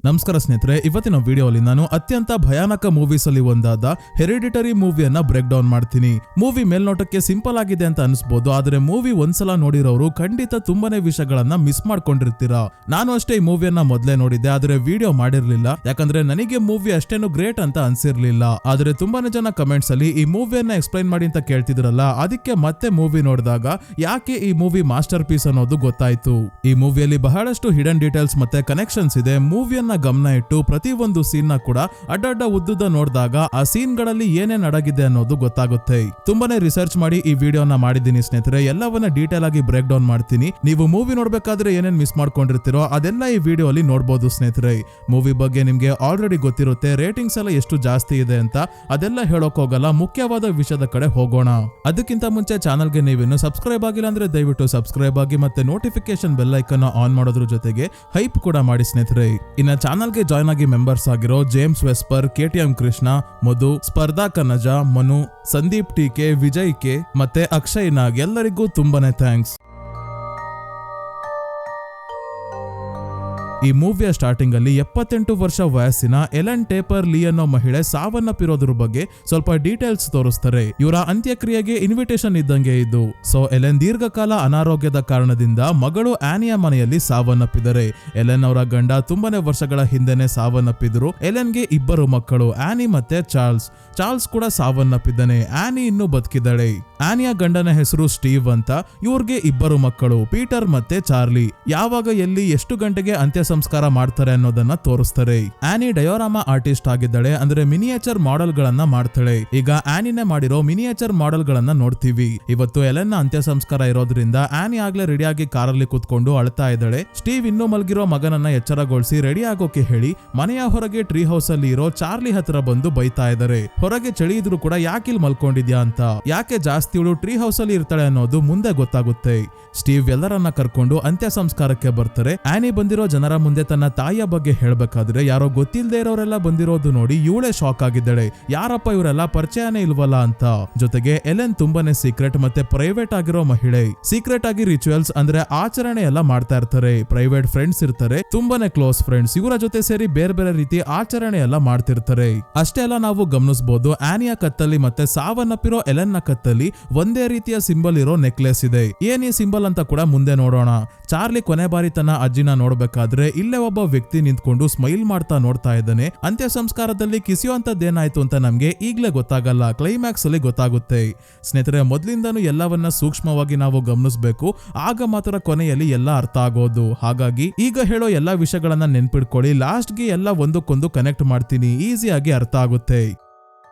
ನಮಸ್ಕಾರ ಸ್ನೇಹಿತರೆ, ಇವತ್ತಿನ ವಿಡಿಯೋಲಿ ನಾನು ಅತ್ಯಂತ ಭಯಾನಕ ಮೂವೀಸ್ ಅಲ್ಲಿ ಒಂದಾದ ಹೆರಿಡಿಟರಿ ಮೂವಿಯನ್ನ ಬ್ರೇಕ್ ಡೌನ್ ಮಾಡ್ತೀನಿ. ಮೂವಿ ಮೇಲ್ನೋಟಕ್ಕೆ ಸಿಂಪಲ್ ಆಗಿದೆ ಅಂತ ಅನಿಸಬಹುದು, ಆದ್ರೆ ಮೂವಿ ಒಂದ್ಸಲ ನೋಡಿರೋರು ಖಂಡಿತ ತುಂಬಾನೇ ವಿಷಯಗಳನ್ನ ಮಿಸ್ ಮಾಡ್ಕೊಂಡಿರ್ತೀರಾ. ನಾನು ಅಷ್ಟೇ ಈ ಮೂವಿಯನ್ನ ಮೊದಲೇ ನೋಡಿದ್ದೆ, ಆದ್ರೆ ವಿಡಿಯೋ ಮಾಡಿರ್ಲಿಲ್ಲ. ಯಾಕಂದ್ರೆ ನನಗೆ ಮೂವಿ ಅಷ್ಟೇನು ಗ್ರೇಟ್ ಅಂತ ಅನ್ಸಿರ್ಲಿಲ್ಲ. ಆದ್ರೆ ತುಂಬಾನೇ ಜನ ಕಮೆಂಟ್ಸ್ ಅಲ್ಲಿ ಈ ಮೂವಿಯನ್ನ ಎಕ್ಸ್ಪ್ಲೈನ್ ಮಾಡಿ ಅಂತ ಕೇಳ್ತಿದ್ರಲ್ಲ, ಅದಕ್ಕೆ ಮತ್ತೆ ಮೂವಿ ನೋಡಿದಾಗ ಯಾಕೆ ಈ ಮೂವಿ ಮಾಸ್ಟರ್ ಪೀಸ್ ಅನ್ನೋದು ಗೊತ್ತಾಯ್ತು. ಈ ಮೂವಿಯಲ್ಲಿ ಬಹಳಷ್ಟು ಹಿಡನ್ ಡೀಟೇಲ್ಸ್ ಮತ್ತೆ ಕನೆಕ್ಷನ್ಸ್ ಇದೆ. ಮೂವಿಯನ್ನ ಗಮನ ಇಟ್ಟು ಪ್ರತಿ ಒಂದು ಸೀನ್ ನ ಕೂಡ ಅಡ್ಡ ಉದ್ದುದ ನೋಡಿದಾಗ ಆ ಸೀನ್ ಗಳಲ್ಲಿ ಏನೇನ್ ಅಡಗಿದೆ ಅನ್ನೋದು ಗೊತ್ತಾಗುತ್ತೆ. ತುಂಬಾನೇ ರಿಸರ್ಚ್ ಮಾಡಿ ಈ ವಿಡಿಯೋನ ಮಾಡಿದ್ದೀನಿ ಸ್ನೇಹಿತರೆ, ಎಲ್ಲವನ್ನ ಡೀಟೇಲ್ ಆಗಿ ಬ್ರೇಕ್ ಡೌನ್ ಮಾಡ್ತೀನಿ. ನೀವು ಮೂವಿ ನೋಡ್ಬೇಕಾದ್ರೆ ಏನೇನ್ ಮಿಸ್ ಮಾಡ್ಕೊಂಡಿರ್ತೀರೋ ಅದೆಲ್ಲ ಈ ವಿಡಿಯೋ ಅಲ್ಲಿ ನೋಡಬಹುದು ಸ್ನೇಹಿತರೆ. ಮೂವಿ ಬಗ್ಗೆ ನಿಮ್ಗೆ ಆಲ್ರೆಡಿ ಗೊತ್ತಿರುತ್ತೆ, ರೇಟಿಂಗ್ಸ್ ಎಲ್ಲ ಎಷ್ಟು ಜಾಸ್ತಿ ಇದೆ ಅಂತ, ಅದೆಲ್ಲ ಹೇಳೋಕ್ ಹೋಗಲ್ಲ. ಮುಖ್ಯವಾದ ವಿಷಯದ ಕಡೆ ಹೋಗೋಣ. ಅದಕ್ಕಿಂತ ಮುಂಚೆ ಚಾನಲ್ಗೆ ನೀವಿನ್ನು ಸಬ್ಸ್ಕ್ರೈಬ್ ಆಗಿಲ್ಲ ಅಂದ್ರೆ ದಯವಿಟ್ಟು ಸಬ್ಸ್ಕ್ರೈಬ್ ಆಗಿ ಮತ್ತೆ ನೋಟಿಫಿಕೇಶನ್ ಬೆಲ್ ಐಕನ್ ಆನ್ ಮಾಡೋದ್ರ ಜೊತೆಗೆ ಹೈಪ್ ಕೂಡ ಮಾಡಿ ಸ್ನೇಹಿತರೆ. ಇನ್ನ ಚಾನಲ್ಗೆ ಜಾಯ್ನ್ ಆಗಿ ಮೆಂಬರ್ಸ್ ಆಗಿರೋ ಜೇಮ್ಸ್ ವೆಸ್ಪರ್, KTM ಕೃಷ್ಣ, ಮಧು, ಸ್ಪರ್ಧಾ ಕನಜ, ಮನು, ಸಂದೀಪ್ TK, ವಿಜಯ್ K ಮತ್ತೆ ಅಕ್ಷಯ್ ನಾಗ್ ಎಲ್ಲರಿಗೂ ತುಂಬಾನೇ ಥ್ಯಾಂಕ್ಸ್. ಈ ಮೂವಿಯ ಸ್ಟಾರ್ಟಿಂಗ್ ಅಲ್ಲಿ 78 ವರ್ಷ ವಯಸ್ಸಿನ ಎಲೆನ್ ಟೇಪರ್ ಲೀ ಅನ್ನೋ ಮಹಿಳೆ ಸಾವನ್ನಪ್ಪಿರೋದ್ರ ಬಗ್ಗೆ ಸ್ವಲ್ಪ ಡೀಟೇಲ್ಸ್ ತೋರಿಸ್ತಾರೆ. ಇವರ ಅಂತ್ಯಕ್ರಿಯೆಗೆ ಇನ್ವಿಟೇಷನ್ ಇದ್ದಂಗೆ ಇದ್ದು. ಸೊ ಎಲೆನ್ ದೀರ್ಘಕಾಲ ಅನಾರೋಗ್ಯದ ಕಾರಣದಿಂದ ಮಗಳು ಆನಿಯ ಮನೆಯಲ್ಲಿ ಸಾವನ್ನಪ್ಪಿದ್ದಾರೆ. ಎಲೆನ್ ಅವರ ಗಂಡ ತುಂಬಾನೇ ವರ್ಷಗಳ ಹಿಂದೆನೆ ಸಾವನ್ನಪ್ಪಿದ್ರು. ಎಲೆನ್ಗೆ 2 ಮಕ್ಕಳು, ಆನಿ ಮತ್ತೆ ಚಾರ್ಲ್ಸ್ ಕೂಡ ಸಾವನ್ನಪ್ಪಿದ್ದಾನೆ. ಆನಿ ಇನ್ನೂ ಬದುಕಿದ್ದಾಳೆ. ಆನಿಯ ಗಂಡನ ಹೆಸರು ಸ್ಟೀವ್ ಅಂತ. ಇವ್ರಿಗೆ 2 ಮಕ್ಕಳು, ಪೀಟರ್ ಮತ್ತೆ ಚಾರ್ಲಿ. ಯಾವಾಗ, ಎಲ್ಲಿ, ಎಷ್ಟು ಗಂಟೆಗೆ ಅಂತ್ಯ ಸಂಸ್ಕಾರ ಮಾಡ್ತಾರೆ ಅನ್ನೋದನ್ನ ತೋರಿಸ್ತಾರೆ. ಆನಿ ಡಯೋರಾಮಾ ಆರ್ಟಿಸ್ಟ್ ಆಗಿದ್ದಾಳೆ, ಅಂದ್ರೆ ಮಿನಿಯೇಚರ್ ಮಾಡೆಲ್ ಗಳನ್ನ ಮಾಡ್ತಾಳೆ. ಈಗ ಆನಿನೇ ಮಾಡಿರೋ ಮಿನಿಯೇಚರ್ ಮಾಡೆಲ್ ಗಳನ್ನ ನೋಡ್ತೀವಿ. ಇವತ್ತು ಎಲೆನ್ನ ಅಂತ್ಯ ಸಂಸ್ಕಾರ ಇರೋದ್ರಿಂದ ಆನಿ ಆಗ್ಲೇ ರೆಡಿಯಾಗಿ ಕಾರಲ್ಲಿ ಕೂತ್ಕೊಂಡು ಅಳ್ತಾ ಇದ್ದಾಳೆ. ಸ್ಟೀವ್ ಇನ್ನೂ ಮಲಗಿರೋ ಮಗನನ್ನ ಎಚ್ಚರಗೊಳಿಸಿ ರೆಡಿ ಆಗೋಕೆ ಹೇಳಿ ಮನೆಯ ಹೊರಗೆ ಟ್ರೀ ಹೌಸ್ ಅಲ್ಲಿ ಇರೋ ಚಾರ್ಲಿ ಹತ್ರ ಬಂದು ಬೈತಾ ಇದ್ದಾರೆ. ಹೊರಗೆ ಚಳಿ ಇದ್ರು ಕೂಡ ಯಾಕಿಲ್ ಮಲ್ಕೊಂಡಿದ್ಯಾ ಅಂತ. ಯಾಕೆ ಜಾಸ್ತಿ ಇವಳು ಟ್ರೀ ಹೌಸ್ ಅಲ್ಲಿ ಇರ್ತಾಳೆ ಅನ್ನೋದು ಮುಂದೆ ಗೊತ್ತಾಗುತ್ತೆ. ಸ್ಟೀವ್ ಎಲ್ಲರನ್ನ ಕರ್ಕೊಂಡು ಅಂತ್ಯ ಸಂಸ್ಕಾರಕ್ಕೆ ಬರ್ತಾರೆ. ಆನಿ ಬಂದಿರೋ ಜನರ ಮುಂದೆ ತನ್ನ ತಾಯಿಯ ಬಗ್ಗೆ ಹೇಳ್ಬೇಕಾದ್ರೆ ಯಾರೋ ಗೊತ್ತಿಲ್ಲದೆ ಇರೋರೆಲ್ಲ ಬಂದಿರೋದು ನೋಡಿ ಇವಳೇ ಶಾಕ್ ಆಗಿದ್ದಾಳೆ. ಯಾರಪ್ಪ ಇವರೆಲ್ಲ, ಪರಿಚಯನೇ ಇಲ್ವಲ್ಲ ಅಂತ. ಜೊತೆಗೆ ಎಲೆನ್ ತುಂಬಾನೇ ಸೀಕ್ರೆಟ್ ಮತ್ತೆ ಪ್ರೈವೇಟ್ ಆಗಿರೋ ಮಹಿಳೆ. ಸೀಕ್ರೆಟ್ ಆಗಿ ರಿಚುವಲ್ಸ್ ಅಂದ್ರೆ ಆಚರಣೆ ಎಲ್ಲ ಮಾಡ್ತಾ ಇರ್ತಾರೆ. ಪ್ರೈವೇಟ್ ಫ್ರೆಂಡ್ಸ್ ಇರ್ತಾರೆ, ತುಂಬಾನೇ ಕ್ಲೋಸ್ ಫ್ರೆಂಡ್ಸ್. ಇವರ ಜೊತೆ ಸೇರಿ ಬೇರೆ ಬೇರೆ ರೀತಿ ಆಚರಣೆ ಎಲ್ಲ ಮಾಡ್ತಿರ್ತಾರೆ. ಅಷ್ಟೇ ಅಲ್ಲ, ನಾವು ಗಮನಿಸಬಹುದು ಆನಿಯ ಕತ್ತಲ್ಲಿ ಮತ್ತೆ ಸಾವನ್ನಪ್ಪಿರೋ ಎಲೆನ್ ನ ಕತ್ತಲ್ಲಿ ಒಂದೇ ರೀತಿಯ ಸಿಂಬಲ್ ಇರೋ ನೆಕ್ಲೆಸ್ ಇದೆ. ಏನ್ ಈ ಸಿಂಬಲ್ ಅಂತ ಕೂಡ ಮುಂದೆ ನೋಡೋಣ. ಚಾರ್ಲಿ ಕೊನೆ ಬಾರಿ ತನ್ನ ಅಜ್ಜಿನ ನೋಡ್ಬೇಕಾದ್ರೆ ಇಲ್ಲೇ ಒಬ್ಬ ವ್ಯಕ್ತಿ ನಿಂತ್ಕೊಂಡು ಸ್ಮೈಲ್ ಮಾಡ್ತಾ ನೋಡ್ತಾ ಇದ್ದಾನೆ. ಅಂತ್ಯ ಸಂಸ್ಕಾರದಲ್ಲಿ ಕಿಸಿಯುವಂತದ್ದೇನಾಯ್ತು ಅಂತ ನಮ್ಗೆ ಈಗ್ಲೇ ಗೊತ್ತಾಗಲ್ಲ, ಕ್ಲೈಮ್ಯಾಕ್ಸ್ ಅಲ್ಲಿ ಗೊತ್ತಾಗುತ್ತೆ. ಸ್ನೇಹಿತರೆ, ಮೊದ್ಲಿಂದನೂ ಎಲ್ಲವನ್ನ ಸೂಕ್ಷ್ಮವಾಗಿ ನಾವು ಗಮನಿಸಬೇಕು, ಆಗ ಮಾತ್ರ ಕೊನೆಯಲ್ಲಿ ಎಲ್ಲ ಅರ್ಥ ಆಗೋದು. ಹಾಗಾಗಿ ಈಗ ಹೇಳೋ ಎಲ್ಲಾ ವಿಷಯಗಳನ್ನ ನೆನ್ಪಿಡ್ಕೊಳ್ಳಿ, ಲಾಸ್ಟ್ಗೆ ಎಲ್ಲ ಒಂದಕ್ಕೊಂದು ಕನೆಕ್ಟ್ ಮಾಡ್ತೀನಿ, ಈಸಿಯಾಗಿ ಅರ್ಥ ಆಗುತ್ತೆ.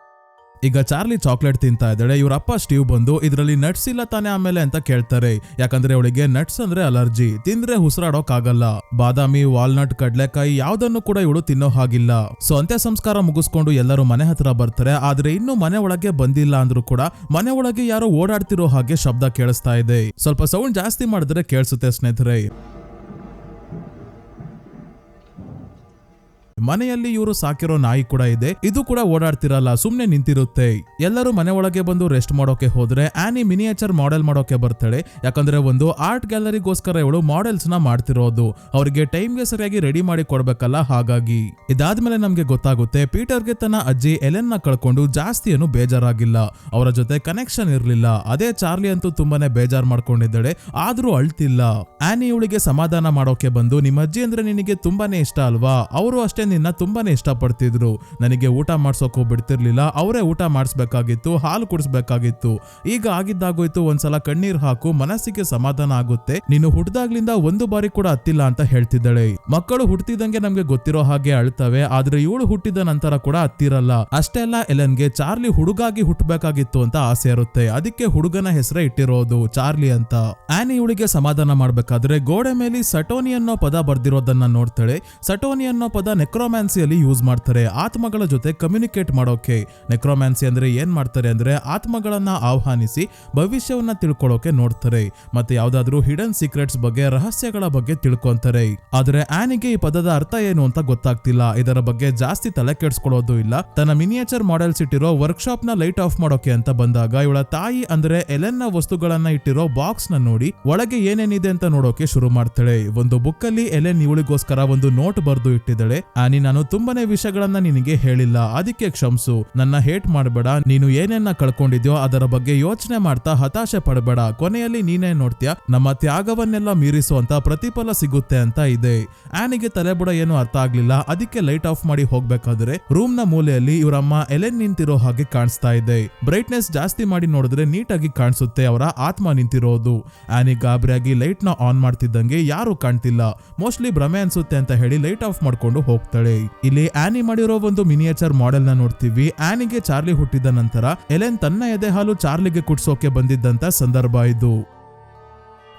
ಈಗ ಚಾರ್ಲಿ ಚಾಕ್ಲೇಟ್ ತಿಂತಾ ಇದ್ದಾಳೆ. ಇವ್ರ ಅಪ್ಪ ಸ್ಟೀವ್ ಬಂದು ಇದರಲ್ಲಿ ನಟ್ಸ್ ಇಲ್ಲ ತಾನೆ ಆಮೇಲೆ ಅಂತ ಕೇಳ್ತಾರೆ. ಯಾಕಂದ್ರೆ ಅವಳಿಗೆ ನಟ್ಸ್ ಅಂದ್ರೆ ಅಲರ್ಜಿ, ತಿಂದ್ರೆ ಉಸಿರಾಡೋಕ್ ಆಗಲ್ಲ. ಬಾದಾಮಿ, ವಾಲ್ನಟ್, ಕಡ್ಲೆಕಾಯಿ ಯಾವ್ದನ್ನು ಕೂಡ ಇವಳು ತಿನ್ನೋ ಹಾಗಿಲ್ಲ. ಸೊ ಅಂತ್ಯ ಸಂಸ್ಕಾರ ಮುಗಿಸ್ಕೊಂಡು ಎಲ್ಲರೂ ಮನೆ ಹತ್ರ ಬರ್ತಾರೆ. ಆದ್ರೆ ಇನ್ನು ಮನೆ ಒಳಗೆ ಬಂದಿಲ್ಲ ಅಂದ್ರೂ ಕೂಡ ಮನೆ ಒಳಗೆ ಯಾರೋ ಓಡಾಡ್ತಿರೋ ಹಾಗೆ ಶಬ್ದ ಕೇಳಿಸ್ತಾ ಇದೆ. ಸ್ವಲ್ಪ ಸೌಂಡ್ ಜಾಸ್ತಿ ಮಾಡಿದ್ರೆ ಕೇಳಿಸುತ್ತೆ ಸ್ನೇಹಿತರೆ. ಮನೆಯಲ್ಲಿ ಇವರು ಸಾಕಿರೋ ನಾಯಿ ಕೂಡ ಇದೆ. ಇದು ಕೂಡ ಓಡಾಡ್ತಿರಲ್ಲ, ಸುಮ್ನೆ ನಿಂತಿರುತ್ತೆ. ಎಲ್ಲರೂ ಮನೆ ಒಳಗೆ ಬಂದು ರೆಸ್ಟ್ ಮಾಡೋಕೆ ಹೋದ್ರೆ ಆನಿ ಮಿನಿಯೇಚರ್ ಮಾಡೆಲ್ ಮಾಡೋಕೆ ಬರ್ತಾಳೆ. ಯಾಕಂದ್ರೆ ಒಂದು ಆರ್ಟ್ ಗ್ಯಾಲರಿಗೋಸ್ಕರ ಇವಳು ಮಾಡೆಲ್ಸ್ ನ ಮಾಡ್ತಿರೋದು. ಅವರಿಗೆ ಟೈಮ್ಗೆ ಸರಿಯಾಗಿ ರೆಡಿ ಮಾಡಿ ಕೊಡ್ಬೇಕಲ್ಲ, ಹಾಗಾಗಿ. ಇದಾದ್ಮೇಲೆ ನಮ್ಗೆ ಗೊತ್ತಾಗುತ್ತೆ ಪೀಟರ್ಗೆ ತನ್ನ ಅಜ್ಜಿ ಎಲೆನ್ ನ ಕಳ್ಕೊಂಡು ಜಾಸ್ತಿ ಏನು ಬೇಜಾರಾಗಿಲ್ಲ. ಅವರ ಜೊತೆ ಕನೆಕ್ಷನ್ ಇರ್ಲಿಲ್ಲ. ಅದೇ ಚಾರ್ಲಿ ಅಂತೂ ತುಂಬಾನೇ ಬೇಜಾರ್ ಮಾಡ್ಕೊಂಡಿದ್ದಾಳೆ, ಆದ್ರೂ ಅಳ್ತಿಲ್ಲ. ಆನಿ ಇವಳಿಗೆ ಸಮಾಧಾನ ಮಾಡೋಕೆ ಬಂದು, ನಿಮ್ಮ ಅಜ್ಜಿ ಅಂದ್ರೆ ನಿನಗೆ ತುಂಬಾನೇ ಇಷ್ಟ ಅಲ್ವಾ, ಅವರು ಅಷ್ಟೇ ನಿನ್ನ ತುಂಬಾನೇ ಇಷ್ಟಪಡ್ತಿದ್ರು. ನನಗೆ ಊಟ ಮಾಡ್ಸೋಕು ಬಿಡ್ತಿರ್ಲಿಲ್ಲ, ಅವರೇ ಊಟ ಮಾಡಿಸ್ಬೇಕಾಗಿತ್ತು, ಹಾಲು ಕುಡಿಸ್ಬೇಕಾಗಿತ್ತು. ಈಗ ಆಗಿದ್ದಾಗೋಯ್ತು, ಒಂದ್ಸಲ ಕಣ್ಣೀರ್ ಹಾಕು, ಮನಸ್ಸಿಗೆ ಸಮಾಧಾನ ಆಗುತ್ತೆ. ನೀನು ಹುಟ್ಟಿದಾಗ್ಲಿಂದ ಒಂದು ಬಾರಿ ಕೂಡ ಹತ್ತಿಲ್ಲ ಅಂತ ಹೇಳ್ತಿದ್ದಾಳೆ. ಮಕ್ಕಳು ಹುಟ್ಟಿದಂಗೆ ನಮ್ಗೆ ಗೊತ್ತಿರೋ ಹಾಗೆ ಅಳ್ತವೆ, ಆದ್ರೆ ಇವಳು ಹುಟ್ಟಿದ ನಂತರ ಕೂಡ ಹತ್ತಿರಲ್ಲ. ಅಷ್ಟೇ ಅಲ್ಲ, ಎಲೆನ್ಗೆ ಚಾರ್ಲಿ ಹುಡುಗಾಗಿ ಹುಟ್ಟಬೇಕಾಗಿತ್ತು ಅಂತ ಆಸೆ ಇರುತ್ತೆ. ಅದಕ್ಕೆ ಹುಡುಗನ ಹೆಸರೇ ಇಟ್ಟಿರೋದು ಚಾರ್ಲಿ ಅಂತ. ಆನಿ ಇವಳಿಗೆ ಸಮಾಧಾನ ಮಾಡ್ಬೇಕಾದ್ರೆ ಗೋಡೆ ಮೇಲೆ ಸಟೋನಿ ಅನ್ನೋ ಪದ ಬರ್ದಿರೋದನ್ನ ನೋಡ್ತಾಳೆ. ಸಟೋನಿ ಅನ್ನೋ ಪದ ನೆಕ್ರೋಮ್ಯಾನ್ಸಿಯಲ್ಲಿ ಯೂಸ್ ಮಾಡ್ತಾರೆ, ಆತ್ಮಗಳ ಜೊತೆ ಕಮ್ಯುನಿಕೇಟ್ ಮಾಡೋಕೆ. ನೆಕ್ರೋಮ್ಯಾನ್ಸಿ ಅಂದ್ರೆ ಏನ್ ಮಾಡ್ತಾರೆ ಅಂದ್ರೆ ಆತ್ಮಗಳನ್ನ ಆಹ್ವಾನಿಸಿ ಭವಿಷ್ಯವನ್ನ ತಿಳ್ಕೊಳ್ಳೋಕೆ ನೋಡ್ತಾರೆ. ಮತ್ತೆ ಯಾವ್ದಾದ್ರು ಹಿಡನ್ ಸೀಕ್ರೆಟ್ಸ್ ಬಗ್ಗೆ, ರಹಸ್ಯಗಳ ಬಗ್ಗೆ ತಿಳ್ಕೊಂತಾರೆ. ಆದ್ರೆ ಆನಿಗೆ ಈ ಪದದ ಅರ್ಥ ಏನು ಅಂತ ಗೊತ್ತಾಗ್ತಿಲ್ಲ. ಇದರ ಬಗ್ಗೆ ಜಾಸ್ತಿ ತಲೆ ಕೆಡ್ಸ್ಕೊಳ್ಳೋದು ಇಲ್ಲ. ತನ್ನ ಮಿನಿಯೇಚರ್ ಮಾಡೆಲ್ಸ್ ಇಟ್ಟಿರೋ ವರ್ಕ್ಶಾಪ್ ನ ಲೈಟ್ ಆಫ್ ಮಾಡೋಕೆ ಅಂತ ಬಂದಾಗ ಇವಳ ತಾಯಿ ಅಂದ್ರೆ ಎಲೆನ್ ನ ವಸ್ತುಗಳನ್ನ ಇಟ್ಟಿರೋ ಬಾಕ್ಸ್ ನ ನೋಡಿ ಒಳಗೆ ಏನೇನಿದೆ ಅಂತ ನೋಡೋಕೆ ಶುರು ಮಾಡ್ತಾಳೆ. ಒಂದು ಬುಕ್ ಅಲ್ಲಿ ಎಲೆನ್ ಇವಳಿಗೋಸ್ಕರ ಒಂದು ನೋಟ್ ಬರ್ದು ಇಟ್ಟಿದ್ದಾಳೆ. ಆನಿ, ನಾನು ತುಂಬಾನೇ ವಿಷಯಗಳನ್ನ ನಿನಗೆ ಹೇಳಿಲ್ಲ, ಅದಕ್ಕೆ ಕ್ಷಮಿಸು. ನನ್ನ ಹೇಟ್ ಮಾಡಬೇಡ. ನೀನು ಏನೇನ ಕಳ್ಕೊಂಡಿದ್ಯೋ ಅದರ ಬಗ್ಗೆ ಯೋಚನೆ ಮಾಡ್ತಾ ಹತಾಶೆ ಪಡಬೇಡ. ಕೊನೆಯಲ್ಲಿ ನೀನೇ ನೋಡ್ತೀಯ ನಮ್ಮ ತ್ಯಾಗವನ್ನೆಲ್ಲ ಮೀರಿಸುವಂತ ಪ್ರತಿಫಲ ಸಿಗುತ್ತೆ ಅಂತ ಇದೆ. ಆನಿಗೆ ತಲೆಬುಡ ಏನು ಅರ್ಥ ಆಗ್ಲಿಲ್ಲ. ಅದಕ್ಕೆ ಲೈಟ್ ಆಫ್ ಮಾಡಿ ಹೋಗ್ಬೇಕಾದ್ರೆ ರೂಮ್ ನ ಮೂಲೆಯಲ್ಲಿ ಇವರಮ್ಮ ಎಲೆನ್ ನಿಂತಿರೋ ಹಾಗೆ ಕಾಣಿಸ್ತಾ ಇದೆ. ಬ್ರೈಟ್ನೆಸ್ ಜಾಸ್ತಿ ಮಾಡಿ ನೋಡಿದ್ರೆ ನೀಟಾಗಿ ಕಾಣಿಸುತ್ತೆ ಅವರ ಆತ್ಮ ನಿಂತಿರೋದು. ಆನಿ ಗಾಬರಿಯಾಗಿ ಲೈಟ್ ನ ಆನ್ ಮಾಡ್ತಿದ್ದಂಗೆ ಯಾರು ಕಾಣ್ತಿಲ್ಲ, ಮೋಸ್ಟ್ಲಿ ಭ್ರಮೆ ಅನ್ಸುತ್ತೆ ಅಂತ ಹೇಳಿ ಲೈಟ್ ಆಫ್ ಮಾಡ್ಕೊಂಡು ಹೋಗ್ತಾಳೆ. ಇಲ್ಲಿ ಆನಿ ಮಾಡಿರೋ ಒಂದು ಮಿನಿಯೇಚರ್ ಮಾಡೆಲ್ ನ ನೋಡ್ತೀವಿ. ಆನಿಗೆ ಚಾರ್ಲಿ ಹುಟ್ಟಿದ ನಂತರ ಎಲೆನ್ ತನ್ನ ಎದೆ ಹಾಲು ಚಾರ್ಲಿಗೆ ಕುಡ್ಸೋಕೆ ಬಂದಿದ್ದಂತ ಸಂದರ್ಭ ಇದು.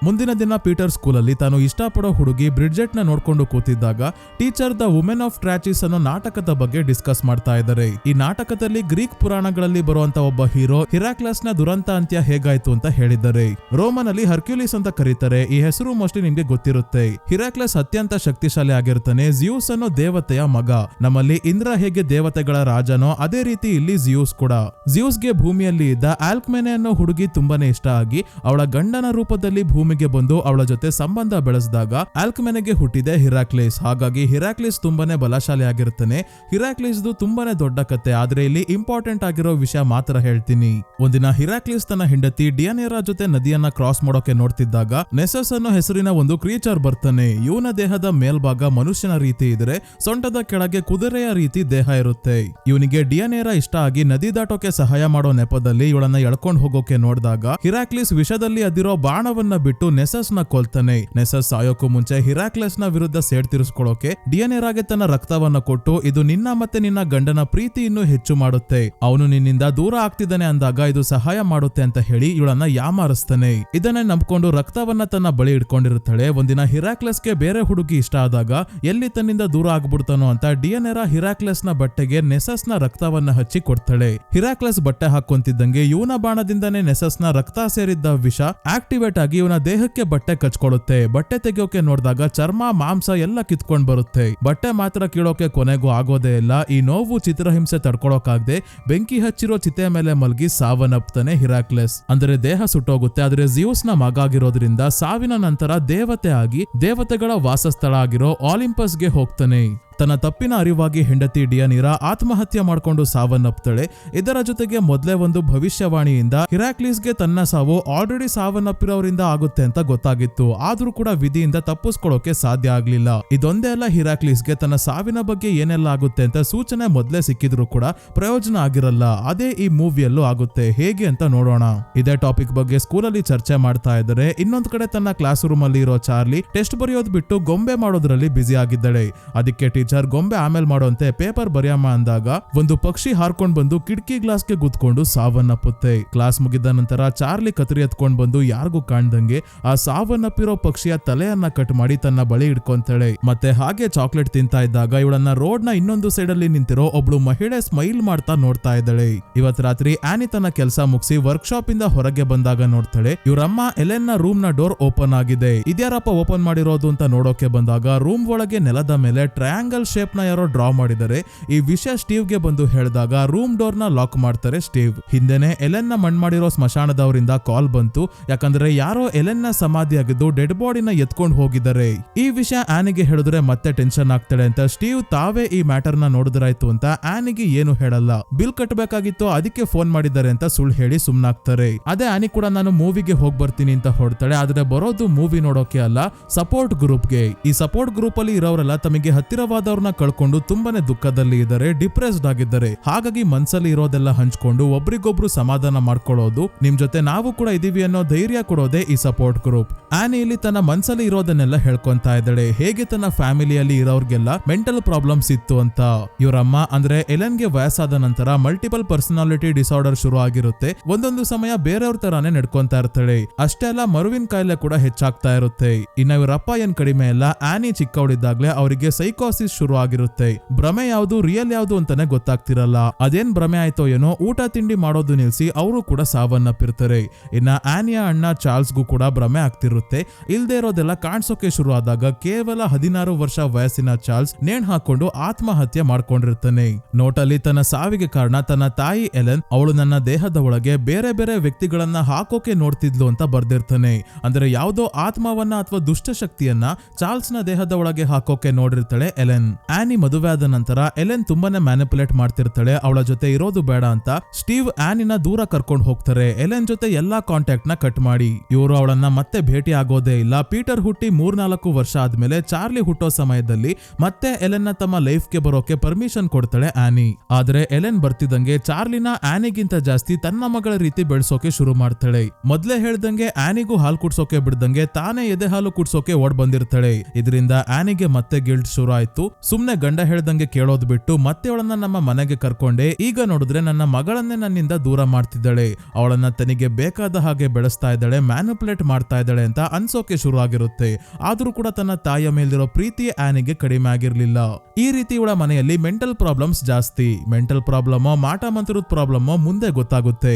ಮುಂದಿನ ದಿನ ಪೀಟರ್ ಸ್ಕೂಲಲ್ಲಿ ತಾನು ಇಷ್ಟಪಡೋ ಹುಡುಗಿ ಬ್ರಿಡ್ಜೆಟ್ ನ ನೋಡ್ಕೊಂಡು ಕೂತಿದ್ದಾಗ ಟೀಚರ್ ದ ವುಮೆನ್ ಆಫ್ ಟ್ರಾಚಿಸ್ ಅನ್ನೋ ನಾಟಕದ ಬಗ್ಗೆ ಡಿಸ್ಕಸ್ ಮಾಡ್ತಾ ಇದ್ದಾರೆ. ಈ ನಾಟಕದಲ್ಲಿ ಗ್ರೀಕ್ ಪುರಾಣಗಳಲ್ಲಿ ಬರುವಂತ ಒಬ್ಬ ಹೀರೋ ಹಿರಾಕ್ಲಸ್ ನ ದುರಂತ ಅಂತ್ಯ ಹೇಗಾಯ್ತು ಅಂತ ಹೇಳಿದ್ದಾರೆ. ರೋಮನ್ ಅಲ್ಲಿ ಹರ್ಕ್ಯುಲಿಸ್ ಅಂತ ಕರೀತಾರೆ. ಈ ಹೆಸರು ಮೋಸ್ಟ್ಲಿ ನಿಮ್ಗೆ ಗೊತ್ತಿರುತ್ತೆ. ಹಿರಾಕ್ಲಸ್ ಅತ್ಯಂತ ಶಕ್ತಿಶಾಲಿ ಆಗಿರ್ತಾನೆ. ಜಿಯೂಸ್ ಅನ್ನೋ ದೇವತೆಯ ಮಗ. ನಮ್ಮಲ್ಲಿ ಇಂದ್ರ ಹೇಗೆ ದೇವತೆಗಳ ರಾಜನೋ ಅದೇ ರೀತಿ ಇಲ್ಲಿ ಜಿಯೂಸ್ ಕೂಡ. ಜಿಯೂಸ್ಗೆ ಭೂಮಿಯಲ್ಲಿ ಇದ್ದ ಆಲ್ಕ್ಮೆನೆ ಅನ್ನೋ ಹುಡುಗಿ ತುಂಬಾನೇ ಇಷ್ಟ ಆಗಿ ಅವಳ ಗಂಡನ ರೂಪದಲ್ಲಿ ಭೂಮಿಗೆ ಬಂದು ಅವಳ ಜೊತೆ ಸಂಬಂಧ ಬೆಳೆಸಿದಾಗ ಆಲ್ಕ್ಮೆನೆಗೆ ಹುಟ್ಟಿದೆ ಹಿರಾಕ್ಲಿಸ್. ಹಾಗಾಗಿ ಹಿರಾಕ್ಲಿಸ್ ತುಂಬಾನೇ ಬಲಶಾಲಿ ಆಗಿರ್ತಾನೆ. ಹಿರಾಕ್ಲಿಸ್ದು ತುಂಬಾನೇ ದೊಡ್ಡ ಕತೆ, ಆದ್ರೆ ಇಲ್ಲಿ ಇಂಪಾರ್ಟೆಂಟ್ ಆಗಿರೋ ವಿಷಯ ಮಾತ್ರ ಹೇಳ್ತೀನಿ. ಒಂದಿನ ಹಿರಾಕ್ಲಿಸ್ ತನ್ನ ಹೆಂಡತಿ ಡಿಯಾನೇರಾ ಜೊತೆ ನದಿಯನ್ನ ಕ್ರಾಸ್ ಮಾಡೋಕೆ ನೋಡ್ತಿದ್ದಾಗ ನೆಸಸ್ ಅನ್ನೋ ಹೆಸರಿನ ಒಂದು ಕ್ರೀಚರ್ ಬರ್ತಾನೆ. ಇವನ ದೇಹದ ಮೇಲ್ಭಾಗ ಮನುಷ್ಯನ ರೀತಿ ಇದ್ರೆ ಸೊಂಟದ ಕೆಳಗೆ ಕುದುರೆಯ ರೀತಿ ದೇಹ ಇರುತ್ತೆ. ಇವನಿಗೆ ಡಿಯಾನೇರಾ ಇಷ್ಟ ಆಗಿ ನದಿ ದಾಟೋಕೆ ಸಹಾಯ ಮಾಡೋ ನೆಪದಲ್ಲಿ ಇವಳನ್ನ ಎಳ್ಕೊಂಡು ಹೋಗೋಕೆ ನೋಡಿದಾಗ ಹಿರಾಕ್ಲಿಸ್ ವಿಷದಲ್ಲಿ ಅದಿರೋ ಬಾಣವನ್ನ ಬಿಟ್ಟು ನೆಸಸ್ ನ ಕೊಲ್ತಾನೆ. ನೆಸಸ್ ಸಾಯೋಕ್ಕೂ ಮುಂಚೆ ಹಿರಾಕ್ಲಸ್ ನ ವಿರುದ್ಧ ಸೇಡ್ ತೀರಿಸ್ಕೊಳ್ಳೋಕೆ ಡಿಯಾನೇರಾಗೆ ತನ್ನ ರಕ್ತವನ್ನ ಕೊಟ್ಟು ಇದು ನಿನ್ನ ಮತ್ತೆ ನಿನ್ನ ಗಂಡನ ಪ್ರೀತಿ ಇನ್ನೂ ಹೆಚ್ಚು ಮಾಡುತ್ತೆ, ಅವನು ನಿನ್ನಿಂದ ದೂರ ಆಗ್ತಿದ್ದಾನೆ ಅಂದಾಗ ಇದು ಸಹಾಯ ಮಾಡುತ್ತೆ ಅಂತ ಹೇಳಿ ಇವಳನ್ನ ಯಾಮಾರಿಸ್ತಾನೆ. ಇದನ್ನೇ ನಂಬ್ಕೊಂಡು ರಕ್ತವನ್ನ ತನ್ನ ಬಳಿ ಇಟ್ಕೊಂಡಿರುತ್ತಾಳೆ. ಒಂದಿನ ಹಿರಾಕ್ಲಸ್ಗೆ ಬೇರೆ ಹುಡುಗಿ ಇಷ್ಟ ಆದಾಗ ಎಲ್ಲಿ ತನ್ನಿಂದ ದೂರ ಆಗ್ಬಿಡ್ತಾನೋ ಅಂತ ಡಿಯಾನೇರಾ ಹಿರಾಕ್ಲಸ್ ನ ಬಟ್ಟೆಗೆ ನೆಸಸ್ ನ ರಕ್ತವನ್ನ ಹಚ್ಚಿ ಕೊಡ್ತಾಳೆ. ಹಿರಾಕ್ಲಸ್ ಬಟ್ಟೆ ಹಾಕೊಂತಿದ್ದಂಗೆ ಇವನ ಬಾಣದಿಂದಾನೇ ನೆಸಸ್ ನ ರಕ್ತ ಸೇರಿದ್ದ ವಿಷ ಆಕ್ಟಿವೇಟ್ ಆಗಿ ಇವನ ದೇಹಕ್ಕೆ ಬಟ್ಟೆ ಕಚ್ಕೊಳ್ಳುತ್ತೆ. ಬಟ್ಟೆ ತೆಗೆಯೋಕೆ ನೋಡಿದಾಗ ಚರ್ಮ ಮಾಂಸ ಎಲ್ಲ ಕಿತ್ಕೊಂಡ್ ಬರುತ್ತೆ. ಬಟ್ಟೆ ಮಾತ್ರ ಕೀಳೋಕೆ ಕೊನೆಗೂ ಆಗೋದೇ ಇಲ್ಲ. ಈ ನೋವು ಚಿತ್ರಹಿಂಸೆ ತಡ್ಕೊಳಕಾಗದೆ ಬೆಂಕಿ ಹಚ್ಚಿರೋ ಚಿತೆ ಮೇಲೆ ಮಲಗಿ ಸಾವನ್ನಪ್ತಾನೆ ಹಿರಾಕ್ಲೆಸ್. ಅಂದ್ರೆ ದೇಹ ಸುಟ್ಟೋಗುತ್ತೆ. ಆದ್ರೆ ಜಿಯೂಸ್ ನ ಮಗ ಆಗಿರೋದ್ರಿಂದ ಸಾವಿನ ನಂತರ ದೇವತೆ ಆಗಿ ದೇವತೆಗಳ ವಾಸಸ್ಥಳ ಆಗಿರೋ ಆಲಿಂಪಸ್ಗೆ ಹೋಗ್ತಾನೆ. ತನ್ನ ತಪ್ಪಿನ ಅರಿವಾಗಿ ಹೆಂಡತಿ ಡಿಯಾನೇರಾ ಆತ್ಮಹತ್ಯೆ ಮಾಡ್ಕೊಂಡು ಸಾವನ್ನಪ್ತಾಳೆ. ಇದರ ಜೊತೆಗೆ ಮೊದಲೇ ಒಂದು ಭವಿಷ್ಯವಾಣಿಯಿಂದ ಹಿರಾಕ್ಲಿಸ್ಗೆ ತನ್ನ ಸಾವು ಆಲ್ರೆಡಿ ಸಾವನ್ನಪ್ಪಿರೋರಿಂದ ಆಗುತ್ತೆ ಅಂತ ಗೊತ್ತಾಗಿತ್ತು. ಆದ್ರೂ ಕೂಡ ವಿಧಿಯಿಂದ ತಪ್ಪಿಸ್ಕೊಳ್ಳೋಕೆ ಸಾಧ್ಯ ಆಗ್ಲಿಲ್ಲ. ಇದೊಂದೇ ಅಲ್ಲ, ಹಿರಾಕ್ಲಿಸ್ಗೆ ತನ್ನ ಸಾವಿನ ಬಗ್ಗೆ ಏನೆಲ್ಲ ಆಗುತ್ತೆ ಅಂತ ಸೂಚನೆ ಮೊದಲೇ ಸಿಕ್ಕಿದ್ರು ಕೂಡ ಪ್ರಯೋಜನ ಆಗಿರಲ್ಲ. ಅದೇ ಈ ಮೂವಿಯಲ್ಲೂ ಆಗುತ್ತೆ. ಹೇಗೆ ಅಂತ ನೋಡೋಣ. ಇದೇ ಟಾಪಿಕ್ ಬಗ್ಗೆ ಸ್ಕೂಲಲ್ಲಿ ಚರ್ಚೆ ಮಾಡ್ತಾ ಇದ್ದಾರೆ. ಇನ್ನೊಂದ್ ಕಡೆ ತನ್ನ ಕ್ಲಾಸ್ ರೂಮ್ ಅಲ್ಲಿ ಇರೋ ಚಾರ್ಲಿ ಟೆಸ್ಟ್ ಬರೆಯೋದ್ ಬಿಟ್ಟು ಗೊಂಬೆ ಮಾಡೋದ್ರಲ್ಲಿ ಬ್ಯುಸಿ ಆಗಿದ್ದಾಳೆ. ಅದಕ್ಕೆ ಗೊಂಬೆ ಆಮೇಲೆ ಮಾಡೋಂತೆ ಪೇಪರ್ ಬರೆಯಮ್ಮ ಅಂದಾಗ ಒಂದು ಪಕ್ಷಿ ಹಾರ್ಕೊಂಡ್ ಬಂದು ಕಿಟಕಿ ಗ್ಲಾಸ್ಗೆ ಗುದ್ಕೊಂಡು ಸಾವನ್ನಪ್ಪುತ್ತೆ. ಕ್ಲಾಸ್ ಮುಗಿದ ನಂತರ ಚಾರ್ಲಿ ಕತ್ರಿ ಎತ್ಕೊಂಡ್ ಬಂದು ಯಾರಿಗೂ ಕಾಣ್ದಂಗೆ ಆ ಸಾವನ್ನಪ್ಪಿರೋ ಪಕ್ಷಿಯ ತಲೆಯನ್ನ ಕಟ್ ಮಾಡಿ ತನ್ನ ಬಳಿ ಇಟ್ಕೊಂತಾಳೆ. ಮತ್ತೆ ಹಾಗೆ ಚಾಕ್ಲೇಟ್ ತಿಂತಾ ಇದ್ದಾಗ ಇವಳನ್ನ ರೋಡ್ ನ ಇನ್ನೊಂದು ಸೈಡ್ ಅಲ್ಲಿ ನಿಂತಿರೋ ಒಬ್ಳು ಮಹಿಳೆ ಸ್ಮೈಲ್ ಮಾಡ್ತಾ ನೋಡ್ತಾ ಇದ್ದಾಳೆ. ಇವತ್ ರಾತ್ರಿ ಆನಿ ತನ್ನ ಕೆಲಸ ಮುಗಿಸಿ ವರ್ಕ್ ಶಾಪ್ ಇಂದ ಹೊರಗೆ ಬಂದಾಗ ನೋಡ್ತಾಳೆ ಇವರಮ್ಮ ಎಲೆನ್ ನ ರೂಮ್ ನ ಡೋರ್ ಓಪನ್ ಆಗಿದೆ. ಇದ್ಯಾರಪ್ಪ ಓಪನ್ ಮಾಡಿರೋದು ಅಂತ ನೋಡೋಕೆ ಬಂದಾಗ ರೂಮ್ ಒಳಗೆ ನೆಲದ ಮೇಲೆ ಟ್ರಯಾಂಗಲ್ ಶೇಪ್ ನ ಯಾರೋ ಡ್ರಾ ಮಾಡಿದರೆ. ಈ ವಿಷಯ ಸ್ಟೀವ್ ಗೆ ಬಂದು ಹೇಳಿದಾಗ ರೂಮ್ ಡೋರ್ ನ ಲಾಕ್ ಮಾಡ್ತಾರೆ ಸ್ಟೀವ್. ಹಿಂದೆನೆ ಎಲೆನ್ ನ ಮಣ್ ಮಾಡಿರೋ ಸ್ಮಶಾನದವರಿಂದ ಕಾಲ್ ಬಂತು. ಯಾಕಂದ್ರೆ ಯಾರೋ ಎಲೆನ್ ನ ಸಮಾಧಿ ಆಗಿದ್ದು ಡೆಡ್ ಬಾಡಿನ ಎತ್ಕೊಂಡು ಹೋಗಿದ್ದಾರೆ. ಈ ವಿಷಯ ಆನಿಗೆ ಹೇಳಿದ್ರೆ ಮತ್ತೆ ಟೆನ್ಷನ್ ಆಗ್ತಾಳೆ ಅಂತ ಸ್ಟೀವ್ ತಾವೇ ಈ ಮ್ಯಾಟರ್ ನ ನೋಡಿದ್ರಾಯ್ತು ಅಂತ ಆನಿಗೆ ಏನು ಹೇಳಲ್ಲ. ಬಿಲ್ ಕಟ್ಟಬೇಕಾಗಿತ್ತು ಅದಕ್ಕೆ ಫೋನ್ ಮಾಡಿದ್ದಾರೆ ಅಂತ ಸುಳ್ಳು ಹೇಳಿ ಸುಮ್ನಾಗ್ತಾರೆ. ಅದೇ ಆನಿ ಕೂಡ ನಾನು ಮೂವಿಗೆ ಹೋಗ್ ಬರ್ತೀನಿ ಅಂತ ಹೊರಡ್ತಾಳೆ. ಆದ್ರೆ ಬರೋದು ಮೂವಿ ನೋಡೋಕೆ ಅಲ್ಲ, ಸಪೋರ್ಟ್ ಗ್ರೂಪ್ಗೆ. ಈ ಸಪೋರ್ಟ್ ಗ್ರೂಪ್ ಅಲ್ಲಿ ಇರೋರೆಲ್ಲ ತಮಗೆ ಹತ್ತಿರವಾದವ್ರನ್ನ ಕಳ್ಕೊಂಡು ತುಂಬಾನೇ ದುಃಖದಲ್ಲಿ ಇದ್ದಾರೆ, ಡಿಪ್ರೆಸ್ಡ್ ಆಗಿದ್ದಾರೆ. ಹಾಗಾಗಿ ಮನ್ಸಲ್ಲಿ ಇರೋದೆಲ್ಲ ಹಂಚ್ಕೊಂಡು ಒಬ್ರಿಗೊಬ್ರು ಸಮಾಧಾನ ಮಾಡ್ಕೊಳ್ಳೋದು, ನಿಮ್ ಜೊತೆ ನಾವು ಕೂಡ ಇದೀವಿ ಅನ್ನೋ ಧೈರ್ಯ ಕೊಡೋದೇ ಈ ಸಪೋರ್ಟ್ ಗ್ರೂಪ್. ಆನಿ ಇಲ್ಲಿ ತನ್ನ ಮನ್ಸಲ್ಲಿ ಇರೋದನ್ನೆಲ್ಲ ಹೇಳ್ಕೊಂತಾ ಇದ್ದಾಳೆ. ಹೇಗೆ ತನ್ನ ಫ್ಯಾಮಿಲಿಯಲ್ಲಿ ಇರೋರ್ಗೆಲ್ಲ ಮೆಂಟಲ್ ಪ್ರಾಬ್ಲಮ್ಸ್ ಇತ್ತು ಅಂತ. ಇವರಮ್ಮ ಅಂದ್ರೆ ಎಲೆನ್ಗೆ ವಯಸ್ಸಾದ ನಂತರ ಮಲ್ಟಿಪಲ್ ಪರ್ಸನಾಲಿಟಿ ಡಿಸಾರ್ಡರ್ ಶುರು ಆಗಿರುತ್ತೆ. ಒಂದೊಂದು ಸಮಯ ಬೇರೆಯವ್ರ ತರಾನೇ ನಡ್ಕೊಂತಾ ಇರ್ತಾಳೆ. ಅಷ್ಟೇ ಅಲ್ಲ, ಮರುವಿನ ಕಾಯಿಲೆ ಕೂಡ ಹೆಚ್ಚಾಗ್ತಾ ಇರುತ್ತೆ. ಇನ್ನ ಇವರಪ್ಪ ಏನ್ ಕಡಿಮೆ ಇಲ್ಲ. ಆನಿ ಚಿಕ್ಕವಳಿದ್ದಾಗ್ಲೇ ಅವರಿಗೆ ಸೈಕೋಸಿಸ್ ಶುರು ಆಗಿರುತ್ತೆ. ಭ್ರಮೆ ಯಾವುದು ರಿಯಲ್ ಯಾವುದು ಅಂತಾನೆ ಗೊತ್ತಾಗ್ತಿರಲ್ಲ. ಅದೇನ್ ಭ್ರಮೆ ಆಯ್ತೋ ಏನೋ ಊಟ ತಿಂಡಿ ಮಾಡೋದು ನಿಲ್ಸಿ ಅವರು ಕೂಡ ಸಾವನ್ನಪ್ಪಿರ್ತಾರೆ. ಇನ್ನ ಆನಿಯ ಅಣ್ಣ ಚಾರ್ಲ್ಸ್ಗೂ ಕೂಡ ಭ್ರಮೆ ಆಗ್ತಿರುತ್ತೆ. ಇಲ್ದೇ ಇರೋದೆಲ್ಲ ಕಾಣಿಸೋಕೆ ಶುರು ಆದಾಗ ಕೇವಲ 16 ವರ್ಷ ವಯಸ್ಸಿನ ಚಾರ್ಲ್ಸ್ ನೇಣ್ ಹಾಕೊಂಡು ಆತ್ಮಹತ್ಯೆ ಮಾಡ್ಕೊಂಡಿರ್ತಾನೆ. ನೋಟಲ್ಲಿ ತನ್ನ ಸಾವಿಗೆ ಕಾರಣ ತನ್ನ ತಾಯಿ ಎಲೆನ್, ಅವಳು ನನ್ನ ದೇಹದ ಒಳಗೆ ಬೇರೆ ಬೇರೆ ವ್ಯಕ್ತಿಗಳನ್ನ ಹಾಕೋಕೆ ನೋಡ್ತಿದ್ಲು ಅಂತ ಬರ್ದಿರ್ತಾನೆ. ಅಂದ್ರೆ ಯಾವುದೋ ಆತ್ಮವನ್ನ ಅಥವಾ ದುಷ್ಟ ಶಕ್ತಿಯನ್ನ ಚಾರ್ಲ್ಸ್ ನ ದೇಹದ ಒಳಗೆ ಹಾಕೋಕೆ ನೋಡಿರ್ತಾಳೆ ಎಲೆನ್. ಆನಿ ಮದುವೆ ಆದ ನಂತರ ಎಲೆನ್ ತುಂಬಾನೇ ಮ್ಯಾನಿಪುಲೇಟ್ ಮಾಡ್ತಿರ್ತಾಳೆ, ಅವಳ ಜೊತೆ ಇರೋದು ಬೇಡ ಅಂತ ಸ್ಟೀವ್ ಆನಿನ ದೂರ ಕರ್ಕೊಂಡು ಹೋಗ್ತಾರೆ. ಎಲೆನ್ ಜೊತೆ ಎಲ್ಲಾ ಕಾಂಟ್ಯಾಕ್ಟ್ ನ ಕಟ್ ಮಾಡಿ ಇವರು ಅವಳನ್ನ ಮತ್ತೆ ಭೇಟಿ ಆಗೋದೇ ಇಲ್ಲ. ಪೀಟರ್ ಹುಟ್ಟಿ 3-4 ವರ್ಷ ಆದ್ಮೇಲೆ ಚಾರ್ಲಿ ಹುಟ್ಟೋ ಸಮಯದಲ್ಲಿ ಮತ್ತೆ ಎಲೆನ್ ತಮ್ಮ ಲೈಫ್ ಗೆ ಬರೋಕೆ ಪರ್ಮಿಷನ್ ಕೊಡ್ತಾಳೆ ಆನಿ. ಆದ್ರೆ ಎಲೆನ್ ಬರ್ತಿದ್ದಂಗೆ ಚಾರ್ಲಿನ ಆನಿಗಿಂತ ಜಾಸ್ತಿ ತನ್ನ ಮಗಳ ರೀತಿ ಬೆಳೆಸೋಕೆ ಶುರು ಮಾಡ್ತಾಳೆ. ಮೊದ್ಲೇ ಹೇಳ್ದಂಗೆ ಆನಿಗೂ ಹಾಲು ಕುಡ್ಸೋಕೆ ಬಿಡ್ದಂಗೆ ತಾನೇ ಎದೆ ಹಾಲು ಕುಡ್ಸೋಕೆ ಓಡ್ ಬಂದಿರ್ತಾಳೆ. ಇದರಿಂದ ಆನಿಗೆ ಮತ್ತೆ ಗಿಲ್ಟ್ ಶುರು ಆಯ್ತು. ಸುಮ್ನೆ ಗಂಡ ಹೇಳ್ದಂಗೆ ಕೇಳೋದ್ ಬಿಟ್ಟು ಮತ್ತೆ ಅವಳನ್ನ ನಮ್ಮ ಮನೆಗೆ ಕರ್ಕೊಂಡೆ, ಈಗ ನೋಡಿದ್ರೆ ನನ್ನ ಮಗಳನ್ನೇ ನನ್ನಿಂದ ದೂರ ಮಾಡ್ತಿದ್ದಾಳೆ, ಅವಳನ್ನ ತನಿಗೆ ಬೇಕಾದ ಹಾಗೆ ಬೆಳೆಸ್ತಾ ಇದ್ದಾಳೆ, ಮ್ಯಾನಿಪುಲೇಟ್ ಮಾಡ್ತಾ ಇದ್ದಾಳೆ ಅಂತ ಅನ್ಸೋಕೆ ಶುರು ಆಗಿರುತ್ತೆ. ಆದ್ರೂ ಕೂಡ ತನ್ನ ತಾಯಿಯ ಮೇಲಿರೋ ಪ್ರೀತಿ ಆನಿಗೆ ಕಡಿಮೆ ಆಗಿರ್ಲಿಲ್ಲ. ಈ ರೀತಿ ಇವಳ ಮನೆಯಲ್ಲಿ ಮೆಂಟಲ್ ಪ್ರಾಬ್ಲಮ್ಸ್ ಜಾಸ್ತಿ. ಮೆಂಟಲ್ ಪ್ರಾಬ್ಲಮೋ ಮಾಟ ಮಂತ್ರದ ಪ್ರಾಬ್ಲಮೋ ಮುಂದೆ ಗೊತ್ತಾಗುತ್ತೆ.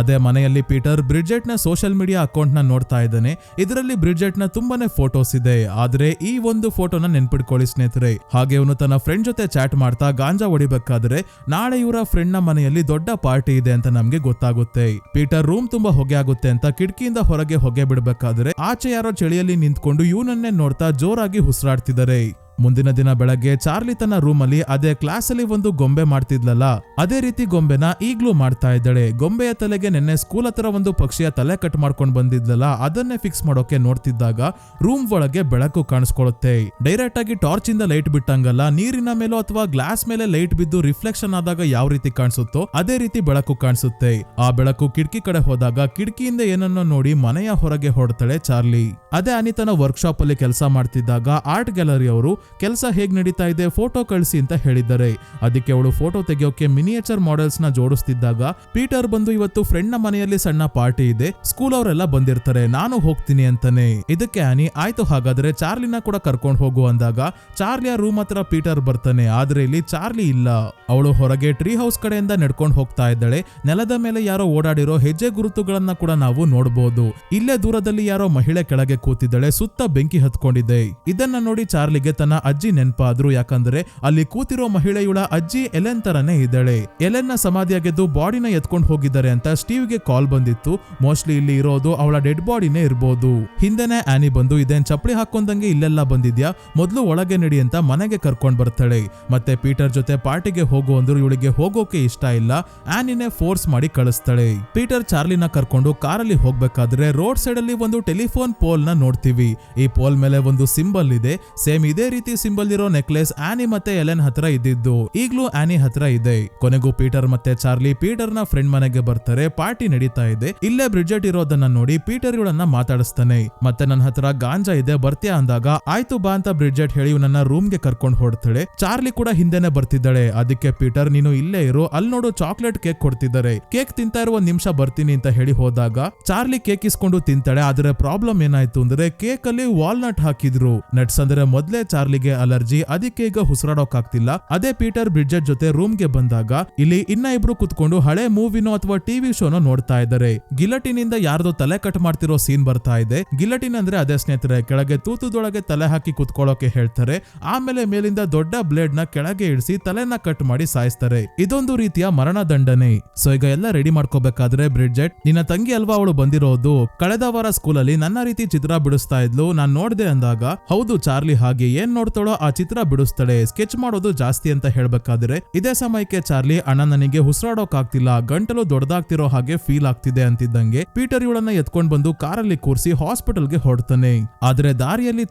ಅದೇ ಮನೆಯಲ್ಲಿ ಪೀಟರ್ ಬ್ರಿಡ್ಜೆಟ್ ನ ಸೋಷಿಯಲ್ ಮೀಡಿಯಾ ಅಕೌಂಟ್ ನ ನೋಡ್ತಾ ಇದ್ದಾನೆ. ಇದರಲ್ಲಿ ಬ್ರಿಡ್ಜೆಟ್ ನ ತುಂಬಾನೇ ಫೋಟೋಸ್ ಇದೆ. ಆದ್ರೆ ಈ ಒಂದು ಫೋಟೋನ ನೆನ್ಪಿಟ್ಕೊಳ್ಳಿ ಸ್ನೇಹಿತರೆ. ಹಾಗೆ ಇವನು ತನ್ನ ಫ್ರೆಂಡ್ ಜೊತೆ ಚಾಟ್ ಮಾಡ್ತಾ ಗಾಂಜಾ ಹೊಡಿಬೇಕಾದ್ರೆ ನಾಳೆ ಇವರ ಫ್ರೆಂಡ್ ನ ಮನೆಯಲ್ಲಿ ದೊಡ್ಡ ಪಾರ್ಟಿ ಇದೆ ಅಂತ ನಮ್ಗೆ ಗೊತ್ತಾಗುತ್ತೆ. ಪೀಟರ್ ರೂಮ್ ತುಂಬಾ ಹೊಗೆ ಆಗುತ್ತೆ ಅಂತ ಕಿಟಕಿಯಿಂದ ಹೊರಗೆ ಹೊಗೆ ಬಿಡ್ಬೇಕಾದ್ರೆ ಆಚೆ ಯಾರೋ ಚಳಿಯಲ್ಲಿ ನಿಂತ್ಕೊಂಡು ಇವನನ್ನೇ ನೋಡ್ತಾ ಜೋರಾಗಿ ಉಸಿರಾಡ್ತಿದ್ದಾರೆ. ಮುಂದಿನ ದಿನ ಬೆಳಗ್ಗೆ ಚಾರ್ಲಿ ತನ್ನ ರೂಮ್ ಅಲ್ಲಿ ಅದೇ ಕ್ಲಾಸ್ ಅಲ್ಲಿ ಒಂದು ಗೊಂಬೆ ಮಾಡ್ತಿದ್ಲಲ್ಲ, ಅದೇ ರೀತಿ ಗೊಂಬೆನ ಈಗ್ಲೂ ಮಾಡ್ತಾ ಇದ್ದಾಳೆ. ಗೊಂಬೆಯ ತಲೆಗೆ ನಿನ್ನೆ ಸ್ಕೂಲ್ ಹತ್ರ ಒಂದು ಪಕ್ಷಿಯ ತಲೆ ಕಟ್ ಮಾಡ್ಕೊಂಡು ಬಂದಿದ್ಲಲ್ಲ, ಅದನ್ನೇ ಫಿಕ್ಸ್ ಮಾಡೋಕೆ ನೋಡ್ತಿದ್ದಾಗ ರೂಮ್ ಒಳಗೆ ಬೆಳಕು ಕಾಣಿಸ್ಕೊಳ್ಳುತ್ತೆ. ಡೈರೆಕ್ಟ್ ಆಗಿ ಟಾರ್ಚ್ ಇಂದ ಲೈಟ್ ಬಿಟ್ಟಂಗಲ್ಲ, ನೀರಿನ ಮೇಲೋ ಅಥವಾ ಗ್ಲಾಸ್ ಮೇಲೆ ಲೈಟ್ ಬಿದ್ದು ರಿಫ್ಲೆಕ್ಷನ್ ಆದಾಗ ಯಾವ ರೀತಿ ಕಾಣಿಸುತ್ತೋ ಅದೇ ರೀತಿ ಬೆಳಕು ಕಾಣಿಸುತ್ತೆ. ಆ ಬೆಳಕು ಕಿಟಕಿ ಕಡೆ ಹೋದಾಗ ಕಿಟಕಿಯಿಂದ ಏನನ್ನೋ ನೋಡಿ ಮನೆಯ ಹೊರಗೆ ಹೊರಡ್ತಾಳೆ ಚಾರ್ಲಿ. ಅದೇ ಅನಿತನ ವರ್ಕ್ಶಾಪ್ ಅಲ್ಲಿ ಕೆಲಸ ಮಾಡ್ತಿದ್ದಾಗ ಆರ್ಟ್ ಗ್ಯಾಲರಿ ಅವರು ಕೆಲಸ ಹೇಗ್ ನಡೀತಾ ಇದೆ ಫೋಟೋ ಕಳಿಸಿ ಅಂತ ಹೇಳಿದ್ದಾರೆ. ಅದಕ್ಕೆ ಅವಳು ಫೋಟೋ ತೆಗೆಯೋಕೆ ಮಿನಿಯೇಚರ್ ಮಾಡೆಲ್ಸ್ ನ ಜೋಡಿಸ್ತಿದ್ದಾಗ ಪೀಟರ್ ಬಂದು ಇವತ್ತು ಫ್ರೆಂಡ್ ನ ಮನೆಯಲ್ಲಿ ಸಣ್ಣ ಪಾರ್ಟಿ ಇದೆ, ಸ್ಕೂಲ್ ಅವರೆಲ್ಲ ಬಂದಿರ್ತಾರೆ, ನಾನು ಹೋಗ್ತೀನಿ ಅಂತಾನೆ. ಇದಕ್ಕೆ ಆನಿ ಆಯ್ತು ಹಾಗಾದ್ರೆ ಚಾರ್ಲಿನ ಕೂಡ ಕರ್ಕೊಂಡು ಹೋಗು ಅಂದಾಗ ಚಾರ್ಲಿಯ ರೂಮ್ ಹತ್ರ ಪೀಟರ್ ಬರ್ತಾನೆ. ಆದ್ರೆ ಇಲ್ಲಿ ಚಾರ್ಲಿ ಇಲ್ಲ. ಅವಳು ಹೊರಗೆ ಟ್ರೀ ಹೌಸ್ ಕಡೆಯಿಂದ ನಡ್ಕೊಂಡು ಹೋಗ್ತಾ ಇದ್ದಾಳೆ. ನೆಲದ ಮೇಲೆ ಯಾರೋ ಓಡಾಡಿರೋ ಹೆಜ್ಜೆ ಗುರುತುಗಳನ್ನ ಕೂಡ ನಾವು ನೋಡಬಹುದು. ಇಲ್ಲೇ ದೂರದಲ್ಲಿ ಯಾರೋ ಮಹಿಳೆ ಕೆಳಗೆ ಕೂತಿದ್ದಾಳೆ, ಸುತ್ತ ಬೆಂಕಿ ಹತ್ಕೊಂಡಿದೆ. ಇದನ್ನ ನೋಡಿ ಚಾರ್ಲಿಗೆ ತನ್ನ ಅಜ್ಜಿ ನೆನಪಾದ್ರು. ಯಾಕಂದ್ರೆ ಅಲ್ಲಿ ಕೂತಿರೋ ಮಹಿಳೆಯುಳ ಅಜ್ಜಿ ಎಲೆನ್ ತರನೇ ಇದ್ದಾಳೆ. ಎಲೆನ್ ನ ಸಮಾಧಿಯಾಗಿದ್ದು ಬಾಡಿನ ಎತ್ಕೊಂಡು ಹೋಗಿದ್ದಾರೆ ಅಂತ ಸ್ಟೀವ್ ಗೆ ಕಾಲ್ ಬಂದಿತ್ತು. ಮೋಸ್ಟ್ಲಿ ಇಲ್ಲಿ ಇರೋದು ಅವಳ ಡೆಡ್ ಬಾಡಿನೇ ಇರ್ಬೋದು. ಹಿಂದೆನೆ ಆನಿ ಬಂದು ಇದೇನ್ ಚಪ್ಪಲಿ ಹಾಕೊಂಡಂಗೆ ಇಲ್ಲೆಲ್ಲ ಬಂದಿದ್ಯಾ, ಮೊದ್ಲು ಒಳಗೆ ನಡಿ ಅಂತ ಮನೆಗೆ ಕರ್ಕೊಂಡ್ ಬರ್ತಾಳೆ. ಮತ್ತೆ ಪೀಟರ್ ಜೊತೆ ಪಾರ್ಟಿಗೆ ಹೋಗು ಅಂದ್ರು ಇವಳಿಗೆ ಹೋಗೋಕೆ ಇಷ್ಟ ಇಲ್ಲ. ಆನಿನೇ ಫೋರ್ಸ್ ಮಾಡಿ ಕಳಿಸ್ತಾಳೆ. ಪೀಟರ್ ಚಾರ್ಲಿನ ಕರ್ಕೊಂಡು ಕಾರಲ್ಲಿ ಹೋಗ್ಬೇಕಾದ್ರೆ ರೋಡ್ ಸೈಡ್ ಅಲ್ಲಿ ಒಂದು ಟೆಲಿಫೋನ್ ಪೋಲ್ ನ ನೋಡ್ತೀವಿ. ಈ ಪೋಲ್ ಮೇಲೆ ಒಂದು ಸಿಂಬಲ್ ಇದೆ. ಸೇಮ್ ಇದೇ ರೀತಿ ಸಿಂಬಲ್ ಇರೋ ನೆಕ್ಲೆಸ್ ಆನಿ ಮತ್ತೆ ಎಲೆನ್ ಹತ್ರ ಇದ್ದಿದ್ದು ಈಗ್ಲೂ ಆನಿ ಹತ್ರ ಇದೆ. ಕೊನೆಗೂ ಪೀಟರ್ ಮತ್ತೆ ಚಾರ್ಲಿ ಪೀಟರ್ ನ ಫ್ರೆಂಡ್ ಮನೆಗೆ ಬರ್ತಾರೆ. ಪಾರ್ಟಿ ನಡೀತಾ ಇದೆ. ಇಲ್ಲೇ ಬ್ರಿಡ್ಜೆಟ್ ಇರೋದನ್ನ ನೋಡಿ ಪೀಟರ್ ಇವಳನ್ನ ಮಾತಾಡಿಸ್ತಾನೆ. ಮತ್ತೆ ನನ್ನ ಹತ್ರ ಗಾಂಜಾ ಇದೆ ಬರ್ತೀಯಾ ಅಂದಾಗ ಆಯ್ತು ಬಾ ಅಂತ ಬ್ರಿಡ್ಜೆಟ್ ಹೇಳಿ ಇವನನ್ನ ರೂಮ್ ಗೆ ಕರ್ಕೊಂಡು ಹೊಡ್ತಾಳೆ. ಚಾರ್ಲಿ ಕೂಡ ಹಿಂದೆನೆ ಬರ್ತಿದ್ದಾಳೆ. ಅದಕ್ಕೆ ಪೀಟರ್ ನೀನು ಇಲ್ಲೇ ಇರು, ಅಲ್ಲಿ ನೋಡು ಚಾಕ್ಲೇಟ್ ಕೇಕ್ ಕೊಡ್ತಿದ್ದಾರೆ, ಕೇಕ್ ತಿಂತಾ ಇರುವ ನಿಮಿಷ ಬರ್ತೀನಿ ಅಂತ ಹೇಳಿ ಹೋದಾಗ ಚಾರ್ಲಿ ಕೇಕ್ ಇಸ್ಕೊಂಡು ತಿಂತಾಳೆ. ಆದ್ರೆ ಪ್ರಾಬ್ಲಮ್ ಏನಾಯ್ತು ಅಂದ್ರೆ ಕೇಕ್ ಅಲ್ಲಿ ವಾಲ್ನಟ್ ಹಾಕಿದ್ರು. ನಟ್ಸ್ ಅಂದ್ರೆ ಮೊದ್ಲೇ ಚಾರ್ಲಿಗೆ ಅಲರ್ಜಿ, ಅದಕ್ಕೆ ಈಗ ಉಸಿರಾಡೋಕ್ ಆಗ್ತಿಲ್ಲ. ಅದೇ ಪೀಟರ್ ಬ್ರಿಡ್ಜೆಟ್ ಜೊತೆ ರೂಮ್ ಗೆ ಬಂದಾಗ ಇಲ್ಲಿ ಇನ್ನ ಇಬ್ರು ಕುತ್ಕೊಂಡು ಹಳೆ ಮೂವಿನೋ ಅಥವಾ ಟಿವಿ ಶೋನೋ ನೋಡ್ತಾ ಇದ್ದಾರೆ. ಗಿಲಟಿನ್ ಇಂದ ಯಾರ್ದೋ ತಲೆ ಕಟ್ ಮಾಡ್ತಿರೋ ಸೀನ್ ಬರ್ತಾ ಇದೆ. ಗಿಲಟಿನ್ ಅಂದ್ರೆ ಅದೇ ಸ್ನೇಹಿತರೆ, ಕೆಳಗೆ ತೂತುದೊಳಗೆ ತಲೆ ಹಾಕಿ ಕುತ್ಕೊಳ್ಳೋಕೆ ಹೇಳ್ತಾರೆ. ಆಮೇಲೆ ಮೇಲಿಂದ ದೊಡ್ಡ ಬ್ಲೇಡ್ ನ ಕೆಳಗೆ ಇಳಿಸಿ ತಲೆನ ಕಟ್ ಮಾಡಿ ಸಾಯಿಸ್ತಾರೆ. ಇದೊಂದು ರೀತಿಯ ಮರಣ ದಂಡನೆ. ಸೊ ಈಗ ಎಲ್ಲ ರೆಡಿ ಮಾಡ್ಕೋಬೇಕಾದ್ರೆ ಬ್ರಿಡ್ಜೆಟ್ ನಿನ್ನ ತಂಗಿ ಅಲ್ವಾ ಅವಳು ಬಂದಿರೋದು, ಕಳೆದ ವಾರ ಸ್ಕೂಲ್ ಅಲ್ಲಿ ನನ್ನ ರೀತಿ ಚಿತ್ರ ಬಿಡಿಸ್ತಾ ಇದ್ಲು, ನಾನ್ ನೋಡ್ದೆ ಅಂದಾಗ ಹೌದು ಚಾರ್ಲಿ ಹಾಗೆ ಏನ್ ನೋಡ್ತಾಳೋ ಆ ಚಿತ್ರ ಬಿಡಿಸ್ತಾಳೆ, ಸ್ಕೆಚ್ ಮಾಡೋದು ಜಾಸ್ತಿ ಅಂತ ಹೇಳ್ಬೇಕಾದ್ರೆ ಇದೇ ಸಮಯಕ್ಕೆ ಚಾರ್ಲಿ ಅಣ್ಣ ನನಗೆ ಉಸಿರಾಡೋಕ್ ಆಗ್ತಿಲ್ಲ, ಗಂಟಲು ದೊಡ್ಡದಾಗ್ತಿರೋ ಹಾಗೆ ಫೀಲ್ ಆಗ್ತಿದೆ ಅಂತಿದ್ದಂಗೆ ಪೀಟರ್ ಇವಳನ್ನ ಎತ್ಕೊಂಡ್ ಬಂದು ಕಾರಲ್ಲಿ ಕೂರಿಸಿ ಹಾಸ್ಪಿಟಲ್ಗೆ ಹೊರಡ್ತಾನೆ. ಆದ್ರೆ ದಾರಿಯಲ್ಲಿ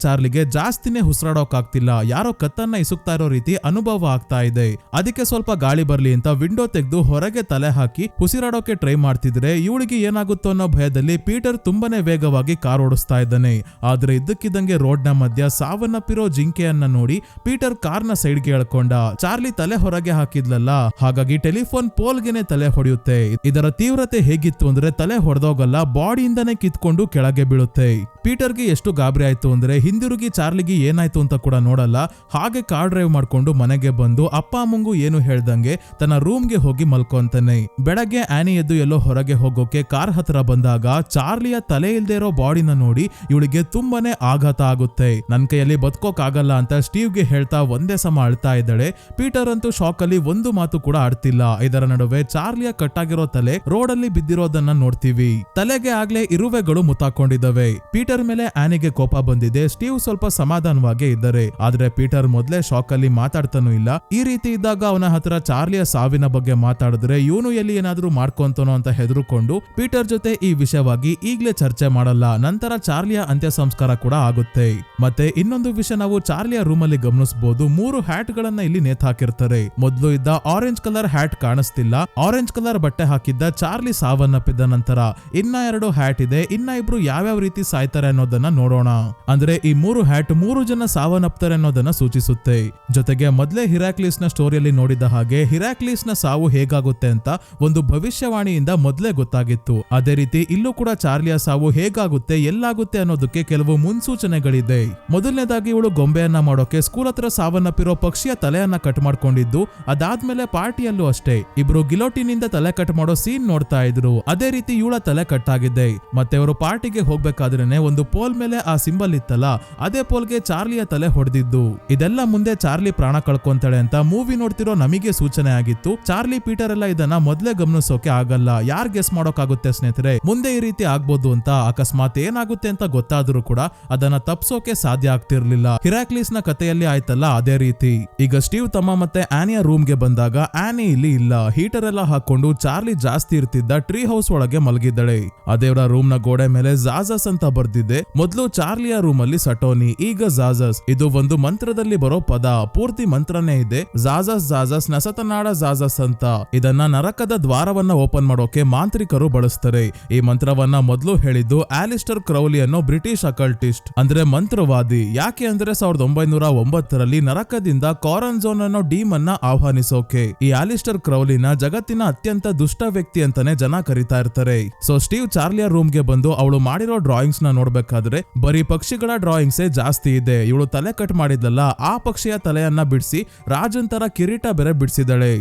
ಚಾರ್ಲಿಗೆ ಜಾಸ್ತಿನೇ ಉಸಿರಾಡೋಕ್ ಆಗ್ತಿಲ್ಲ, ಯಾರೋ ಕತ್ತನ್ನ ಇಸುಕ್ತಾ ಇರೋ ರೀತಿ ಅನುಭವ ಆಗ್ತಾ ಇದೆ. ಅದಕ್ಕೆ ಸ್ವಲ್ಪ ಗಾಳಿ ಬರ್ಲಿ ಅಂತ ವಿಂಡೋ ತೆಗೆದು ಹೊರಗೆ ತಲೆ ಹಾಕಿ ಉಸಿರಾಡೋಕೆ ಟ್ರೈ ಮಾಡ್ತಿದ್ರೆ ಇವಳಿಗೆ ಏನಾಗುತ್ತೋ ಅನ್ನೋ ಭಯದಲ್ಲಿ ಪೀಟರ್ ತುಂಬಾನೇ ವೇಗವಾಗಿ ಕಾರ್ ಓಡಿಸ್ತಾ ಇದ್ದಾನೆ. ಆದ್ರೆ ಇದ್ದಕ್ಕಿದ್ದಂಗೆ ರೋಡ್ ನ ಮಧ್ಯ ಸಾವನ್ನಪ್ಪಿರೋ ಜಿಂಕೆಯನ್ನ ನೋಡಿ ಪೀಟರ್ ಕಾರ್ನ ಸೈಡ್ಗೆ ಎಳ್ಕೊಂಡ. ಚಾರ್ಲಿ ತಲೆ ಹೊರಗೆ ಹಾಕಿದ್ಲಲ್ಲ, ಹಾಗಾಗಿ ಟೆಲಿಫೋನ್ ಪೋಲ್ಗೆನೆ ತಲೆ ಹೊಡೆಯುತ್ತೆ. ಇದರ ತೀವ್ರತೆ ಹೇಗಿತ್ತು ಅಂದ್ರೆ ತಲೆ ಹೊಡೆದೋಗಲ್ಲ, ಬಾಡಿಯಿಂದಾನೇ ಕಿತ್ಕೊಂಡು ಕೆಳಗೆ ಬೀಳುತ್ತೆ. ಪೀಟರ್ಗೆ ಎಷ್ಟು ಗಾಬರಿ ಆಯ್ತು ಅಂದ್ರೆ ಹಿಂದಿರುಗಿ ಚಾರ್ಲಿಗೆ ಏನಾಯ್ತು ಅಂತ ಕೂಡ ನೋಡಲ್ಲ. ಹಾಗೆ ಕಾರ್ ಡ್ರೈವ್ ಮಾಡ್ಕೊಂಡು ಮನೆಗೆ ಬಂದು ಅಪ್ಪ ಅಮ್ಮಂಗೂ ಏನು ಹೇಳ್ದಂಗೆ ತನ್ನ ರೂಮ್ಗೆ ಹೋಗಿ ಮಲ್ಕೊಂತಾನೆ. ಬೆಳಗ್ಗೆ ಆನಿ ಎದ್ದು ಎಲ್ಲೋ ಹೊರಗೆ ಹೋಗೋಕೆ ಕಾರ್ ಹತ್ರ ಬಂದಾಗ ಚಾರ್ಲಿಯ ತಲೆ ಇಲ್ದೇ ಇರೋ ಬಾಡಿನ ನೋಡಿ ಇವಳಿಗೆ ತುಂಬಾನೇ ಆಘಾತ ಆಗುತ್ತೆ. ನನ್ ಕೈಯಲ್ಲಿ ಬದುಕೋಕ್ ಆಗಲ್ಲ ಅಂತ ಸ್ಟೀವ್ಗೆ ಹೇಳ್ತಾ ಒಂದೇ ಸಮ ಅಳ್ತಾ ಇದ್ದಾಳೆ. ಪೀಟರ್ ಅಂತೂ ಶಾಕ್ ಅಲ್ಲಿ ಒಂದು ಮಾತು ಕೂಡ ಆಡ್ತಿಲ್ಲ. ಇದರ ನಡುವೆ ಚಾರ್ಲಿಯ ಕಟ್ಟಾಗಿರೋ ತಲೆ ರೋಡಲ್ಲಿ ಬಿದ್ದಿರೋದನ್ನ ನೋಡ್ತೀವಿ. ತಲೆಗೆ ಆಗ್ಲೇ ಇರುವೆಗಳು ಮುತ್ತಾಕೊಂಡಿದ್ದಾವೆ. ಪೀಟರ್ ಮೇಲೆ ಆನಿಗೆ ಕೋಪ ಬಂದಿದೆ. ಸ್ಟೀವ್ ಸ್ವಲ್ಪ ಸಮಾಧಾನವಾಗೇ ಇದ್ದಾರೆ. ಆದ್ರೆ ಪೀಟರ್ ಮೊದ್ಲೇ ಶಾಕ್ ಅಲ್ಲಿ ಮಾತಾಡ್ತಾನೂ ಇಲ್ಲ. ಈ ರೀತಿ ಇದ್ದಾಗ ಅವನ ಹತ್ರ ಚಾರ್ಲಿಯ ಸಾವಿನ ಬಗ್ಗೆ ಮಾತಾಡಿದ್ರೆ ಇವನು ಎಲ್ಲಿ ಏನಾದ್ರೂ ಮಾಡ್ಕೊಂತಾನೋ ಅಂತ ಹೆದರ್ಕೊಂಡು ಪೀಟರ್ ಜೊತೆ ಈ ವಿಷಯವಾಗಿ ಈಗ್ಲೇ ಚರ್ಚೆ ಮಾಡಲ್ಲ. ನಂತರ ಚಾರ್ಲಿಯ ಅಂತ್ಯ ಸಂಸ್ಕಾರ ಕೂಡ ಆಗುತ್ತೆ. ಮತ್ತೆ ಇನ್ನೊಂದು ವಿಷಯ ನಾವು ಚಾರ್ಲಿಯ ರೂಮ್ ಅಲ್ಲಿ ಗಮನಿಸಬಹುದು. 3 ಹ್ಯಾಟ್ ಗಳನ್ನ ಇಲ್ಲಿ ನೇತ್ ಹಾಕಿರ್ತಾರೆ. ಮೊದಲು ಇದ್ದ ಆರೆಂಜ್ ಕಲರ್ ಹ್ಯಾಟ್ ಕಾಣಿಸ್ತಿಲ್ಲ. ಆರೆಂಜ್ ಕಲರ್ ಬಟ್ಟೆ ಹಾಕಿದ್ದ ಚಾರ್ಲಿ ಸಾವನ್ನಪ್ಪಿದ ನಂತರ ಇನ್ನ 2 ಹ್ಯಾಟ್ ಇದೆ. ಇನ್ನ ಇಬ್ರು ಯಾವ್ಯಾವ ರೀತಿ ಸಾಯ್ತಾರೆ ಅನ್ನೋದನ್ನ ನೋಡೋಣ. ಅಂದ್ರೆ ಈ 3 ಹ್ಯಾಟ್ 3 ಜನ ಸಾವನ್ನಪ್ತಾರೆ ಅನ್ನೋದನ್ನ ಸೂಚಿಸುತ್ತೆ. ಜೊತೆಗೆ ಮೊದಲೇ ಹಿರಾಕ್ಲಿಸ್ ನ ಸ್ಟೋರಿಯಲ್ಲಿ ನೋಡಿದ ಹಾಗೆ ಹಿರಾಕ್ಲಿಸ್ ನ ಸಾವು ಹೇಗಾಗುತ್ತೆ ಅಂತ ಒಂದು ಭವಿಷ್ಯವಾಣಿಯಿಂದ ಮೊದಲೇ ಗೊತ್ತಾಗಿತ್ತು. ಅದೇ ರೀತಿ ಇಲ್ಲೂ ಕೂಡ ಚಾರ್ಲಿಯ ಸಾವು ಹೇಗಾಗುತ್ತೆ ಎಲ್ಲಾಗುತ್ತೆ ಅನ್ನೋದಕ್ಕೆ ಕೆಲವು ಮುನ್ಸೂಚನೆಗಳಿದೆ. ಮೊದಲನೇದಾಗಿ ಇವಳು ಗೊಂಬೆಯನ್ನ ಮಾಡೋಕೆ ಸ್ಕೂಲ್ ಹತ್ರ ಸಾವನ್ನಪ್ಪಿರೋ ಪಕ್ಷಿಯ ತಲೆಯನ್ನ ಕಟ್ ಮಾಡ್ಕೊಂಡಿದ್ದು. ಅದಾದ್ಮೇಲೆ ಪಾರ್ಟಿಯಲ್ಲೂ ಅಷ್ಟೇ ಇಬ್ರು ಗಿಲೋಟಿನಿಂದ ತಲೆ ಕಟ್ ಮಾಡೋ ಸೀನ್ ನೋಡ್ತಾ ಇದ್ರು. ಅದೇ ರೀತಿ ಇವಳ ತಲೆ ಕಟ್ ಆಗಿದೆ. ಮತ್ತೆ ಅವರು ಪಾರ್ಟಿಗೆ ಹೋಗ್ಬೇಕಾದ್ರೇನೆ ಒಂದು ಪೋಲ್ ಮೇಲೆ ಆ ಸಿಂಬಲ್ ಇತ್ತಲ್ಲ, ಅದೇ ಪೋಲ್ಗೆ ಚಾರ್ಲಿಯ ತಲೆ ಹೊಡೆದಿದ್ದು. ಇದೆಲ್ಲ ಮುಂದೆ ಚಾರ್ಲಿ ಪ್ರಾಣ ಕಳ್ಕೊಂತಾಳೆ ಅಂತ ಮೂವಿ ನೋಡ್ತಿರೋ ನಮಗೆ ಸೂಚನೆ ಆಗಿತ್ತು. ಚಾರ್ಲಿ ಪೀಟರ್ ಎಲ್ಲ ಇದನ್ನ ಮೊದಲೇ ಗಮನಿಸೋಕೆ ಆಗಲ್ಲ. ಯಾರ್ ಗೆಸ್ ಮಾಡೋಕಾಗುತ್ತೆ ಸ್ನೇಹಿತರೆ ಮುಂದೆ ಈ ರೀತಿ ಆಗ್ಬೋದು ಅಂತ. ಅಕಸ್ಮಾತ್ ಏನಾಗುತ್ತೆ ಅಂತ ಗೊತ್ತಾದ್ರೂ ಕೂಡ ಅದನ್ನ ತಪ್ಸೋಕೆ ಸಾಧ್ಯ ಆಗ್ತಿರ್ಲಿಲ್ಲ. ಹಿರಾಕ್ಲಿಸ್ ನ ಕಥೆಯಲ್ಲಿ ಆಯ್ತಲ್ಲ ಅದೇ ರೀತಿ. ಈಗ ಸ್ಟೀವ್ ತಮ್ಮ ಮತ್ತೆ ಆನಿಯ ರೂಮ್ ಗೆ ಬಂದಾಗ ಆನಿ ಇಲ್ಲಿ ಇಲ್ಲ. ಹೀಟರ್ ಎಲ್ಲ ಹಾಕೊಂಡು ಚಾರ್ಲಿ ಜಾಸ್ತಿ ಇರ್ತಿದ್ದ ಟ್ರೀ ಹೌಸ್ ಒಳಗೆ ಮಲಗಿದ್ದಾಳೆ. ಅದೇವರ ರೂಮ್ ನ ಗೋಡೆ ಮೇಲೆ ಜಾಜಸ್ ಅಂತ ಬರ್ದಿದೆ. ಮೊದಲು ಚಾರ್ಲಿಯ ರೂಮ್ ಅಲ್ಲಿ ಸಟೋನಿ, ಈಗ ಜಾಜಸ್. ಇದು ಒಂದು ಮಂತ್ರದಲ್ಲಿ ಬರೋ ಪದ. ಪೂರ್ತಿ ಮಂತ್ರನೇ ಇದೆ. ಜಾಜಸ್ ಜಾಜಸ್ ನಸತನಾಡ ಜಾಜಸ್ ಅಂತ. ಇದನ್ನ ನರಕದ ದ್ವಾರವನ್ನ ಓಪನ್ ಮಾಡೋಕೆ ಮಾಂತ್ರಿಕರು ಬಳಸ್ತಾರೆ. ಈ ಮಂತ್ರವನ್ನ ಮೊದಲು ಹೇಳಿದ್ದು ಆಲಿಸ್ಟರ್ ಕ್ರೌಲಿ ಅನ್ನೋ ಬ್ರಿಟಿಷ್ ಅಕಲ್ಟಿಸ್ಟ್, ಅಂದ್ರೆ ಮಂತ್ರವಾದಿ. ಯಾಕೆ ಅಂದ್ರೆ 1909ರಲ್ಲಿ ನರಕದಿಂದ ಕಾರನ್ಜೋನ್ ಅನ್ನೋ ಡೀಮ್ ಅನ್ನ ಆಹ್ವಾನಿಸೋಕೆ ಈ ಆಲಿಸ್ಟರ್ ಕ್ರೌಲಿನ ಜಗತ್ತಿನ ಅತ್ಯಂತ ದುಷ್ಟ ವ್ಯಕ್ತಿ ಅಂತಾನೆ ಜನ ಕರೀತಾ ಇರ್ತಾರೆ. ಸೊ ಸ್ಟೀವ್ ಚಾರ್ಲಿಯ ರೂಮ್ ಗೆ ಬಂದು ಅವಳು ಮಾಡಿರೋ ಡ್ರಾಯಿಂಗ್ಸ್ ನ ನೋಡ್ಬೇಕಾದ್ರೆ ಬರೀ ಪಕ್ಷಿಗಳ ಡ್ರಾಯಿಂಗ್ಸ್ ಜಾಸ್ತಿ ಇದೆ. ಇವಳು ತಲೆ ಕಟ್ ಮಾಡಿದ್ಲಲ್ಲ ಆ ಪಕ್ಷಿಯ ತಲೆಯನ್ನ ಬಿಡಿಸಿ ರಾಜನ್ ತರ ಕಿರೀಟ ಬೇರೆ ಬಿಡಿಸಿದಳೆ.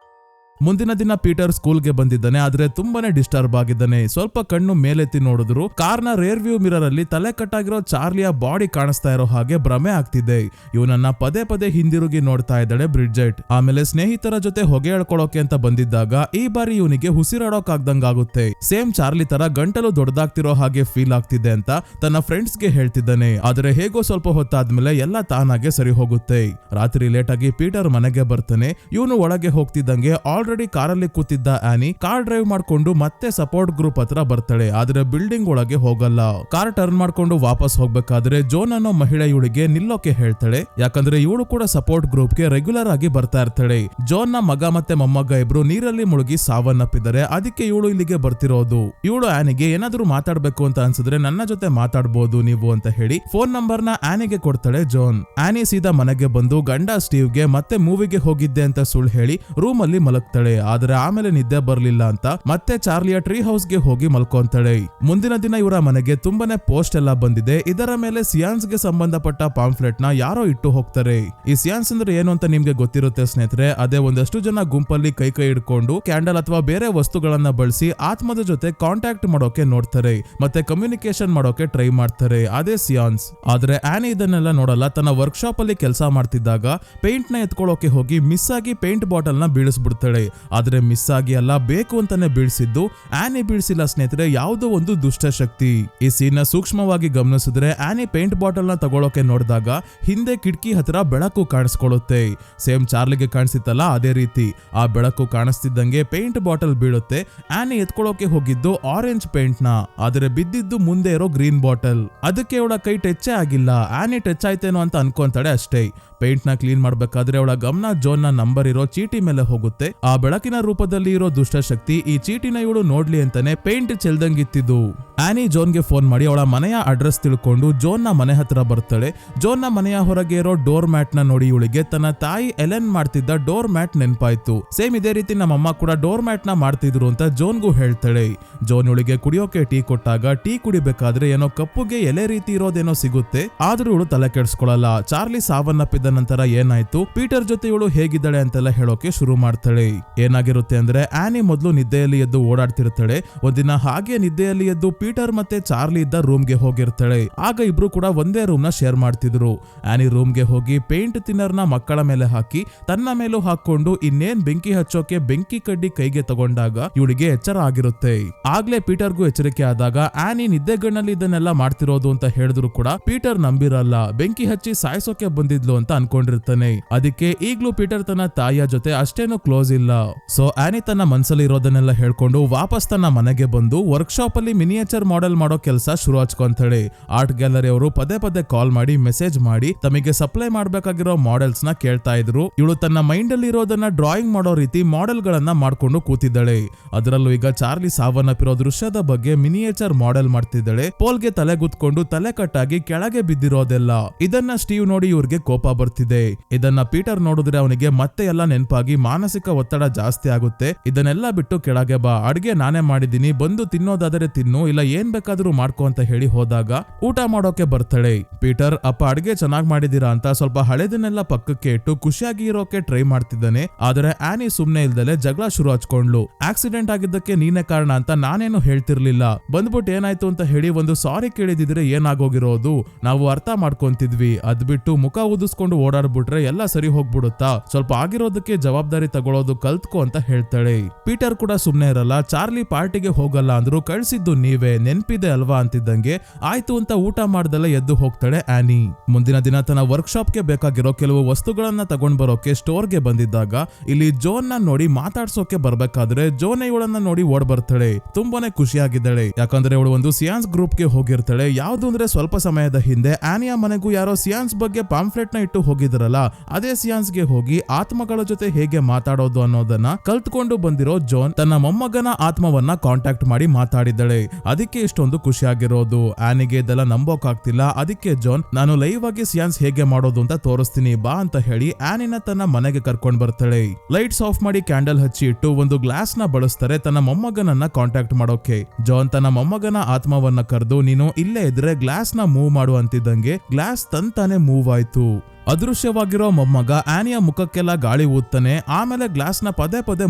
ಮುಂದಿನ ದಿನ ಪೀಟರ್ ಸ್ಕೂಲ್ಗೆ ಬಂದಿದ್ದಾನೆ. ಆದ್ರೆ ತುಂಬಾನೇ ಡಿಸ್ಟರ್ಬ್ ಆಗಿದ್ದಾನೆ. ಸ್ವಲ್ಪ ಕಣ್ಣು ಮೇಲೆತ್ತಿ ನೋಡಿದ್ರು ಕಾರ್ನ ರೇರ್ ವ್ಯೂ ಮಿರರ್ ಅಲ್ಲಿ ತಲೆ ಕಟ್ಟಾಗಿರೋ ಚಾರ್ಲಿಯ ಬಾಡಿ ಕಾಣಿಸ್ತಾ ಇರೋ ಹಾಗೆ ಭ್ರಮೆ ಆಗ್ತಿದೆ. ಇವನನ್ನ ಪದೇ ಪದೇ ಹಿಂದಿರುಗಿ ನೋಡ್ತಾ ಇದ್ದಾಳೆ ಬ್ರಿಡ್ಜೆಟ್. ಆಮೇಲೆ ಸ್ನೇಹಿತರ ಜೊತೆ ಹೊಗೆ ಹೇಳ್ಕೊಳೋಕೆ ಅಂತ ಬಂದಿದ್ದಾಗ ಈ ಬಾರಿ ಇವನಿಗೆ ಉಸಿರಾಡೋಕ್ ಆಗ್ದಂಗಾಗುತ್ತೆ. ಸೇಮ್ ಚಾರ್ಲಿ ತರ ಗಂಟಲು ದೊಡ್ಡದಾಗ್ತಿರೋ ಹಾಗೆ ಫೀಲ್ ಆಗ್ತಿದೆ ಅಂತ ತನ್ನ ಫ್ರೆಂಡ್ಸ್ ಗೆ ಹೇಳ್ತಿದ್ದಾನೆ. ಆದ್ರೆ ಹೇಗೋ ಸ್ವಲ್ಪ ಹೊತ್ತಾದ್ಮೇಲೆ ಎಲ್ಲ ತಾನಾಗೆ ಸರಿ ಹೋಗುತ್ತೆ. ರಾತ್ರಿ ಲೇಟ್ ಆಗಿ ಪೀಟರ್ ಮನೆಗೆ ಬರ್ತಾನೆ. ಇವನು ಒಳಗೆ ಹೋಗ್ತಿದ್ದಂಗೆ ಆಲ್ರೆಡಿ ಕಾರಲ್ಲಿ ಕೂತಿದ್ದ ಆನಿ ಕಾರ್ ಡ್ರೈವ್ ಮಾಡ್ಕೊಂಡು ಮತ್ತೆ ಸಪೋರ್ಟ್ ಗ್ರೂಪ್ ಹತ್ರ ಬರ್ತಾಳೆ. ಆದ್ರೆ ಬಿಲ್ಡಿಂಗ್ ಒಳಗೆ ಹೋಗಲ್ಲ. ಕಾರ್ ಟರ್ನ್ ಮಾಡ್ಕೊಂಡು ವಾಪಸ್ ಹೋಗ್ಬೇಕಾದ್ರೆ ಜೋನ್ ಅನ್ನೋ ಮಹಿಳೆ ಇವಳಿಗೆ ನಿಲ್ಲೋಕೆ ಹೇಳ್ತಾಳೆ. ಯಾಕಂದ್ರೆ ಇವಳು ಕೂಡ ಸಪೋರ್ಟ್ ಗ್ರೂಪ್ ಗೆ ರೆಗ್ಯುಲರ್ ಆಗಿ ಬರ್ತಾ ಇರ್ತಾಳೆ. ಜೋನ್ ನ ಮಗ ಮತ್ತೆ ಮೊಮ್ಮಗ ಇಬ್ರು ನೀರಲ್ಲಿ ಮುಳುಗಿ ಸಾವನ್ನಪ್ಪಿದ್ದಾರೆ. ಅದಕ್ಕೆ ಇವಳು ಇಲ್ಲಿಗೆ ಬರ್ತಿರೋದು. ಇವಳು ಆನಿಗೆ ಏನಾದ್ರೂ ಮಾತಾಡ್ಬೇಕು ಅಂತ ಅನ್ಸಿದ್ರೆ ನನ್ನ ಜೊತೆ ಮಾತಾಡ್ಬೋದು ನೀವು ಅಂತ ಹೇಳಿ ಫೋನ್ ನಂಬರ್ ನ ಆನಿಗೆ ಕೊಡ್ತಾಳೆ ಜೋನ್. ಆನಿ ಸೀದಾ ಮನೆಗೆ ಬಂದು ಗಂಡ ಸ್ಟೀವ್ಗೆ ಮತ್ತೆ ಮೂವಿಗೆ ಹೋಗಿದ್ದೆ ಅಂತ ಸುಳ್ಳು ಹೇಳಿ ರೂಮ್ ಅಲ್ಲಿ ಮಲಗ್ತಾಳೆ. ಆದ್ರೆ ಆಮೇಲೆ ನಿದ್ದೆ ಬರ್ಲಿಲ್ಲ ಅಂತ ಮತ್ತೆ ಚಾರ್ಲಿಯ ಟ್ರೀ ಹೌಸ್ ಗೆ ಹೋಗಿ ಮಲ್ಕೊಂತಾಳೆ. ಮುಂದಿನ ದಿನ ಇವರ ಮನೆಗೆ ತುಂಬಾನೇ ಪೋಸ್ಟ್ ಎಲ್ಲ ಬಂದಿದೆ. ಇದರ ಮೇಲೆ ಸಿಯಾನ್ಸ್ ಗೆ ಸಂಬಂಧಪಟ್ಟ ಪಾಂಫ್ಲೆಟ್ ನ ಯಾರೋ ಇಟ್ಟು ಹೋಗ್ತಾರೆ. ಈ ಸಿಯಾನ್ಸ್ ಅಂದ್ರೆ ಏನು ಅಂತ ನಿಮ್ಗೆ ಗೊತ್ತಿರುತ್ತೆ ಸ್ನೇಹಿತರೆ. ಅದೇ ಒಂದಷ್ಟು ಜನ ಗುಂಪಲ್ಲಿ ಕೈ ಹಿಡ್ಕೊಂಡು ಕ್ಯಾಂಡಲ್ ಅಥವಾ ಬೇರೆ ವಸ್ತುಗಳನ್ನ ಬಳಸಿ ಆತ್ಮದ ಜೊತೆ ಕಾಂಟ್ಯಾಕ್ಟ್ ಮಾಡೋಕೆ ನೋಡ್ತಾರೆ ಮತ್ತೆ ಕಮ್ಯುನಿಕೇಶನ್ ಮಾಡೋಕೆ ಟ್ರೈ ಮಾಡ್ತಾರೆ. ಅದೇ ಸಿಯಾನ್ಸ್. ಆದ್ರೆ ಆನಿ ಇದನ್ನೆಲ್ಲ ನೋಡಲ್ಲ. ತನ್ನ ವರ್ಕ್ಶಾಪ್ ಅಲ್ಲಿ ಕೆಲಸ ಮಾಡ್ತಿದ್ದಾಗ ಪೇಂಟ್ ನ ಎತ್ಕೊಳ್ಳೋಕೆ ಹೋಗಿ ಮಿಸ್ ಆಗಿ ಪೇಂಟ್ ಬಾಟಲ್ ನ ಬೀಳಿಸ್ಬಿಡ್ತಾಳೆ. ಆದ್ರೆ ಮಿಸ್ ಆಗಿ ಅಲ್ಲ, ಬೇಕು ಅಂತಾನೆ ಬೀಳ್ಸಿದ್ದು. ಆನಿ ಬೀಳ್ಸಿಲ್ಲ ಸ್ನೇಹಿತರೆ, ಯಾವುದೋ ಒಂದು ದುಷ್ಟ ಶಕ್ತಿ. ಈ ಸೀನ್ ನ ಸೂಕ್ಷ್ಮವಾಗಿ ಗಮನಿಸಿದ್ರೆ ಆನಿ ಪೇಂಟ್ ಬಾಟಲ್ ನ ತಗೊಳೋಕೆ ನೋಡಿದಾಗ ಹಿಂದೆ ಕಿಟಕಿ ಹತ್ರ ಬೆಳಕು ಕಾಣಿಸ್ಕೊಳ್ಳುತ್ತೆ. ಸೇಮ್ ಚಾರ್ಲಿಗೆ ಕಾಣಿಸಿತ್ತಲ್ಲ ಅದೇ ರೀತಿ. ಆ ಬೆಳಕು ಕಾಣಿಸ್ತಿದ್ದಂಗೆ ಪೇಂಟ್ ಬಾಟಲ್ ಬೀಳುತ್ತೆ. ಆನಿ ಎತ್ಕೊಳ್ಳೋಕೆ ಹೋಗಿದ್ದು ಆರೆಂಜ್ ಪೇಂಟ್ ನ, ಆದ್ರೆ ಬಿದ್ದಿದ್ದು ಮುಂದೆ ಇರೋ ಗ್ರೀನ್ ಬಾಟಲ್. ಅದಕ್ಕೆ ಅವಳ ಕೈ ಟಚ್ ಆಗಿಲ್ಲ. ಆನಿ ಟಚ್ ಆಯ್ತೇನೋ ಅಂತ ಅನ್ಕೊಂತಾಳೆ ಅಷ್ಟೇ. ಪೇಂಟ್ ನ ಕ್ಲೀನ್ ಮಾಡ್ಬೇಕಾದ್ರೆ ಅವಳ ಗಮನ ಜೋನ್ ನ ನಂಬರ್ ಇರೋ ಚೀಟಿ ಮೇಲೆ ಹೋಗುತ್ತೆ. ಆ ಬೆಳಕಿನ ರೂಪದಲ್ಲಿ ಇರೋ ದುಷ್ಟಶಕ್ತಿ ಈ ಚೀಟಿನ ಇವಳು ನೋಡ್ಲಿ ಅಂತಾನೆ ಪೇಂಟ್ ಚೆಲ್ದಂಗಿತ್ತಿದ್ದು. ಆನಿ ಜೋನ್ಗೆ ಫೋನ್ ಮಾಡಿ ಅವಳ ಮನೆಯ ಅಡ್ರೆಸ್ ತಿಳ್ಕೊಂಡು ಜೋನ್ ನ ಮನೆ ಹತ್ರ ಬರ್ತಾಳೆ. ಜೋನ್ ನ ಮನೆಯ ಹೊರಗೆ ಇರೋ ಡೋರ್ ಮ್ಯಾಟ್ ನ ನೋಡಿ ಇವಳಿಗೆ ತನ್ನ ತಾಯಿ ಎಲೆನ್ ಮಾಡ್ತಿದ್ದ ಡೋರ್ ಮ್ಯಾಟ್ ನೆನಪಾಯ್ತು. ಸೇಮ್ ಇದೇ ರೀತಿ ನಮ್ಮಮ್ಮ ಕೂಡ ಡೋರ್ ಮ್ಯಾಟ್ ನ ಮಾಡ್ತಿದ್ರು ಅಂತ ಜೋನ್ಗೂ ಹೇಳ್ತಾಳೆ. ಜೋನ್ ಇವಳಿಗೆ ಕುಡಿಯೋಕೆ ಟೀ ಕೊಟ್ಟಾಗ ಟೀ ಕುಡಿಬೇಕಾದ್ರೆ ಏನೋ ಕಪ್ಪುಗೆ ಎಲೆ ರೀತಿ ಇರೋದೇನೋ ಸಿಗುತ್ತೆ. ಆದ್ರೂ ಇವಳು ತಲೆ ಕೆಡಿಸ್ಕೊಳ್ಳಲ್ಲ. ಚಾರ್ಲಿ ಸಾವನ್ನಪ್ಪಿದ ನಂತರ ಏನಾಯ್ತು, ಪೀಟರ್ ಜೊತೆ ಇವಳು ಹೇಗಿದ್ದಾಳೆ ಅಂತೆಲ್ಲ ಹೇಳೋಕೆ ಶುರು ಮಾಡ್ತಾಳೆ. ಏನಾಗಿರುತ್ತೆ ಅಂದ್ರೆ ಆನಿ ಮೊದಲು ನಿದ್ದೆಯಲ್ಲಿ ಎದ್ದು ಓಡಾಡ್ತಿರ್ತಾಳೆ. ಒಂದಿನ ಹಾಗೆ ನಿದ್ದೆಯಲ್ಲಿ ಎದ್ದು ಪೀಟರ್ ಮತ್ತೆ ಚಾರ್ಲಿ ಇದ್ದ ರೂಮ್ಗೆ ಹೋಗಿರ್ತಾಳೆ. ಆಗ ಇಬ್ರು ಕೂಡ ಒಂದೇ ರೂಮ್ ನ ಶೇರ್ ಮಾಡ್ತಿದ್ರು. ಆನಿ ರೂಮ್ಗೆ ಹೋಗಿ ಪೇಂಟ್ ತಿನ್ನರ್ ನ ಮಕ್ಕಳ ಮೇಲೆ ಹಾಕಿ ತನ್ನ ಮೇಲೂ ಹಾಕೊಂಡು ಇನ್ನೇನ್ ಬೆಂಕಿ ಹಚ್ಚೋಕೆ ಬೆಂಕಿ ಕಡ್ಡಿ ಕೈಗೆ ತಗೊಂಡಾಗ ಇವಳಿಗೆ ಎಚ್ಚರ ಆಗಿರುತ್ತೆ. ಆಗ್ಲೇ ಪೀಟರ್ಗೂ ಎಚ್ಚರಿಕೆ ಆದಾಗ ಆನಿ ನಿದ್ದೆಗಣ್ಣಲ್ಲಿ ಇದನ್ನೆಲ್ಲ ಮಾಡ್ತಿರೋದು ಅಂತ ಹೇಳಿದ್ರು ಕೂಡ ಪೀಟರ್ ನಂಬಿರಲ್ಲ. ಬೆಂಕಿ ಹಚ್ಚಿ ಸಾಯಿಸೋಕೆ ಬಂದಿದ್ಲು ಅಂತ ಅನ್ಕೊಂಡಿರ್ತಾನೆ. ಅದಕ್ಕೆ ಈಗ್ಲೂ ಪೀಟರ್ ತನ್ನ ತಾಯಿಯ ಜೊತೆ ಅಷ್ಟೇನು ಕ್ಲೋಸ್ ಇಲ್ಲ. ಸೊ ಆನಿ ತನ್ನ ಮನ್ಸಲ್ಲಿ ಇರೋದನ್ನೆಲ್ಲ ಹೇಳ್ಕೊಂಡು ವಾಪಸ್ ತನ್ನ ಮನೆಗೆ ಬಂದು ವರ್ಕ್ಶಾಪ್ ಅಲ್ಲಿ ಮಿನಿಯೇಚರ್ ಮಾಡೆಲ್ ಮಾಡೋ ಕೆಲಸ ಶುರು ಹಚ್ಕೊಂತಾಳೆ. ಆರ್ಟ್ ಗ್ಯಾಲರಿ ಅವರು ಪದೇ ಪದೇ ಕಾಲ್ ಮಾಡಿ ಮೆಸೇಜ್ ಮಾಡಿ ತಮಗೆ ಸಪ್ಲೈ ಮಾಡ್ಬೇಕಾಗಿರೋ ಮಾಡೆಲ್ಸ್ ನ ಕೇಳ್ತಾ ಇದ್ರು. ಇವಳು ತನ್ನ ಮೈಂಡ್ ಅಲ್ಲಿ ಇರೋದನ್ನ ಡ್ರಾಯಿಂಗ್ ಮಾಡೋ ರೀತಿ ಮಾಡೆಲ್ ಗಳನ್ನ ಮಾಡ್ಕೊಂಡು ಕೂತಿದ್ದಾಳೆ. ಅದರಲ್ಲೂ ಈಗ ಚಾರ್ಲಿ ಸಾವನ್ನಪ್ಪಿರೋ ದೃಶ್ಯದ ಬಗ್ಗೆ ಮಿನಿಯೇಚರ್ ಮಾಡೆಲ್ ಮಾಡ್ತಿದ್ದಾಳೆ. ಪೋಲ್ಗೆ ತಲೆ ಗುತ್ಕೊಂಡು ತಲೆ ಕಟ್ಟಾಗಿ ಕೆಳಗೆ ಬಿದ್ದಿರೋದೆಲ್ಲ. ಇದನ್ನ ಸ್ಟೀವ್ ನೋಡಿ ಇವ್ರಿಗೆ ಕೋಪ ಬರ್ತಿದೆ. ಇದನ್ನ ಪೀಟರ್ ನೋಡಿದ್ರೆ ಅವನಿಗೆ ಮತ್ತೆ ಎಲ್ಲ ನೆನಪಾಗಿ ಮಾನಸಿಕ ಒತ್ತಡ ಜಾಸ್ತಿ ಆಗುತ್ತೆ. ಇದನ್ನೆಲ್ಲ ಬಿಟ್ಟು ಕೆಳಗೆ ಬಾ, ಅಡ್ಗೆ ನಾನೇ ಮಾಡಿದೀನಿ, ಬಂದು ತಿನ್ನೋದಾದರೆ ತಿನ್ನು, ಇಲ್ಲ ಏನ್ ಬೇಕಾದ್ರೂ ಮಾಡ್ಕೊ ಅಂತ ಹೇಳಿ ಹೋದಾಗ ಊಟ ಮಾಡೋಕೆ ಬರ್ತಾಳೆ. ಪೀಟರ್ ಅಪ್ಪ ಅಡ್ಗೆ ಚೆನ್ನಾಗ್ ಮಾಡಿದೀರಾ ಅಂತ ಸ್ವಲ್ಪ ಹಳೆದನ್ನೆಲ್ಲ ಪಕ್ಕಕ್ಕೆ ಇಟ್ಟು ಖುಷಿಯಾಗಿ ಇರೋಕೆ ಟ್ರೈ ಮಾಡ್ತಿದ್ದಾನೆ. ಆದ್ರೆ ಆನಿ ಸುಮ್ನೆ ಇಲ್ದಲೆ ಜಗಳ ಶುರು ಹಚ್ಕೊಂಡ್ಲು. ಆಕ್ಸಿಡೆಂಟ್ ಆಗಿದ್ದಕ್ಕೆ ನೀನೇ ಕಾರಣ ಅಂತ ನಾನೇನು ಹೇಳ್ತಿರ್ಲಿಲ್ಲ, ಬಂದ್ಬಿಟ್ಟು ಏನಾಯ್ತು ಅಂತ ಹೇಳಿ ಒಂದು ಸಾರಿ ಕೇಳಿದಿದ್ರೆ ಏನಾಗೋಗಿರೋದು, ನಾವು ಅರ್ಥ ಮಾಡ್ಕೊಂತಿದ್ವಿ, ಅದ್ಬಿಟ್ಟು ಮುಖ ಊದಿಸ್ಕೊಂಡು ಓಡಾಡ್ಬಿಟ್ರೆ ಎಲ್ಲ ಸರಿ ಹೋಗ್ಬಿಡುತ್ತಾ, ಸ್ವಲ್ಪ ಆಗಿರೋದಕ್ಕೆ ಜವಾಬ್ದಾರಿ ತಗೊಳ್ಳೋದು ಕಲ್ತ್ಕೊ ಅಂತ ಹೇಳ್ತಾಳೆ. ಪೀಟರ್ ಕೂಡ ಸುಮ್ನೆ ಇರಲ್ಲ. ಚಾರ್ಲಿ ಪಾರ್ಟಿಗೆ ಹೋಗಲ್ಲ ಅಂದ್ರು ಕಳ್ಸಿದ್ದು ನೀವೇ, ನೆನ್ಪಿದೆ ಅಲ್ವಾ ಅಂತಿದ್ದಂಗೆ ಆಯ್ತು ಅಂತ ಊಟ ಮಾಡ್ದಲ್ಲ ಎದ್ದು ಹೋಗ್ತಾಳೆ ಆನಿ. ಮುಂದಿನ ದಿನ ತನ್ನ ವರ್ಕ್ಶಾಪ್ಗೆ ಬೇಕಾಗಿರೋ ಕೆಲವು ವಸ್ತುಗಳನ್ನ ತಗೊಂಡ್ ಬರೋಕೆ ಸ್ಟೋರ್ಗೆ ಬಂದಿದ್ದಾಗ ಇಲ್ಲಿ ಜೋನ್ ನ ನೋಡಿ ಮಾತಾಡ್ಸೋಕೆ ಬರ್ಬೇಕಾದ್ರೆ ಜೋನ್ ಇವಳನ್ನ ನೋಡಿ ಓಡ್ ಬರ್ತಾಳೆ. ತುಂಬಾನೇ ಖುಷಿಯಾಗಿದ್ದಾಳೆ. ಯಾಕಂದ್ರೆ ಇವಳು ಒಂದು ಸಿಯಾನ್ಸ್ ಗ್ರೂಪ್ ಗೆ ಹೋಗಿರ್ತಾಳೆ. ಯಾವ್ದು ಅಂದ್ರೆ ಸ್ವಲ್ಪ ಸಮಯದ ಹಿಂದೆ ಆನಿಯಾ ಮನೆಗೂ ಯಾರೋ ಸಿಯಾನ್ಸ್ ಬಗ್ಗೆ ಪಾಂಫ್ಲೆಟ್ ನ ಇಟ್ಟು ಹೋಗಿದ್ರಲ್ಲ, ಅದೇ ಸಿಯಾನ್ಸ್ ಗೆ ಹೋಗಿ ಆತ್ಮಗಳ ಜೊತೆ ಹೇಗೆ ಮಾತಾಡೋದು ಅನ್ನೋದನ್ನ ಕಲ್ತ್ಕೊಂಡು ಬಂದಿರೋ ಜೋನ್ ತನ್ನ ಮೊಮ್ಮಗನ ಆತ್ಮವನ್ನ ಕಾಂಟ್ಯಾಕ್ಟ್ ಮಾಡಿ ಮಾತಾಡಿದ್ದಾಳೆ. ಅದಕ್ಕೆ ಇಷ್ಟೊಂದು ಖುಷಿಯಾಗಿರೋದು. ಆನಿಗೆ ಇದೆಲ್ಲ ನಂಬೋಕ್ ಆಗ್ತಿಲ್ಲ. ಅದಕ್ಕೆ ಜೋನ್ ನಾನು ಲೈವ್ ಆಗಿ ಸಿಯಾನ್ಸ್ ಹೇಗೆ ಮಾಡೋದು ಅಂತ ತೋರಿಸ್ತೀನಿ ಬಾ ಅಂತ ಹೇಳಿ ಆನಿನ ತನ್ನ ಮನೆಗೆ ಕರ್ಕೊಂಡ್ ಬರ್ತಾಳೆ. ಲೈಟ್ಸ್ ಆಫ್ ಮಾಡಿ ಕ್ಯಾಂಡಲ್ ಹಚ್ಚಿ ಇಟ್ಟು ಒಂದು ಗ್ಲಾಸ್ ನ ಬಳಸ್ತಾರೆ ತನ್ನ ಮೊಮ್ಮಗನನ್ನ ಕಾಂಟ್ಯಾಕ್ಟ್ ಮಾಡೋಕೆ. ಜಾನ್ ತನ್ನ ಮೊಮ್ಮಗನ ಆತ್ಮವನ್ನ ಕರೆದು ನೀನು ಇಲ್ಲೇ ಇದ್ರೆ ಗ್ಲಾಸ್ ನ ಮೂವ್ ಮಾಡು ಅಂತಿದ್ದಂಗೆ ಗ್ಲಾಸ್ ತಂತಾನೆ ಮೂವ್ ಆಯ್ತು. ಅದೃಶ್ಯವಾಗಿರೋ ಮೊಮ್ಮಗ ಆನಿಯ ಮುಖಕ್ಕೆಲ್ಲ ಗಾಳಿ ಊದ್ತಾನೆ. ಆಮೇಲೆ ಗ್ಲಾಸ್ ನ ಪದೇ ಪದೇ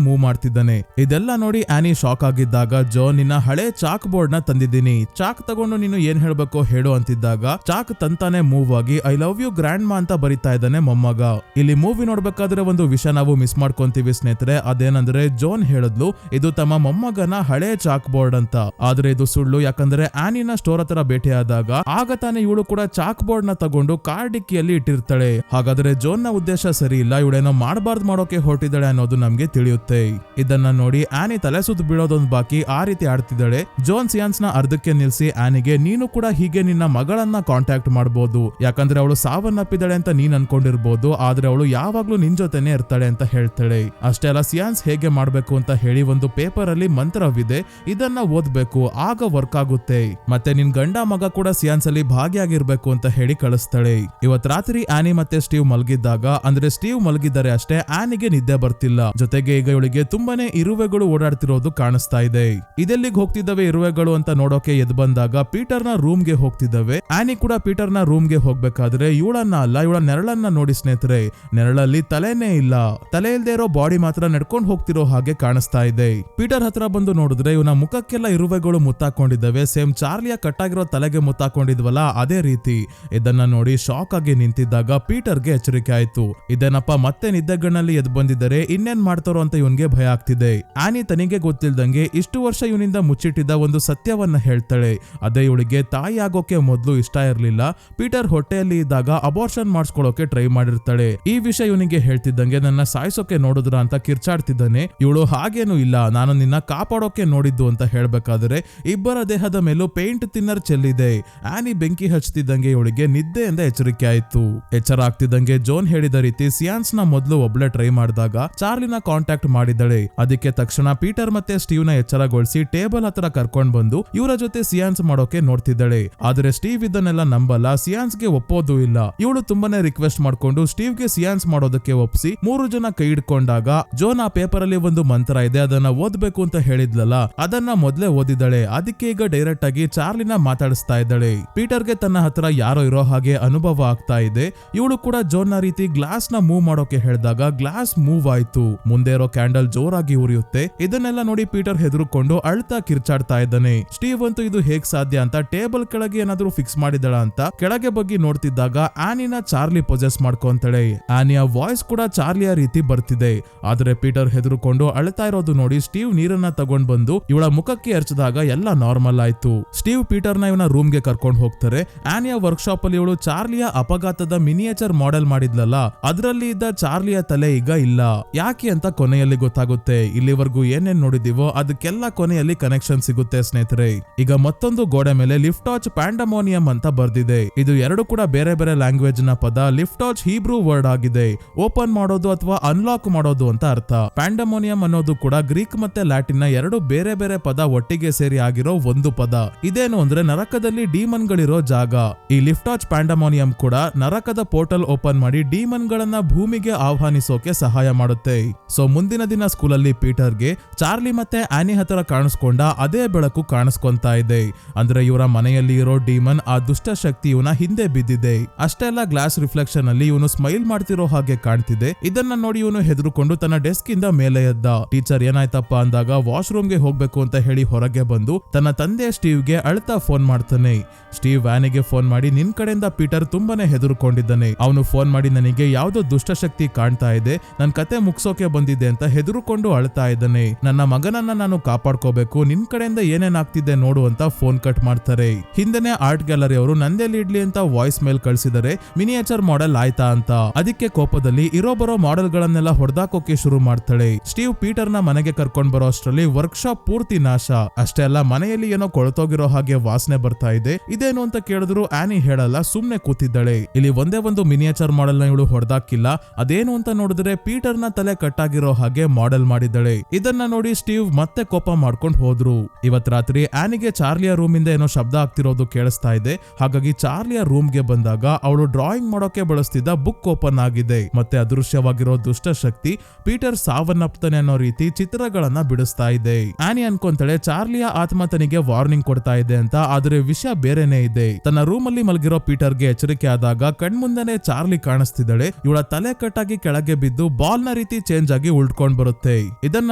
ಮೂವ್ ಮಾಡ್ತಿದ್ದಾನೆ. ಇದೆಲ್ಲ ನೋಡಿ ಆನಿ ಶಾಕ್ ಆಗಿದ್ದಾಗ ಜೋ ನಿನ್ನ ಹಳೆ ಚಾಕ್ ಬೋರ್ಡ್ ನ ತಂದಿದ್ದೀನಿ, ಚಾಕ್ ತಗೊಂಡು ನೀನು ಏನ್ ಹೇಳ್ಬೇಕೋ ಹೇಳು ಅಂತಿದ್ದಾಗ ಚಾಕ್ ತಂತಾನೆ ಮೂವ್ ಆಗಿ ಐ ಲವ್ ಯು ಗ್ರ್ಯಾಂಡ್ ಮಾ ಅಂತ ಬರಿತಾ ಇದ್ದಾನೆ ಮೊಮ್ಮಗ. ಇಲ್ಲಿ ಮೂವಿ ನೋಡ್ಬೇಕಾದ್ರೆ ಒಂದು ವಿಷಯ ನಾವು ಮಿಸ್ ಮಾಡ್ಕೊಂತೀವಿ ಸ್ನೇಹಿತರೆ, ಅದೇನಂದ್ರೆ ಜೋನ್ ಹೇಳಿದ್ಲು ಇದು ತಮ್ಮ ಮೊಮ್ಮಗನ ಹಳೆ ಚಾಕ್ ಬೋರ್ಡ್ ಅಂತ. ಆದ್ರೆ ಇದು ಸುಳ್ಳು. ಯಾಕಂದ್ರೆ ಆನಿನ ಸ್ಟೋರ್ ಹತ್ರ ಭೇಟಿಯಾದಾಗ ಆಗ ತಾನೆ ಇವಳು ಕೂಡ ಚಾಕ್ ಬೋರ್ಡ್ ನ ತಗೊಂಡು ಕಾರ್ ಡಿಕ್ಕಿಯಲ್ಲಿ ಇಟ್ಟಿರ್ತಾಳೆ. ಹಾಗಾದ್ರೆ ಜೋನ್ ನ ಉದ್ದೇಶ ಸರಿ ಇಲ್ಲ, ಇವಳೇನೋ ಮಾಡಬಾರ್ದು ಮಾಡೋಕೆ ಹೊರಟಿದ್ದಾಳೆ ಅನ್ನೋದು ನಮ್ಗೆ ತಿಳಿಯುತ್ತೆ. ಇದನ್ನ ನೋಡಿ ಆನಿ ತಲೆ ಸುತ್ತು ಬೀಳೋದೊಂದು ಬಾಕಿ ಆ ರೀತಿ ಆಡ್ತಿದ್ದಾಳೆ. ಜೋನ್ ಸಿಯಾನ್ಸ್ ನ ಅರ್ಧಕ್ಕೆ ನಿಲ್ಸಿ ಆನಿಗೆ ನೀನು ಕೂಡ ಹೀಗೆ ನಿನ್ನ ಮಗಳನ್ನ ಕಾಂಟ್ಯಾಕ್ಟ್ ಮಾಡಬಹುದು, ಯಾಕಂದ್ರೆ ಅವಳು ಸಾವನ್ನಪ್ಪಿದ್ದಾಳೆ ಅಂತ ನೀನ್ ಅನ್ಕೊಂಡಿರ್ಬೋದು, ಆದ್ರೆ ಅವಳು ಯಾವಾಗ್ಲೂ ನಿನ್ ಜೊತೆನೆ ಇರ್ತಾಳೆ ಅಂತ ಹೇಳ್ತಾಳೆ. ಅಷ್ಟೇ ಅಲ್ಲ ಸಿಯಾನ್ಸ್ ಹೇಗೆ ಮಾಡ್ಬೇಕು ಅಂತ ಹೇಳಿ ಒಂದು ಪೇಪರ್ ಅಲ್ಲಿ ಮಂತ್ರವಿದೆ, ಇದನ್ನ ಓದ್ಬೇಕು, ಆಗ ವರ್ಕ್ ಆಗುತ್ತೆ, ಮತ್ತೆ ನಿನ್ ಗಂಡ ಮಗ ಕೂಡ ಸಿಯಾನ್ಸ್ ಅಲ್ಲಿ ಭಾಗಿಯಾಗಿರ್ಬೇಕು ಅಂತ ಹೇಳಿ ಕಳಿಸ್ತಾಳೆ. ಇವತ್ ರಾತ್ರಿ ಆನಿ ಮತ್ತೆ ಸ್ಟೀವ್ ಮಲಗಿದ್ದಾಗ, ಅಂದ್ರೆ ಸ್ಟೀವ್ ಮಲಗಿದ್ದಾರೆ ಅಷ್ಟೇ, ಆನಿಗೆ ನಿದ್ದೆ ಬರ್ತಿಲ್ಲ. ಜೊತೆಗೆ ಈಗ ಇವಳಿಗೆ ತುಂಬಾನೇ ಇರುವೆಗಳು ಓಡಾಡ್ತಿರೋದು ಕಾಣಿಸ್ತಾ ಇದೆ. ಇದೆಲ್ಲಿಗೆ ಹೋಗ್ತಿದ್ದಾವೆ ಇರುವೆಗಳು ಅಂತ ನೋಡೋಕೆ ಎದ್ ಬಂದಾಗ ಪೀಟರ್ ನ ರೂಮ್ ಗೆ ಹೋಗ್ತಿದ್ದಾವೆ. ಆನಿ ಕೂಡ ಪೀಟರ್ ನ ರೂಮ್ ಗೆ ಹೋಗ್ಬೇಕಾದ್ರೆ ಇವಳನ್ನ ಅಲ್ಲ ಇವಳ ನೆರಳನ್ನ ನೋಡಿ ಸ್ನೇಹಿತರೆ, ನೆರಳಲ್ಲಿ ತಲೆನೇ ಇಲ್ಲ, ತಲೆ ಇಲ್ದೇ ಇರೋ ಬಾಡಿ ಮಾತ್ರ ನಡ್ಕೊಂಡು ಹೋಗ್ತಿರೋ ಹಾಗೆ ಕಾಣಿಸ್ತಾ ಇದೆ. ಪೀಟರ್ ಹತ್ರ ಬಂದು ನೋಡಿದ್ರೆ ಇವನ ಮುಖಕ್ಕೆಲ್ಲ ಇರುವೆಗಳು ಮುತ್ತಾಕೊಂಡಿದ್ದಾವೆ. ಸೇಮ್ ಚಾರ್ಲಿಯ ಕಟ್ಟಾಗಿರೋ ತಲೆಗೆ ಮುತ್ತಾಕೊಂಡಿದ್ವಲ್ಲ ಅದೇ ರೀತಿ. ಇದನ್ನ ನೋಡಿ ಶಾಕ್ ಆಗಿ ನಿಂತಿದ್ದಾಗ ಪೀಟರ್ಗೆ ಎಚ್ಚರಿಕೆ ಆಯ್ತು. ಇದೇನಪ್ಪ ಮತ್ತೆ ನಿದ್ದೆಗಣ್ಣಲ್ಲಿ ಎದ್ ಬಂದಿದ್ದಾರೆ, ಇನ್ನೇನ್ ಮಾಡ್ತಾರೋ ಅಂತ ಇವನ್ಗೆ ಭಯ ಆಗ್ತಿದೆ. ಆನಿ ತನಿಗೆ ಗೊತ್ತಿಲ್ದಂಗೆ ಇಷ್ಟು ವರ್ಷ ಇವನಿಂದ ಮುಚ್ಚಿಟ್ಟಿದ್ದ ಒಂದು ಸತ್ಯವನ್ನ ಹೇಳ್ತಾಳೆ. ಅದೇ ಇವಳಿಗೆ ತಾಯಿ ಆಗೋಕೆ ಮೊದ್ಲು ಇಷ್ಟ ಇರ್ಲಿಲ್ಲ. ಪೀಟರ್ ಹೊಟ್ಟೆಯಲ್ಲಿ ಇದ್ದಾಗ ಅಬೋರ್ಷನ್ ಮಾಡಿಸ್ಕೊಳ್ಳೋಕೆ ಟ್ರೈ ಮಾಡಿರ್ತಾಳೆ. ಈ ವಿಷಯ ಇವನಿಗೆ ಹೇಳ್ತಿದ್ದಂಗೆ ನನ್ನ ಸಾಯಿಸೋಕೆ ನೋಡಿದ್ರ ಅಂತ ಕಿರ್ಚಾಡ್ತಿದ್ದಾನೆ. ಇವಳು ಹಾಗೇನು ಇಲ್ಲ, ನಾನು ನಿನ್ನ ಕಾಪಾಡೋಕೆ ನೋಡಿದ್ದು ಅಂತ ಹೇಳ್ಬೇಕಾದ್ರೆ ಇಬ್ಬರ ದೇಹದ ಮೇಲೂ ಪೇಂಟ್ ತಿನ್ನರ್ ಚೆಲ್ಲಿದೆ. ಆನಿ ಬೆಂಕಿ ಹಚ್ತಿದ್ದಂಗೆ ಇವಳಿಗೆ ನಿದ್ದೆಯಿಂದ ಎಚ್ಚರಿಕೆ ಆಯ್ತು. ಎಚ್ಚರ ಆಗ್ತಿದ್ದಂಗೆ ಜೋನ್ ಹೇಳಿದ ರೀತಿ ಸಿಯಾನ್ಸ್ ನ ಮೊದಲು ಒಬ್ಳೆ ಟ್ರೈ ಮಾಡಿದಾಗ ಚಾರ್ಲಿನ ಕಾಂಟ್ಯಾಕ್ಟ್ ಮಾಡಿದಳೆ. ಅದಕ್ಕೆ ತಕ್ಷಣ ಪೀಟರ್ ಮತ್ತೆ ಸ್ಟೀವ್ ನ ಎಚ್ಚರಗೊಳಿಸಿ ಟೇಬಲ್ ಹತ್ರ ಕರ್ಕೊಂಡ್ ಬಂದು ಇವರ ಜೊತೆ ಸಿಯಾನ್ಸ್ ಮಾಡೋಕೆ ನೋಡ್ತಿದ್ದಾಳೆ. ಆದ್ರೆ ಸ್ಟೀವ್ ಇದನ್ನೆಲ್ಲ ನಂಬಲ್ಲ, ಸಿಯಾನ್ಸ್ ಗೆ ಒಪ್ಪೋದು ಇಲ್ಲ. ಇವಳು ತುಂಬಾನೇ ರಿಕ್ವೆಸ್ಟ್ ಮಾಡ್ಕೊಂಡು ಸ್ಟೀವ್ ಗೆ ಸಿಯಾನ್ಸ್ ಮಾಡೋದಕ್ಕೆ ಒಪ್ಸಿ 3 ಜನ ಕೈ ಹಿಡ್ಕೊಂಡಾಗ ಜೋನ್ ಆ ಪೇಪರ್ ಅಲ್ಲಿ ಒಂದು ಮಂತ್ರ ಇದೆ, ಅದನ್ನ ಓದ್ಬೇಕು ಅಂತ ಹೇಳಿದ್ಲಲ್ಲ, ಅದನ್ನ ಮೊದ್ಲೇ ಓದಿದ್ದಾಳೆ. ಅದಕ್ಕೆ ಈಗ ಡೈರೆಕ್ಟ್ ಆಗಿ ಚಾರ್ಲಿನ ಮಾತಾಡಿಸ್ತಾ ಇದ್ದಾಳೆ. ಪೀಟರ್ಗೆ ತನ್ನ ಹತ್ರ ಯಾರೋ ಇರೋ ಹಾಗೆ ಅನುಭವ ಆಗ್ತಾ ಇದೆ. ಇವಳು ಕೂಡ ಜೋನ್ ನ ರೀತಿ ಗ್ಲಾಸ್ ನ ಮೂವ್ ಮಾಡೋಕೆ ಹೇಳಿದಾಗ ಗ್ಲಾಸ್ ಮೂವ್ ಆಯ್ತು. ಮುಂದೆ ಇರೋ ಕ್ಯಾಂಡಲ್ ಜೋರಾಗಿ ಉರಿಯುತ್ತೆ. ಇದನ್ನೆಲ್ಲ ನೋಡಿ ಪೀಟರ್ ಹೆದರುಕೊಂಡು ಅಳ್ತಾ ಕಿರ್ಚಾಡ್ತಾ ಇದ್ದಾನೆ. ಸ್ಟೀವ್ ಅಂತೂ ಇದು ಹೇಗ್ ಸಾಧ್ಯ ಅಂತ ಟೇಬಲ್ ಕೆಳಗೆ ಏನಾದ್ರೂ ಫಿಕ್ಸ್ ಮಾಡಿದಳ ಅಂತ ಕೆಳಗೆ ಬಗ್ಗೆ ನೋಡ್ತಿದ್ದಾಗ ಆನಿನ ಚಾರ್ಲಿ ಪೊಸೆಸ್ ಮಾಡ್ಕೊಂತಾಳೆ. ಆನಿಯ ವಾಯ್ಸ್ ಕೂಡ ಚಾರ್ಲಿಯ ರೀತಿ ಬರ್ತಿದೆ. ಆದ್ರೆ ಪೀಟರ್ ಹೆದರುಕೊಂಡು ಅಳ್ತಾ ಇರೋದು ನೋಡಿ ಸ್ಟೀವ್ ನೀರನ್ನ ತಗೊಂಡ್ ಬಂದು ಇವಳ ಮುಖಕ್ಕೆ ಎರಚಿದಾಗ ಎಲ್ಲ ನಾರ್ಮಲ್ ಆಯ್ತು. ಸ್ಟೀವ್ ಪೀಟರ್ ನ ಇವನ ರೂಮ್ ಗೆ ಕರ್ಕೊಂಡು ಹೋಗ್ತಾರೆ. ಆನಿಯ ವರ್ಕ್ಶಾಪ್ ಅಲ್ಲಿ ಇವಳು ಚಾರ್ಲಿಯ ಅಪಘಾತದ ಮಿನಿಯೇಚರ್ ಮಾಡೆಲ್ ಮಾಡಿದ್ಲಲ್ಲ, ಅದರಲ್ಲಿ ಇದ್ದ ಚಾರ್ಲಿಯ ತಲೆ ಈಗ ಇಲ್ಲ. ಯಾಕೆ ಅಂತ ಕೊನೆಯಲ್ಲಿ ಗೊತ್ತಾಗುತ್ತೆ. ಇಲ್ಲಿವರೆಗೂ ಏನೇನ್ ನೋಡಿದೀವೋ ಅದಕ್ಕೆಲ್ಲ ಕೊನೆಯಲ್ಲಿ ಕನೆಕ್ಷನ್ ಸಿಗುತ್ತೆ ಸ್ನೇಹಿತರೆ. ಈಗ ಮತ್ತೊಂದು ಗೋಡೆ ಮೇಲೆ ಲಿಫ್ಟಾಚ್ ಪ್ಯಾಂಡಮೋನಿಯಂ ಅಂತ ಬರ್ದಿದೆ. ಇದು ಎರಡು ಕೂಡ ಬೇರೆ ಬೇರೆ ಲ್ಯಾಂಗ್ವೇಜ್ ನ ಪದ. ಲಿಫ್ಟಾಚ್ ಹೀಬ್ರೂ ವರ್ಡ್ ಆಗಿದೆ. ಓಪನ್ ಮಾಡೋದು ಅಥವಾ ಅನ್ಲಾಕ್ ಮಾಡೋದು ಅಂತ ಅರ್ಥ. ಪ್ಯಾಂಡಮೋನಿಯಂ ಅನ್ನೋದು ಕೂಡ ಗ್ರೀಕ್ ಮತ್ತೆ ಲ್ಯಾಟಿನ್ ನ ಎರಡು ಬೇರೆ ಬೇರೆ ಪದ ಒಟ್ಟಿಗೆ ಸೇರಿ ಆಗಿರೋ ಒಂದು ಪದ. ಇದೇನು ಅಂದ್ರೆ ನರಕದಲ್ಲಿ ಡೀಮನ್ ಗಳಿರೋ ಜಾಗ. ಈ ಲಿಫ್ಟಾಚ್ ಪ್ಯಾಂಡಮೋನಿಯಂ ಕೂಡ ನರಕದ ಪೋರ್ಟಲ್ ಓಪನ್ ಮಾಡಿ ಡೀಮನ್ ಗಳನ್ನ ಭೂಮಿಗೆ ಆಹ್ವಾನಿಸೋಕೆ ಸಹಾಯ ಮಾಡುತ್ತೆ. ಸೊ ಮುಂದಿನ ದಿನ ಸ್ಕೂಲಲ್ಲಿ ಪೀಟರ್ಗೆ ಚಾರ್ಲಿ ಮತ್ತೆ ಆನಿ ಹತ್ರ ಕಾಣಿಸ್ಕೊಂಡ ಅದೇ ಬೆಳಕು ಕಾಣಿಸ್ಕೊಂತಾ ಇದೆ. ಅಂದ್ರೆ ಇವರ ಮನೆಯಲ್ಲಿ ಇರೋ ಡೀಮನ್ ಆ ದುಷ್ಟ ಶಕ್ತಿ ಇವನ ಹಿಂದೆ ಬಿದ್ದಿದೆ. ಅಷ್ಟೇ ಅಲ್ಲ, ಗ್ಲಾಸ್ ರಿಫ್ಲೆಕ್ಷನ್ ಅಲ್ಲಿ ಇವನು ಸ್ಮೈಲ್ ಮಾಡ್ತಿರೋ ಹಾಗೆ ಕಾಣ್ತಿದೆ. ಇದನ್ನ ನೋಡಿ ಇವನು ಹೆದರುಕೊಂಡು ತನ್ನ ಡೆಸ್ಕ್ ಇಂದ ಮೇಲೆ ಎದ್ದ. ಟೀಚರ್ ಏನಾಯ್ತಪ್ಪ ಅಂದಾಗ ವಾಶ್ರೂಮ್ ಗೆ ಹೋಗ್ಬೇಕು ಅಂತ ಹೇಳಿ ಹೊರಗೆ ಬಂದು ತನ್ನ ತಂದೆ ಸ್ಟೀವ್ ಗೆ ಅಳ್ತಾ ಫೋನ್ ಮಾಡ್ತಾನೆ. ಸ್ಟೀವ್ ಆನಿಗೆ ಫೋನ್ ಮಾಡಿ ನಿನ್ ಕಡೆಯಿಂದ ಪೀಟರ್ ತುಂಬಾನೇ ಹೆದರುಕೊಂಡಿದ್ದಾನೆ. ಅವನು ಫೋನ್ ಮಾಡಿ ನನಗೆ ಯಾವ್ದೋ ದುಷ್ಟಶಕ್ತಿ ಕಾಣ್ತಾ ಇದೆ, ನನ್ ಕತೆ ಮುಗ್ಸೋಕೆ ಬಂದಿದೆ ಅಂತ ಹೆದರುಕೊಂಡು ಅಳ್ತಾ ಇದ್ದಾನೆ. ನನ್ನ ಮಗನನ್ನ ನಾನು ಕಾಪಾಡ್ಕೋಬೇಕು, ನಿನ್ ಕಡೆಯಿಂದ ಏನೇನ್ ಆಗ್ತಿದೆ ನೋಡು ಅಂತ ಫೋನ್ ಕಟ್ ಮಾಡ್ತಾರೆ. ಹಿಂದೆನೆ ಆರ್ಟ್ ಗ್ಯಾಲರಿ ಅವರು ನಂದೆಲ್ಲಿ ಇಡ್ಲಿ ಅಂತ ವಾಯ್ಸ್ ಮೇಲ್ ಕಳ್ಸಿದರೆ ಮಿನಿಯೇಚರ್ ಮಾಡೆಲ್ ಆಯ್ತಾ ಅಂತ. ಅದಕ್ಕೆ ಕೋಪದಲ್ಲಿ ಇರೋ ಬರೋ ಮಾಡೆಲ್ ಗಳನ್ನೆಲ್ಲ ಹೊಡೆದಾಕೋಕೆ ಶುರು ಮಾಡ್ತಾಳೆ. ಸ್ಟೀವ್ ಪೀಟರ್ ನ ಮನೆಗೆ ಕರ್ಕೊಂಡ್ ಬರೋ ಅಷ್ಟರಲ್ಲಿ ವರ್ಕ್ಶಾಪ್ ಪೂರ್ತಿ ನಾಶ. ಅಷ್ಟೇ ಅಲ್ಲ, ಮನೆಯಲ್ಲಿ ಏನೋ ಕೊಳತೋಗಿರೋ ಹಾಗೆ ವಾಸನೆ ಬರ್ತಾ ಇದೆ. ಇದೇನು ಅಂತ ಕೇಳಿದ್ರು ಆನಿ ಹೇಳಲ್ಲ, ಸುಮ್ನೆ ಕೂತಿದ್ದಾಳೆ. ಇಲ್ಲಿ ಒಂದೇ ಒಂದು ಮಿನಿಯೇಚರ್ ಮಾಡೆಲ್ ನ ಇವಳು ಹೊಡೆದಾಕಿಲ್ಲ. ಅದೇನು ಅಂತ ನೋಡಿದ್ರೆ ಪೀಟರ್ ನ ತಲೆ ಕಟ್ಟಾಗಿರೋ ಹಾಗೆ ಮಾಡೆಲ್ ಮಾಡಿದ್ದಾಳೆ. ಇದನ್ನ ನೋಡಿ ಸ್ಟೀವ್ ಮತ್ತೆ ಕೋಪ ಮಾಡ್ಕೊಂಡು ಹೋದ್ರು. ಇವತ್ ರಾತ್ರಿ ಆನಿಗೆ ಚಾರ್ಲಿಯ ರೂಮ್ ಇಂದ ಏನೋ ಶಬ್ದ ಆಗ್ತಿರೋದು ಕೇಳಿಸ್ತಾ ಇದೆ. ಹಾಗಾಗಿ ಚಾರ್ಲಿಯ ರೂಮ್ ಗೆ ಬಂದಾಗ ಅವಳು ಡ್ರಾಯಿಂಗ್ ಮಾಡೋಕೆ ಬಳಸ್ತಿದ್ದ ಬುಕ್ ಓಪನ್ ಆಗಿದೆ. ಮತ್ತೆ ಅದೃಶ್ಯವಾಗಿರೋ ದುಷ್ಟ ಶಕ್ತಿ ಪೀಟರ್ ಸಾವನ್ನಪ್ತಾನೆ ಅನ್ನೋ ರೀತಿ ಚಿತ್ರಗಳನ್ನ ಬಿಡಿಸ್ತಾ ಇದೆ. ಆನಿ ಅನ್ಕೊಂತಾಳೆ ಚಾರ್ಲಿಯ ಆತ್ಮ ತನಿಗೆ ವಾರ್ನಿಂಗ್ ಕೊಡ್ತಾ ಇದೆ ಅಂತ. ಆದ್ರೆ ವಿಷಯ ಬೇರೆನೇ ಇದೆ. ತನ್ನ ರೂಮ್ ಅಲ್ಲಿ ಮಲಗಿರೋ ಪೀಟರ್ಗೆ ಎಚ್ಚರಿಕೆ ಆದಾಗ ಕಣ್ಮುಂದೆನೆ ಚಾರ್ಲಿ ಕಾಣಿಸ್ತಿದ್ದಾಳೆ. ಇವಳ ತಲೆ ಕಟ್ಟಾಗಿ ಕೆಳಗೆ ಬಿದ್ದು ಬಾಲ್ ನ ರೀತಿ ಚೇಂಜ್ ಆಗಿ ಉಳ್ಕೊಂಡ್ ಬರುತ್ತೆ. ಇದನ್ನ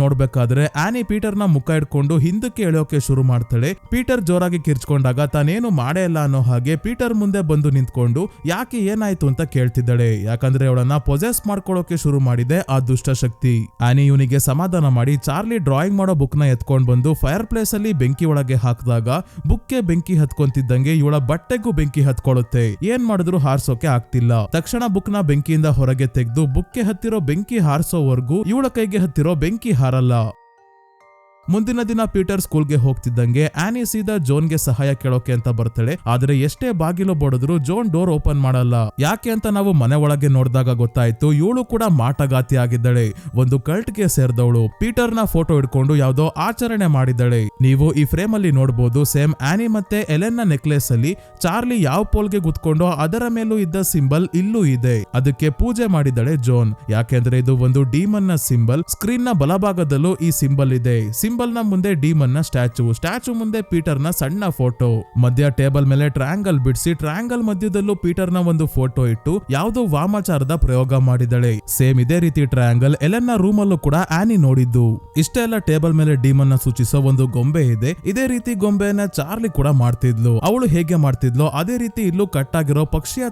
ನೋಡ್ಬೇಕಾದ್ರೆ ಆನಿ ಪೀಟರ್ ನ ಮುಖ ಇಟ್ಕೊಂಡು ಹಿಂದಕ್ಕೆ ಎಳೆಯೋಕೆ ಶುರು ಮಾಡ್ತಾಳೆ. ಪೀಟರ್ ಜೋರಾಗಿ ಕಿರ್ಚ್ಕೊಂಡಾಗ ತಾನೇನು ಮಾಡೇ ಇಲ್ಲ ಅನ್ನೋ ಹಾಗೆ ಪೀಟರ್ ಮುಂದೆ ಬಂದು ನಿಂತ್ಕೊಂಡು ಯಾಕೆ ಏನಾಯ್ತು ಅಂತ ಕೇಳ್ತಿದ್ದಾಳೆ. ಯಾಕಂದ್ರೆ ಅವಳನ್ನ ಪೊಸೆಸ್ ಮಾಡ್ಕೊಳ್ಳೋಕೆ ಶುರು ಮಾಡಿದೆ ಆ ದುಷ್ಟ ಶಕ್ತಿ. ಆನಿ ಇವನಿಗೆ ಸಮಾಧಾನ ಮಾಡಿ ಚಾರ್ಲಿ ಡ್ರಾಯಿಂಗ್ ಮಾಡೋ ಬುಕ್ ನ ಎತ್ಕೊಂಡ್ ಬಂದು ಫೈರ್ ಪ್ಲೇಸ್ ಅಲ್ಲಿ ಬೆಂಕಿ ಒಳಗೆ ಹಾಕಿದಾಗ ಬುಕ್ಗೆ ಬೆಂಕಿ ಹತ್ಕೊಂತಿದ್ದಂಗೆ ಇವಳ ಬಟ್ಟೆಗೂ ಬೆಂಕಿ ಹತ್ಕೊಳ್ಳುತ್ತೆ. ಏನ್ ಮಾಡಿದ್ರು ಹಾರಿಸೋಕೆ ಆಗ್ತಿಲ್ಲ. ತಕ್ಷಣ ಬುಕ್ ನ ಬೆಂಕಿಯಿಂದ ಹೊರಗೆ ತೆಗೆದು ಬುಕ್ಗೆ ಹತ್ತಿರೋ ಬೆಂಕಿ ಹಾರಿಸೋವರೆಗೂ ಇವಳ ಕೈಗೆ ಹತ್ತಿರೋ ಬೆಂಕಿ ಹಾರಲ್ಲ. ಮುಂದಿನ ದಿನ ಪೀಟರ್ ಸ್ಕೂಲ್ಗೆ ಹೋಗ್ತಿದ್ದಂಗೆ ಆನಿ ಸೀದಾ ಜೋನ್ಗೆ ಸಹಾಯ ಕೇಳೋಕೆ ಅಂತ ಬರ್ತಾಳೆ. ಆದ್ರೆ ಎಷ್ಟೇ ಬಾಗಿಲು ಬಡಿದ್ರು ಜೋನ್ ಡೋರ್ ಓಪನ್ ಮಾಡಲ್ಲ. ಯಾಕೆ ಅಂತ ನಾವು ಮನೆ ಒಳಗೆ ನೋಡಿದಾಗ ಗೊತ್ತಾಯ್ತು, ಇವಳು ಕೂಡ ಮಾಟಗಾತಿ ಆಗಿದ್ದಾಳೆ. ಒಂದು ಕಲ್ಟ್ ಗೆ ಸೇರಿದವಳು. ಪೀಟರ್ ನ ಫೋಟೋ ಇಟ್ಕೊಂಡು ಯಾವ್ದೋ ಆಚರಣೆ ಮಾಡಿದ್ದಾಳೆ. ನೀವು ಈ ಫ್ರೇಮ್ ಅಲ್ಲಿ ನೋಡಬಹುದು. ಸೇಮ್ ಆನಿ ಮತ್ತೆ ಎಲೆನ್ ನ ನೆಕ್ಲೆಸ್ ಅಲ್ಲಿ ಚಾರ್ಲಿ ಯಾವ ಪೋಲ್ಗೆ ಗುತ್ಕೊಂಡೋ ಅದರ ಮೇಲೂ ಇದ್ದ ಸಿಂಬಲ್ ಇಲ್ಲೂ ಇದೆ. ಅದಕ್ಕೆ ಪೂಜೆ ಮಾಡಿದ್ದಾಳೆ ಜೋನ್. ಯಾಕೆಂದ್ರೆ ಇದು ಒಂದು ಡೀಮನ್ ನ ಸಿಂಬಲ್. ಸ್ಕ್ರೀನ್ ನ ಬಲಭಾಗದಲ್ಲೂ ಈ ಸಿಂಬಲ್ ಇದೆ. ಸಿಂಬಲ್ ನ ಮುಂದೆ ಡೀಮನ್ ನ ಸ್ಟ್ಯಾಚು ಮುಂದೆ ಪೀಟರ್ ನ ಸಣ್ಣ ಫೋಟೋ. ಮಧ್ಯ ಟೇಬಲ್ ಮೇಲೆ ಟ್ರಯಾಂಗಲ್ ಬಿಡಿಸಿ ಟ್ರಯಾಂಗಲ್ ಮಧ್ಯದಲ್ಲೂ ಪೀಟರ್ ನ ಒಂದು ಫೋಟೋ ಇಟ್ಟು ಯಾವುದೋ ವಾಮಾಚಾರದ ಪ್ರಯೋಗ ಮಾಡಿದಳೆ. ಸೇಮ್ ಇದೇ ರೀತಿ ಟ್ರಯಾಂಗಲ್ ಎಲೆನ್ ನ ರೂಮ್ ಅಲ್ಲೂ ಕೂಡ ಆನಿ ನೋಡಿದ್ದು. ಇಷ್ಟೇ ಎಲ್ಲ ಟೇಬಲ್ ಮೇಲೆ ಡೀಮನ್ ನ ಸೂಚಿಸೋ ಒಂದು ಗೊಂಬೆ ಇದೆ. ಇದೇ ರೀತಿ ಗೊಂಬೆನ ಚಾರ್ಲಿ ಕೂಡ ಮಾಡ್ತಿದ್ಲು. ಅವಳು ಹೇಗೆ ಮಾಡ್ತಿದ್ಲು ಅದೇ ರೀತಿ ಇಲ್ಲೂ ಕಟ್ಟಾಗಿರೋ ಪಕ್ಷಿಯ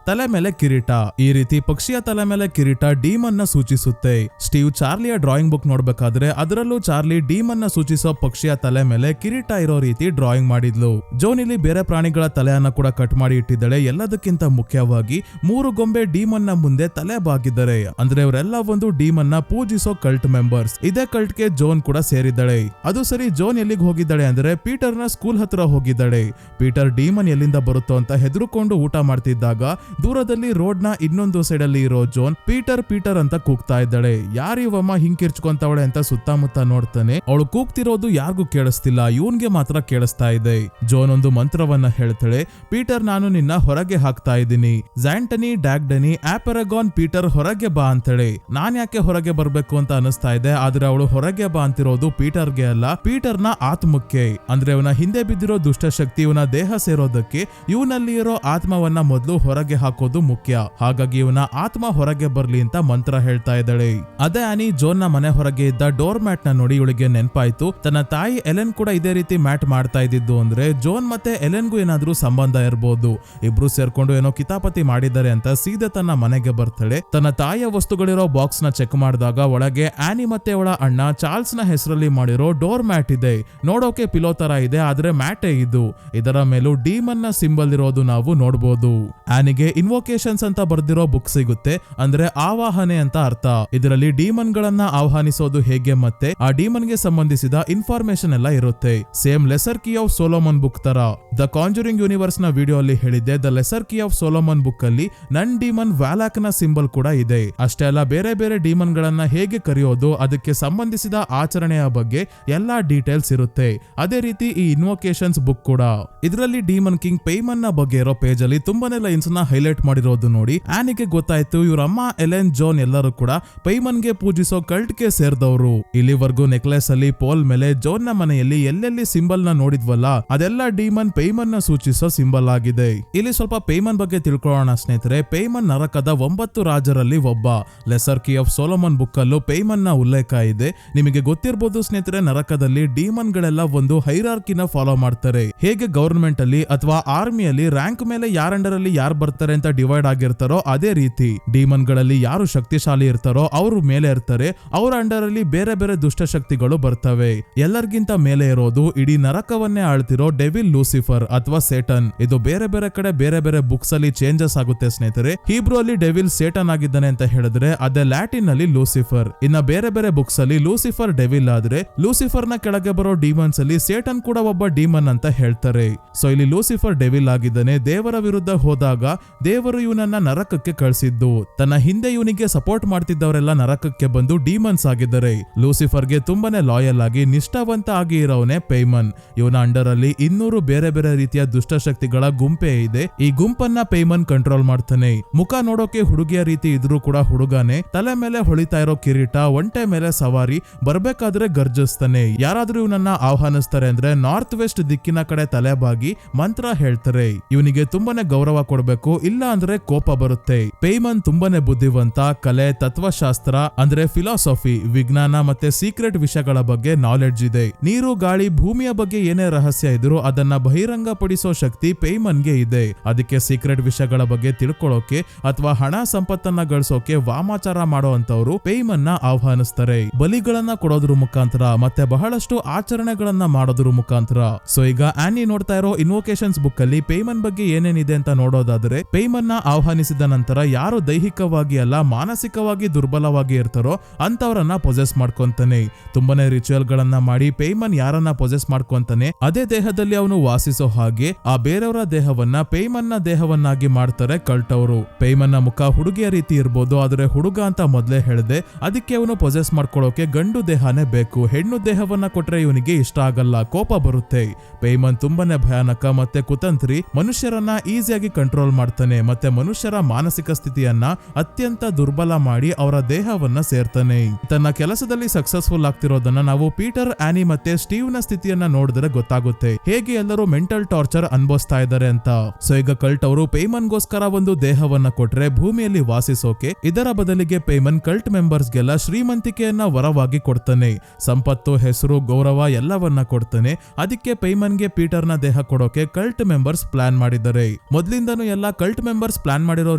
ತಲೆ ಮೇಲೆ ಕಿರೀಟ. ಈ ರೀತಿ ಪಕ್ಷಿಯ ತಲೆ ಮೇಲೆ ಕಿರೀಟ ಡೀಮನ್ ನ ಸೂಚಿಸುತ್ತೆ. ಸ್ಟೀವ್ ಚಾರ್ಲಿಯ ಡ್ರಾಯಿಂಗ್ ಬುಕ್ ನೋಡ್ಬೇಕಾದ್ರೆ ಅದರಲ್ಲೂ ಚಾರ್ಲಿ ಡೀಮನ್ ನ ಸೂಚಿಸೋ ಪಕ್ಷಿಯ ತಲೆ ಮೇಲೆ ಕಿರೀಟ ಇರೋ ರೀತಿ ಡ್ರಾಯಿಂಗ್ ಮಾಡಿದ್ಲು. ಜೋನ್ ಇಲ್ಲಿ ಬೇರೆ ಪ್ರಾಣಿಗಳ ತಲೆಯನ್ನ ಕೂಡ ಕಟ್ ಮಾಡಿ ಇಟ್ಟಿದ್ದಾಳೆ. ಎಲ್ಲದಕ್ಕಿಂತ ಮುಖ್ಯವಾಗಿ 3 ಗೊಂಬೆ ಡೀಮನ್ ನ ಮುಂದೆ ತಲೆ ಬಾಗಿದ್ದಾರೆ. ಅಂದ್ರೆ ಇವರೆಲ್ಲ ಒಂದು ಡೀಮನ್ ನ ಪೂಜಿಸೋ ಕಲ್ಟ್ ಮೆಂಬರ್ಸ್. ಇದೇ ಕಲ್ಟ್ ಗೆ ಜೋನ್ ಕೂಡ ಸೇರಿದ್ದಾಳೆ. ಅದು ಸರಿ, ಜೋನ್ ಎಲ್ಲಿಗೆ ಹೋಗಿದ್ದಾಳೆ ಅಂದ್ರೆ ಪೀಟರ್ ನ ಸ್ಕೂಲ್ ಹತ್ರ ಹೋಗಿದ್ದಾಳೆ. ಪೀಟರ್ ಡೀಮನ್ ಎಲ್ಲಿಂದ ಬರುತ್ತೋ ಅಂತ ಹೆದರುಕೊಂಡು ಊಟ ಮಾಡ್ತಿದ್ದಾಗ ದೂರದಲ್ಲಿ ರೋಡ್ ನ ಇನ್ನೊಂದು ಸೈಡ್ ಅಲ್ಲಿ ಇರೋ ಜೋನ್ ಪೀಟರ್ ಅಂತ ಕೂಗ್ತಾ ಇದ್ದಾಳೆ. ಯಾರಿವಮ್ಮ ಹಿಂಗ್ ಕಿರ್ಚ್ಕೊಂತವಳೆ ಅಂತ ಸುತ್ತಮುತ್ತ ನೋಡ್ತಾನೆ. ಅವಳು ಅವಳು ಕೂಗ್ತಿರೋದು ಯಾರಿಗೂ ಕೇಳಿಸ್ತಿಲ್ಲ, ಇವನ್ಗೆ ಮಾತ್ರ ಕೇಳಿಸ್ತಾ ಇದೆ. ಜೋನ್ ಒಂದು ಮಂತ್ರವನ್ನ ಹೇಳ್ತಾಳೆ, ಪೀಟರ್ ನಾನು ನಿನ್ನ ಹೊರಗೆ ಹಾಕ್ತಾ ಇದ್ದೀನಿ. ಝ್ಯಾಂಟನಿ, ಡ್ಯಾಗ್ಡನಿ, ಆಪೆರಗಾನ್, ಪೀಟರ್ ಹೊರಗೆ ಬಾ ಅಂತೇಳಿ. ನಾನ್ ಯಾಕೆ ಹೊರಗೆ ಬರ್ಬೇಕು ಅಂತ ಅನಿಸ್ತಾ ಇದೆ, ಆದ್ರೆ ಅವಳು ಹೊರಗೆ ಬಾ ಅಂತಿರೋದು ಪೀಟರ್ಗೆ ಅಲ್ಲ, ಪೀಟರ್ನ ಆತ್ಮಕ್ಕೆ. ಅಂದ್ರೆ ಇವನ ಹಿಂದೆ ಬಿದ್ದಿರೋ ದುಷ್ಟಶಕ್ತಿ ಇವನ ದೇಹ ಸೇರೋದಕ್ಕೆ ಇವನಲ್ಲಿ ಇರೋ ಆತ್ಮವನ್ನ ಮೊದಲು ಹೊರಗೆ ಹಾಕೋದು ಮುಖ್ಯ. ಹಾಗಾಗಿ ಇವನ ಆತ್ಮ ಹೊರಗೆ ಬರ್ಲಿ ಅಂತ ಮಂತ್ರ ಹೇಳ್ತಾ ಇದ್ದಾಳೆ. ಅದೇ ಆನಿ ಜೋನ್ ನ ಮನೆ ಹೊರಗೆ ಇದ್ದ ಡೋರ್ ಮ್ಯಾಟ್ ನ ನೋಡಿ ಇವಳಿಗೆ ನೆನಪಾಯ್ತು, ತನ್ನ ತಾಯಿ ಎಲೆನ್ ಕೂಡ ಇದೇ ರೀತಿ ಮ್ಯಾಟ್ ಮಾಡ್ತಾ ಇದ್ದಿದ್ದು ಅಂದ್ರೆ ಜೋನ್ ಮತ್ತೆ ಎಲೆನ್ಗೂ ಏನಾದ್ರೂ ಸಂಬಂಧ ಇರಬಹುದು. ಇಬ್ರು ಸೇರ್ಕೊಂಡು ಏನೋ ಕಿತಾಪತಿ ಮಾಡಿದ್ದಾರೆ ಅಂತ ಸೀದೆ ತನ್ನ ಮನೆಗೆ ಬರ್ತಾಳೆ. ತನ್ನ ತಾಯಿಯ ವಸ್ತುಗಳಿರೋ ಬಾಕ್ಸ್ ನ ಚೆಕ್ ಮಾಡಿದಾಗ ಒಳಗೆ ಆನಿ ಮತ್ತೆ ಅವಳ ಅಣ್ಣ ಚಾರ್ಲ್ಸ್ ನ ಹೆಸರಲ್ಲಿ ಮಾಡಿರೋ ಡೋರ್ ಮ್ಯಾಟ್ ಇದೆ. ನೋಡೋಕೆ ಪಿಲೋ ತರ ಇದೆ, ಆದ್ರೆ ಮ್ಯಾಟೇ ಇದು. ಇದರ ಮೇಲೂ ಡೀಮನ್ ನ ಸಿಂಬಲ್ ಇರೋದು ನಾವು ನೋಡಬಹುದು. ಆನಿಗೆ ಇನ್ವೋಕೇಶನ್ಸ್ ಅಂತ ಬರ್ದಿರೋ ಬುಕ್ ಸಿಗುತ್ತೆ, ಅಂದ್ರೆ ಆವಾಹನೆ ಅಂತ ಅರ್ಥ. ಇದರಲ್ಲಿ ಡೀಮನ್ ಗಳನ್ನ ಆಹ್ವಾನಿಸೋದು ಹೇಗೆ ಮತ್ತೆ ಆ ಡೀಮನ್ ಗೆ ಸಂಬಂಧಿಸಿದ ಇನ್ಫಾರ್ಮೇಶನ್ ಎಲ್ಲ ಇರುತ್ತೆ. Same lesser key of Solomon book ತರ. ದ ಕಾಂಜುರಿಂಗ್ ಯೂನಿವರ್ಸ್ ನ ವಿಡಿಯೋ ಅಲ್ಲಿ ಹೇಳಿದ್ದೆ, the lesser key of Solomon book ಅಲ್ಲಿ ನನ್ ಡೀಮನ್ ವ್ಯಾಲಾಕ್ ನ ಸಿಂಬಲ್ ಕೂಡ ಇದೆ. ಅಷ್ಟೇ ಅಲ್ಲ, ಬೇರೆ ಬೇರೆ ಡೀಮನ್ ಗಳನ್ನ ಹೇಗೆ ಕರೆಯೋದು, ಅದಕ್ಕೆ ಸಂಬಂಧಿಸಿದ ಆಚರಣೆಯ ಬಗ್ಗೆ ಎಲ್ಲಾ ಡೀಟೇಲ್ಸ್ ಇರುತ್ತೆ. ಅದೇ ರೀತಿ ಈ ಇನ್ವೋಕೇಶನ್ಸ್ ಬುಕ್ ಕೂಡ. ಇದರಲ್ಲಿ ಡೀಮನ್ ಕಿಂಗ್ ಪೇಮನ್ ನ ಬಗ್ಗೆ ಇರೋ ಪೇಜ್ ಅಲ್ಲಿ ತುಂಬಾನೇ ಲೈನ್ಸ್ ನ ಹೈಲೈಟ್ ಮಾಡಿರೋದು ನೋಡಿ ಆನಿಗೆ ಗೊತ್ತಾಯ್ತು, ಇವ್ರ ಅಮ್ಮ ಎಲೆನ್, ಜೋನ್ ಎಲ್ಲರೂ ಕೂಡ ಪೇಮನ್ ಗೆ ಪೂಜಿಸೋ ಕಲ್ಟ್ ಗೆ ಸೇರಿದವರು. ಇಲ್ಲಿವರೆಗೂ ನೆಕ್ಲೆಸ್ ಅಲ್ಲಿ ಪೋಲ್ ಮೇಲೆ ಜೋನ್ ನ ಮನೆಯಲ್ಲಿ ಎಲ್ಲೆಲ್ಲಿ ಸಿಂಬಲ್ ನ ನೋಡಿದ್ವಲ್ಲ ಅದೆಲ್ಲ ಡೀಮನ್ ಪೇಮನ್ ನ ಸೂಚಿಸೋ ಸಿಂಬಲ್ ಆಗಿದೆ. ಇಲ್ಲಿ ಸ್ವಲ್ಪ ಪೇಮನ್ ಬಗ್ಗೆ ತಿಳ್ಕೊಳ್ಳೋಣ ಸ್ನೇಹಿತರೆ. ಪೇಮನ್ ನರಕದ 9 ರಾಜರಲ್ಲಿ ಒಬ್ಬ. Lesser key of Solomon book ಅಲ್ಲೂ ಪೇಮನ್ ನ ಉಲ್ಲೇಖ ಇದೆ. ನಿಮಗೆ ಗೊತ್ತಿರಬಹುದು ಸ್ನೇಹಿತರೆ, ನರಕದಲ್ಲಿ ಡೀಮನ್ ಗಳೆಲ್ಲ ಒಂದು ಹೈರಾರ್ಕಿನ ಫಾಲೋ ಮಾಡ್ತಾರೆ. ಹೇಗೆ ಗವರ್ಮೆಂಟ್ ಅಲ್ಲಿ ಅಥವಾ ಆರ್ಮಿಯಲ್ಲಿ ರ್ಯಾಂಕ್ ಮೇಲೆ ಯಾರ ಅಂಡರ್ ಅಲ್ಲಿ ಯಾರು ಬರ್ತಾರೆ ಅಂತ ಡಿವೈಡ್ ಆಗಿರ್ತಾರೋ ಅದೇ ರೀತಿ ಡೀಮನ್ ಗಳಲ್ಲಿ ಯಾರು ಶಕ್ತಿಶಾಲಿ ಇರ್ತಾರೋ ಅವರು ಮೇಲೆ ಇರ್ತಾರೆ. ಅವರ ಅಂಡರ್ ಅಲ್ಲಿ ಬೇರೆ ಬೇರೆ ದುಷ್ಟಶಕ್ತಿಗಳು ಬರ್ತವೆ. ಎಲ್ಲರಿಗಿಂತ ಮೇಲೆ ಇರೋದು ಇಡೀ ನರಕವನ್ನೇ ಆಳ್ತಿರೋ ಡೆವಿಲ್ ಲೂಸಿಫರ್ ಅಥವಾ ಸೇಟನ್. ಇದು ಬೇರೆ ಬೇರೆ ಕಡೆ ಬೇರೆ ಬೇರೆ ಬುಕ್ಸ್ ಅಲ್ಲಿ ಚೇಂಜಸ್ ಆಗುತ್ತೆ ಸ್ನೇಹಿತರೆ. ಹೀಬ್ರೂ ಅಲ್ಲಿ ಡೆವಿಲ್ ಸೇಟನ್ ಆಗಿದ್ದಾನೆ ಅಂತ ಹೇಳಿದ್ರೆ ಅದೇ ಲ್ಯಾಟಿನ್ ಅಲ್ಲಿ ಲೂಸಿಫರ್. ಇನ್ನ ಬೇರೆ ಬೇರೆ ಬುಕ್ಸ್ ಅಲ್ಲಿ ಲೂಸಿಫರ್ ಡೆವಿಲ್ ಆದ್ರೆ ಲೂಸಿಫರ್ ನ ಕೆಳಗೆ ಬರೋ ಡೀಮನ್ಸ್ ಅಲ್ಲಿ ಸೇಟನ್ ಕೂಡ ಒಬ್ಬ ಡೀಮನ್ ಅಂತ ಹೇಳ್ತಾರೆ. ಸೊ ಇಲ್ಲಿ ಲೂಸಿಫರ್ ಡೆವಿಲ್ ಆಗಿದ್ದಾನೆ. ದೇವರ ವಿರುದ್ಧ ಹೋದಾಗ ದೇವರು ಇವನನ್ನ ನರಕಕ್ಕೆ ಕಳಿಸಿದ್ದು. ತನ್ನ ಹಿಂದೆ ಇವನಿಗೆ ಸಪೋರ್ಟ್ ಮಾಡ್ತಿದ್ದವರೆಲ್ಲ ನರಕಕ್ಕೆ ಬಂದು ಡೀಮನ್ಸ್ ಆಗಿದ್ದಾರೆ. ಲೂಸಿಫರ್ಗೆ ತುಂಬಾನೇ ಲಾಯಲ್ ಆಗಿ ನಿಷ್ಠಾವಂತ ಆಗಿ ಇರೋವನೇ ಪೇಮನ್. ಇವನ ಅಂಡರ್ ಅಲ್ಲಿ 200 ಬೇರೆ ಬೇರೆ ರೀತಿಯ ದುಷ್ಟಶಕ್ತಿಗಳ ಗುಂಪೇ ಇದೆ. ಈ ಗುಂಪನ್ನ ಪೇಮನ್ ಕಂಟ್ರೋಲ್ ಮಾಡ್ತಾನೆ. ಮುಖ ನೋಡೋಕೆ ಹುಡುಗಿಯ ರೀತಿ ಇದ್ರೂ ಕೂಡ ಹುಡುಗಾನೆ. ತಲೆ ಮೇಲೆ ಹೊಳಿತಾ ಇರೋ ಕಿರೀಟ, ಒಂಟೆ ಮೇಲೆ ಸವಾರಿ, ಬರ್ಬೇಕಾದ್ರೆ ಗರ್ಜಿಸ್ತಾನೆ. ಯಾರಾದ್ರೂ ಇವನನ್ನ ಆಹ್ವಾನಿಸ್ತಾರೆ ಅಂದ್ರೆ ನಾರ್ತ್ ವೆಸ್ಟ್ ದಿಕ್ಕಿನ ಕಡೆ ತಲೆಬಾಗಿ ಮಂತ್ರ ಹೇಳ್ತಾರೆ. ಇವನಿಗೆ ತುಂಬಾನೇ ಗೌರವ ಕೊಡಬೇಕು, ಇಲ್ಲ ಅಂದ್ರೆ ಕೋಪ ಬರುತ್ತೆ. ಪೇಮನ್ ತುಂಬಾನೇ ಬುದ್ಧಿವಂತ. ಕಲೆ, ತತ್ವಶಾಸ್ತ್ರ ಅಂದ್ರೆ ಫಿಲಾಸಫಿ, ವಿಜ್ಞಾನ ಮತ್ತೆ ಸೀಕ್ರೆಟ್ ವಿಷಯಗಳ ಬಗ್ಗೆ ನಾಲೆಡ್ಜ್ ಇದೆ. ನೀರು, ಗಾಳಿ, ಭೂಮಿಯ ಬಗ್ಗೆ ಏನೇ ರಹಸ್ಯ ಇದ್ರೂ ಅದನ್ನ ಬಹಿರಂಗ ಪಡಿಸೋ ಶಕ್ತಿ ಪೇಮನ್ಗೆ ಇದೆ. ಅದಕ್ಕೆ ಸೀಕ್ರೆಟ್ ವಿಷಯಗಳ ಬಗ್ಗೆ ತಿಳ್ಕೊಳ್ಳೋಕೆ ಅಥವಾ ಹಣ ಸಂಪತ್ತನ್ನ ಗಳಿಸೋಕೆ ವಾಮಾಚಾರ ಮಾಡೋ ಅಂತವ್ರು ಪೇಮನ್ ನ ಆಹ್ವಾನಿಸ್ತಾರೆ. ಬಲಿಗಳನ್ನ ಕೊಡೋದ್ರ ಮುಖಾಂತರ ಮತ್ತೆ ಬಹಳಷ್ಟು ಆಚರಣೆಗಳನ್ನ ಮಾಡೋದ್ರ ಮುಖಾಂತರ. ಸೊ ಈಗ ಆನಿ ನೋಡ್ತಾ ಇರೋ ಇನ್ವೋಕೇಶನ್ಸ್ ಬುಕ್ ಅಲ್ಲಿ ಪೇಮನ್ ಬಗ್ಗೆ ಏನೇನಿದೆ ಅಂತ ನೋಡೋದಾದ್ರೆ, ಪೇಮನ್ ನ ಆಹ್ವಾನಿಸಿದ ನಂತರ ಯಾರು ದೈಹಿಕವಾಗಿ ಅಲ್ಲ ಮಾನಸಿಕವಾಗಿ ದುರ್ಬಲವಾಗಿ ಇರ್ತಾರೋ ಅಂತವರನ್ನ ಪೊಸೆಸ್ ಮಾಡ್ಕೊಂತಾನೆ. ತುಂಬಾನೇ ರಿಚುವಲ್ ಗಳನ್ನ ಮಾಡಿ ಪೇಮನ್ ಯಾರನ್ನ ಪೊಸೆಸ್ ಮಾಡ್ಕೊಂತಾನೆ ಅದೇ ದೇಹದಲ್ಲಿ ಅವನು ವಾಸಿಸೋ ಹಾಗೆ ಆ ಬೇರೆಯವರ ದೇಹವನ್ನ ಪೇಮನ್ ನ ದೇಹವನ್ನಾಗಿ ಮಾಡ್ತಾರೆ ಕಲ್ಟ್ ಅವರು. ಪೇಮನ್ ನ ಮುಖ ಹುಡುಗಿಯ ರೀತಿ ಇರ್ಬೋದು, ಆದ್ರೆ ಹುಡುಗ ಅಂತ ಮೊದ್ಲೇ ಹೇಳಿದೆ. ಅದಕ್ಕೆ ಅವನು ಪೊಸೆಸ್ ಮಾಡ್ಕೊಳ್ಳೋಕೆ ಗಂಡು ದೇಹನೇ ಬೇಕು. ಹೆಣ್ಣು ದೇಹವನ್ನ ಕೊಟ್ರೆ ಇವನಿಗೆ ಇಷ್ಟ ಆಗಲ್ಲ, ಕೋಪ ಬರುತ್ತೆ. ಪೇಮನ್ ತುಂಬಾನೇ ಭಯಾನಕ ಮತ್ತೆ ಕುತಂತ್ರಿ. ಮನುಷ್ಯರನ್ನ ಈಸಿಯಾಗಿ ಕಂಟ್ರೋಲ್ ಮಾಡ್ತಾನೆ ಮತ್ತೆ ಮನುಷ್ಯರ ಮಾನಸಿಕ ಸ್ಥಿತಿಯನ್ನ ಅತ್ಯಂತ ದುರ್ಬಲ ಮಾಡಿ ಅವರ ದೇಹವನ್ನ ಸೇರ್ತಾನೆ. ತನ್ನ ಕೆಲಸದಲ್ಲಿ ಸಕ್ಸಸ್ಫುಲ್ ಆಗ್ತಿರೋದನ್ನ ನಾವು ಪೀಟರ್, ಆನಿ ಮತ್ತೆ ಸ್ಟೀವ್ ನ ಸ್ಥಿತಿಯನ್ನ ನೋಡಿದ್ರೆ ಗೊತ್ತಾಗುತ್ತೆ ಹೇಗೆ ಎಲ್ಲರೂ ಮೆಂಟಲ್ ಟಾರ್ಚರ್ ಅನುಭವಿಸ್ತಾ ಇದ್ದಾರೆ ಅಂತ. ಸೊ ಈಗ ಕಲ್ಟ್ ಅವರು ಪೇಮನ್ಗೋಸ್ಕರ ಒಂದು ದೇಹವನ್ನ ಕೊಟ್ರೆ ಭೂಮಿಯಲ್ಲಿ ವಾಸಿಸೋಕೆ, ಇದರ ಬದಲಿಗೆ ಪೇಮನ್ ಕಲ್ಟ್ ಮೆಂಬರ್ಸ್ ಗೆಲ್ಲ ಶ್ರೀಮಂತಿಕೆಯನ್ನ ವರವಾಗಿ ಕೊಡ್ತಾನೆ. ಸಂಪತ್ತು, ಹೆಸರು, ಗೌರವ ಎಲ್ಲವನ್ನ ಕೊಡ್ತಾನೆ. ಅದಕ್ಕೆ ಪೇಮನ್ಗೆ ಪೀಟರ್ ನ ದೇಹ ಕೊಡೋಕೆ ಕಲ್ಟ್ ಮೆಂಬರ್ಸ್ ಪ್ಲಾನ್ ಮಾಡಿದ್ದಾರೆ. ಮೊದ್ಲಿಂದನೂ ಎಲ್ಲ ಕಲ್ಟ್ ಮೆಂಬರ್ಸ್ ಪ್ಲಾನ್ ಮಾಡಿರೋ